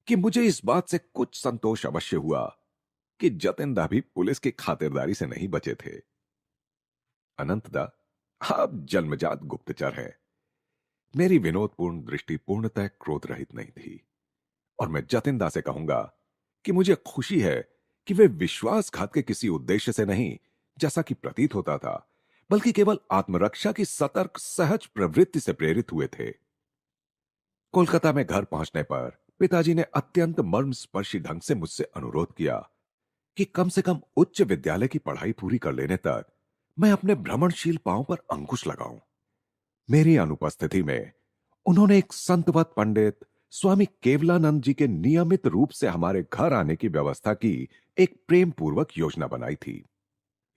कि मुझे इस बात से कुछ संतोष अवश्य हुआ कि जतिंदा भी पुलिस की खातिरदारी से नहीं बचे थे। अनंतदा, आप जन्मजात गुप्तचर हैं। मेरी विनोदपूर्ण दृष्टि पूर्णतः क्रोध रहित नहीं थी, और मैं जतिंदा से कहूंगा कि मुझे खुशी है कि वे विश्वासघात के किसी उद्देश्य से नहीं, जैसा कि प्रतीत होता था, बल्कि केवल आत्मरक्षा की सतर्क सहज प्रवृत्ति से प्रेरित हुए थे। कोलकाता में घर पहुंचने पर पिताजी ने अत्यंत मर्मस्पर्शी ढंग से मुझसे अनुरोध किया कि कम से कम उच्च विद्यालय की पढ़ाई पूरी कर लेने तक मैं अपने भ्रमणशील पांव पर अंकुश लगाऊं। मेरी अनुपस्थिति में उन्होंने एक संतवत पंडित स्वामी केवलानंद जी के नियमित रूप से हमारे घर आने की व्यवस्था की एक प्रेम पूर्वक योजना बनाई थी।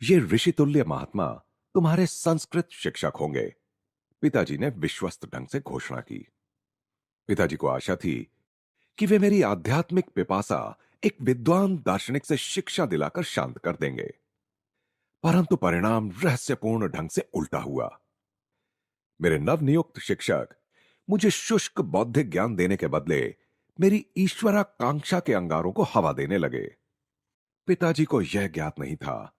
ये ऋषितुल्य महात्मा तुम्हारे संस्कृत शिक्षक होंगे, पिताजी ने विश्वस्त ढंग से घोषणा की। पिताजी को आशा थी कि वे मेरी आध्यात्मिक पिपासा एक विद्वान दार्शनिक से शिक्षा दिलाकर शांत कर देंगे, परंतु परिणाम रहस्यपूर्ण ढंग से उल्टा हुआ। मेरे नवनियुक्त शिक्षक मुझे शुष्क बौद्धिक ज्ञान देने के बदले मेरी ईश्वराकांक्षा के अंगारों को हवा देने लगे। पिताजी को यह ज्ञात नहीं था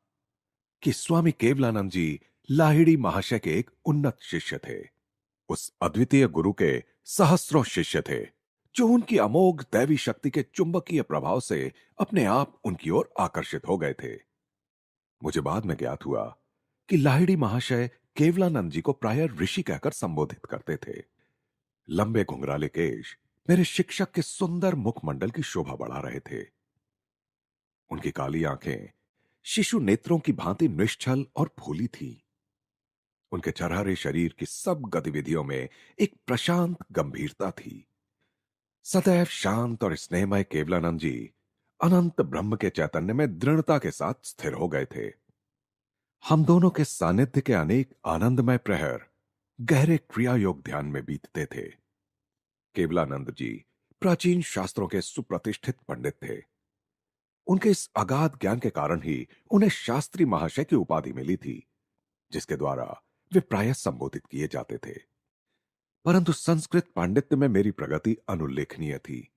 कि स्वामी केवलानंद जी लाहिड़ी महाशय के एक उन्नत शिष्य थे। उस अद्वितीय गुरु के सहस्रों शिष्य थे जो उनकी अमोघ दैवी शक्ति के चुंबकीय प्रभाव से अपने आप उनकी ओर आकर्षित हो गए थे। मुझे बाद में ज्ञात हुआ कि लाहिड़ी महाशय केवलानंद जी को प्रायः ऋषि कहकर संबोधित करते थे। लंबे घुंघराले केश मेरे शिक्षक के सुंदर मुखमंडल की शोभा बढ़ा रहे थे। उनकी काली आंखें शिशु नेत्रों की भांति निश्चल और फूली थी। उनके चरहरे शरीर की सब गतिविधियों में एक प्रशांत गंभीरता थी। सदैव शांत और स्नेहमय केवलानंद जी अनंत ब्रह्म के चैतन्य में दृढ़ता के साथ स्थिर हो गए थे। हम दोनों के सानिध्य के अनेक आनंदमय प्रहर गहरे क्रिया योग ध्यान में बीतते थे। केवलानंद जी प्राचीन शास्त्रों के सुप्रतिष्ठित पंडित थे। उनके इस अगाध ज्ञान के कारण ही उन्हें शास्त्री महाशय की उपाधि मिली थी, जिसके द्वारा वे प्रायः संबोधित किए जाते थे। परंतु संस्कृत पांडित्य में मेरी प्रगति अनुल्लेखनीय थी।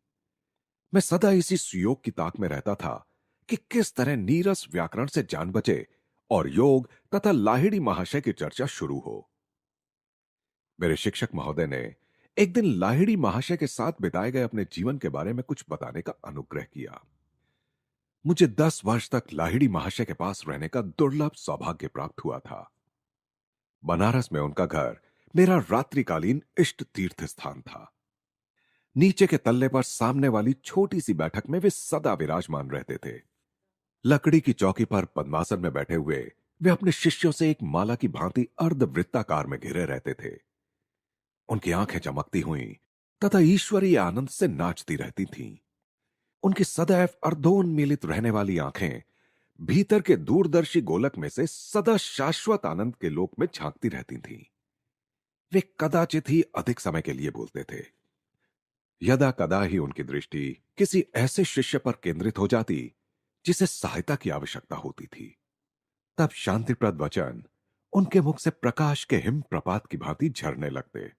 मैं सदा इसी सुयोग की ताक में रहता था कि किस तरह नीरस व्याकरण से जान बचे और योग तथा लाहिड़ी महाशय की चर्चा शुरू हो। मेरे शिक्षक महोदय ने एक दिन लाहिड़ी महाशय के साथ बिताए गए अपने जीवन के बारे में कुछ बताने का अनुग्रह किया। मुझे 10 वर्ष तक लाहिड़ी महाशय के पास रहने का दुर्लभ सौभाग्य प्राप्त हुआ था। बनारस में उनका घर मेरा रात्रिकालीन इष्ट तीर्थ स्थान था। नीचे के तल्ले पर सामने वाली छोटी सी बैठक में वे सदा विराजमान रहते थे। लकड़ी की चौकी पर पद्मासन में बैठे हुए वे अपने शिष्यों से एक माला की भांति अर्धवृत्ताकार में घिरे रहते थे। उनकी आंखें चमकती हुई तथा ईश्वरीय आनंद से नाचती रहती थीं। उनकी सदैव अर्धोन्मीलित रहने वाली आंखें भीतर के दूरदर्शी गोलक में से सदा शाश्वत आनंद के लोक में झांकती रहती थीं। वे कदाचित ही अधिक समय के लिए बोलते थे। यदा कदा ही उनकी दृष्टि किसी ऐसे शिष्य पर केंद्रित हो जाती जिसे सहायता की आवश्यकता होती थी, तब शांतिप्रद वचन उनके मुख से प्रकाश के हिम प्रपात की भांति झरने लगते।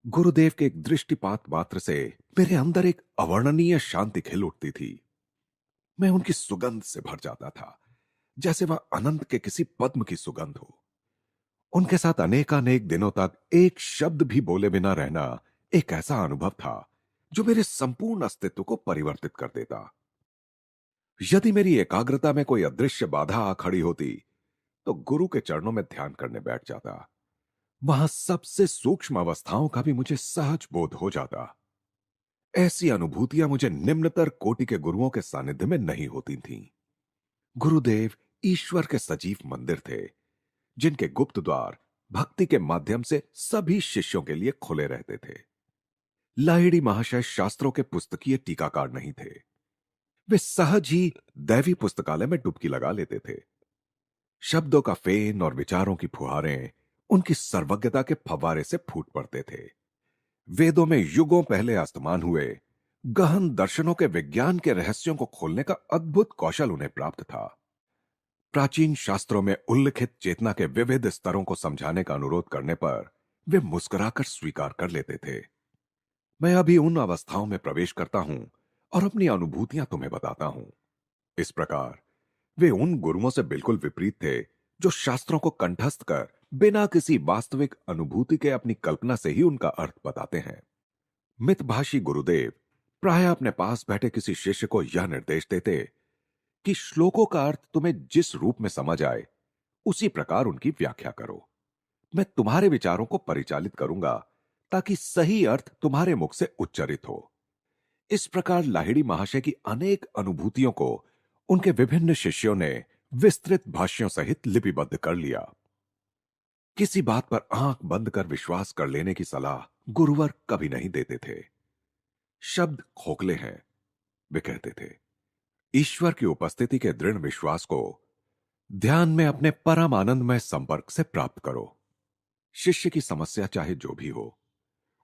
गुरुदेव के एक दृष्टिपात मात्र से मेरे अंदर एक अवर्णनीय शांति खिल उठती थी। मैं उनकी सुगंध से भर जाता था, जैसे वह अनंत के किसी पद्म की सुगंध हो। उनके साथ अनेकानेक दिनों तक एक शब्द भी बोले बिना रहना एक ऐसा अनुभव था जो मेरे संपूर्ण अस्तित्व को परिवर्तित कर देता। यदि मेरी एकाग्रता में कोई अदृश्य बाधा आ खड़ी होती तो गुरु के चरणों में ध्यान करने बैठ जाता। वहां सबसे सूक्ष्म अवस्थाओं का भी मुझे सहज बोध हो जाता। ऐसी अनुभूतियां मुझे निम्नतर कोटि के गुरुओं के सानिध्य में नहीं होती थीं। गुरुदेव ईश्वर के सजीव मंदिर थे, जिनके गुप्त द्वार भक्ति के माध्यम से सभी शिष्यों के लिए खुले रहते थे। लाहिड़ी महाशय शास्त्रों के पुस्तकीय टीकाकार नहीं थे। वे सहज ही दैवी पुस्तकालय में डुबकी लगा लेते थे। शब्दों का फेन और विचारों की फुहारें उनकी सर्वज्ञता के फव्वारे से फूट पड़ते थे। वेदों में युगों पहले अस्तमान हुए गहन दर्शनों के विज्ञान के रहस्यों को खोलने का अद्भुत कौशल उन्हें प्राप्त था। प्राचीन शास्त्रों में उल्लिखित चेतना के विविध स्तरों को समझाने का अनुरोध करने पर वे मुस्कुराकर स्वीकार कर लेते थे। मैं अभी उन अवस्थाओं में प्रवेश करता हूं और अपनी अनुभूतियां तुम्हें बताता हूं। इस प्रकार वे उन गुरुओं से बिल्कुल विपरीत थे जो शास्त्रों को कंठस्थ कर बिना किसी वास्तविक अनुभूति के अपनी कल्पना से ही उनका अर्थ बताते हैं। मितभाषी गुरुदेव प्राय अपने पास बैठे किसी शिष्य को यह निर्देश देते कि श्लोकों का अर्थ तुम्हें जिस रूप में समझ आए उसी प्रकार उनकी व्याख्या करो। मैं तुम्हारे विचारों को परिचालित करूंगा ताकि सही अर्थ तुम्हारे मुख से उच्चारित हो। इस प्रकार लाहिड़ी महाशय की अनेक अनुभूतियों को उनके विभिन्न शिष्यों ने विस्तृत भाष्यों सहित लिपिबद्ध कर लिया। किसी बात पर आंख बंद कर विश्वास कर लेने की सलाह गुरुवर कभी नहीं देते थे। शब्द खोखले हैं, वे कहते थे। ईश्वर की उपस्थिति के दृढ़ विश्वास को ध्यान में अपने परम आनंदमय संपर्क से प्राप्त करो। शिष्य की समस्या चाहे जो भी हो,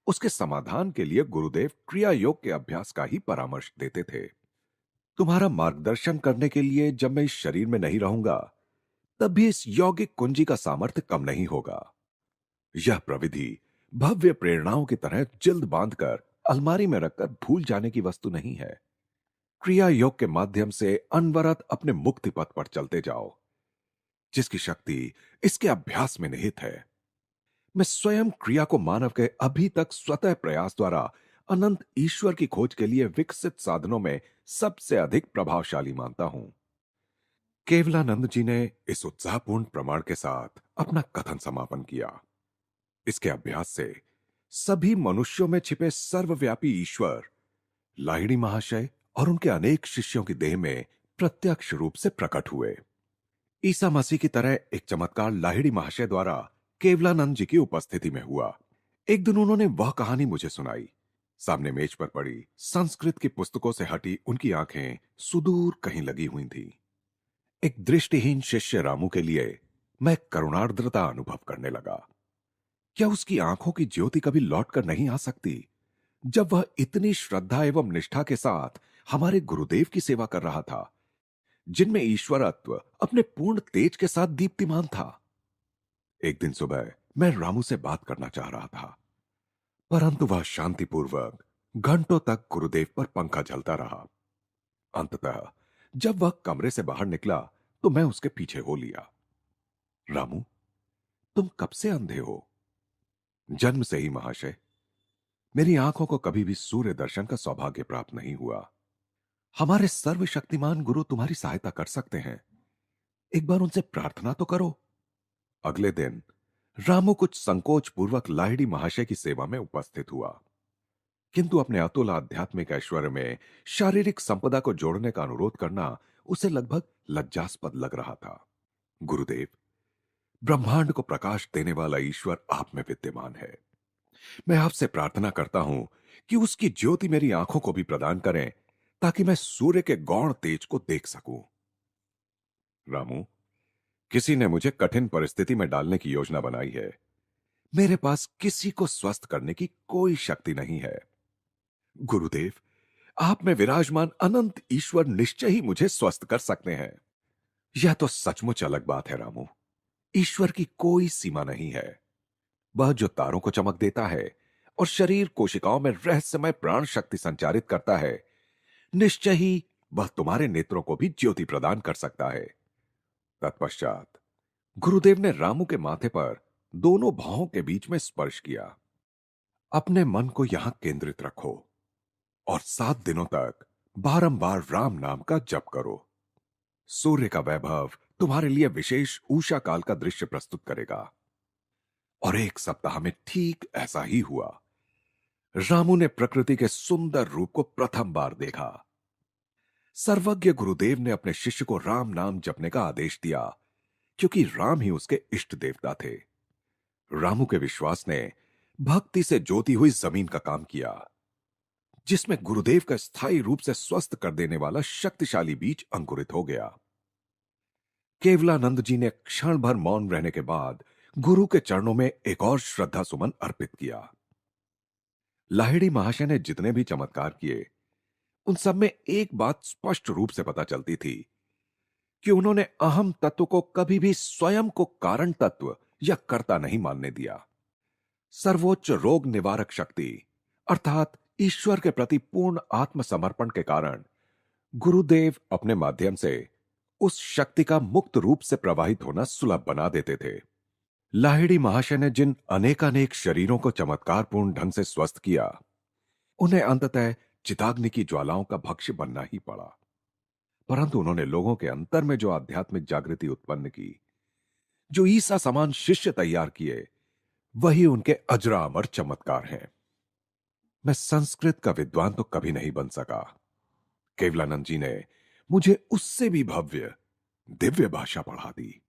उसके समाधान के लिए गुरुदेव क्रिया योग के अभ्यास का ही परामर्श देते थे। तुम्हारा मार्गदर्शन करने के लिए जब मैं इस शरीर में नहीं रहूंगा, तब भी इस यौगिक कुंजी का सामर्थ्य कम नहीं होगा। यह प्रविधि भव्य प्रेरणाओं की तरह जिल्द बांधकर अलमारी में रखकर भूल जाने की वस्तु नहीं है। क्रिया योग के माध्यम से अनवरत अपने मुक्ति पथ पर चलते जाओ, जिसकी शक्ति इसके अभ्यास में निहित है। मैं स्वयं क्रिया को मानव के अभी तक स्वतः प्रयास द्वारा अनंत ईश्वर की खोज के लिए विकसित साधनों में सबसे अधिक प्रभावशाली मानता हूं। केवलानंद जी ने इस उत्साहपूर्ण प्रमाण के साथ अपना कथन समापन किया। इसके अभ्यास से सभी मनुष्यों में छिपे सर्वव्यापी ईश्वर लाहिड़ी महाशय और उनके अनेक शिष्यों की देह में प्रत्यक्ष रूप से प्रकट हुए। ईसा मसीह की तरह एक चमत्कार लाहिड़ी महाशय द्वारा केवलानंद जी की उपस्थिति में हुआ। एक दिन उन्होंने वह कहानी मुझे सुनाई। सामने मेज पर पड़ी संस्कृत की पुस्तकों से हटी उनकी आंखें सुदूर कहीं लगी हुई थीं। एक दृष्टिहीन शिष्य रामू के लिए मैं करुणार्द्रता अनुभव करने लगा। क्या उसकी आंखों की ज्योति कभी लौट कर नहीं आ सकती, जब वह इतनी श्रद्धा एवं निष्ठा के साथ हमारे गुरुदेव की सेवा कर रहा था, जिनमें ईश्वरत्व अपने पूर्ण तेज के साथ दीप्तिमान था। एक दिन सुबह मैं रामू से बात करना चाह रहा था, परंतु वह शांतिपूर्वक घंटों तक गुरुदेव पर पंखा झलता रहा। अंततः जब वह कमरे से बाहर निकला तो मैं उसके पीछे हो लिया। रामू, तुम कब से अंधे हो? जन्म से ही महाशय। मेरी आंखों को कभी भी सूर्य दर्शन का सौभाग्य प्राप्त नहीं हुआ। हमारे सर्वशक्तिमान गुरु तुम्हारी सहायता कर सकते हैं, एक बार उनसे प्रार्थना तो करो। अगले दिन रामू कुछ संकोच पूर्वक लाहिड़ी महाशय की सेवा में उपस्थित हुआ, किंतु अपने अतुल आध्यात्मिक ऐश्वर्य में शारीरिक संपदा को जोड़ने का अनुरोध करना उसे लगभग लज्जास्पद लग रहा था। गुरुदेव, ब्रह्मांड को प्रकाश देने वाला ईश्वर आप में विद्यमान है। मैं आपसे प्रार्थना करता हूं कि उसकी ज्योति मेरी आंखों को भी प्रदान करें, ताकि मैं सूर्य के गौण तेज को देख सकूं। रामू, किसी ने मुझे कठिन परिस्थिति में डालने की योजना बनाई है। मेरे पास किसी को स्वस्थ करने की कोई शक्ति नहीं है। गुरुदेव, आप में विराजमान अनंत ईश्वर निश्चय ही मुझे स्वस्थ कर सकते हैं। यह तो सचमुच अलग बात है रामू। ईश्वर की कोई सीमा नहीं है। वह जो तारों को चमक देता है और शरीर कोशिकाओं में रहस्यमय प्राण शक्ति संचारित करता है, निश्चय ही वह तुम्हारे नेत्रों को भी ज्योति प्रदान कर सकता है। तत्पश्चात गुरुदेव ने रामू के माथे पर दोनों भौहों के बीच में स्पर्श किया। अपने मन को यहां केंद्रित रखो और 7 दिनों तक बारंबार राम नाम का जप करो। सूर्य का वैभव तुम्हारे लिए विशेष उषा काल का दृश्य प्रस्तुत करेगा। और 1 सप्ताह में ठीक ऐसा ही हुआ। रामू ने प्रकृति के सुंदर रूप को प्रथम बार देखा। सर्वज्ञ गुरुदेव ने अपने शिष्य को राम नाम जपने का आदेश दिया, क्योंकि राम ही उसके इष्ट देवता थे। रामू के विश्वास ने भक्ति से जोती हुई जमीन का काम किया, जिसमें गुरुदेव का स्थायी रूप से स्वस्थ कर देने वाला शक्तिशाली बीज अंकुरित हो गया। केवलानंद जी ने क्षण भर मौन रहने के बाद गुरु के चरणों में एक और श्रद्धा सुमन अर्पित किया। लाहिड़ी महाशय ने जितने भी चमत्कार किए, उन सब में एक बात स्पष्ट रूप से पता चलती थी कि उन्होंने अहम तत्व को कभी भी स्वयं को कारण तत्व या कर्ता नहीं मानने दिया। सर्वोच्च रोग निवारक शक्ति अर्थात ईश्वर के प्रति पूर्ण आत्मसमर्पण के कारण गुरुदेव अपने माध्यम से उस शक्ति का मुक्त रूप से प्रवाहित होना सुलभ बना देते थे। लाहिड़ी महाशय ने जिन अनेकानेक शरीरों को चमत्कारपूर्ण ढंग से स्वस्थ किया, उन्हें अंततः चिताग्नि की ज्वालाओं का भक्ष्य बनना ही पड़ा। परंतु उन्होंने लोगों के अंतर में जो आध्यात्मिक जागृति उत्पन्न की, जो ईसा समान शिष्य तैयार किए, वही उनके अजरा अमर चमत्कार हैं। मैं संस्कृत का विद्वान तो कभी नहीं बन सका। केवलानंद जी ने मुझे उससे भी भव्य दिव्य भाषा पढ़ा दी।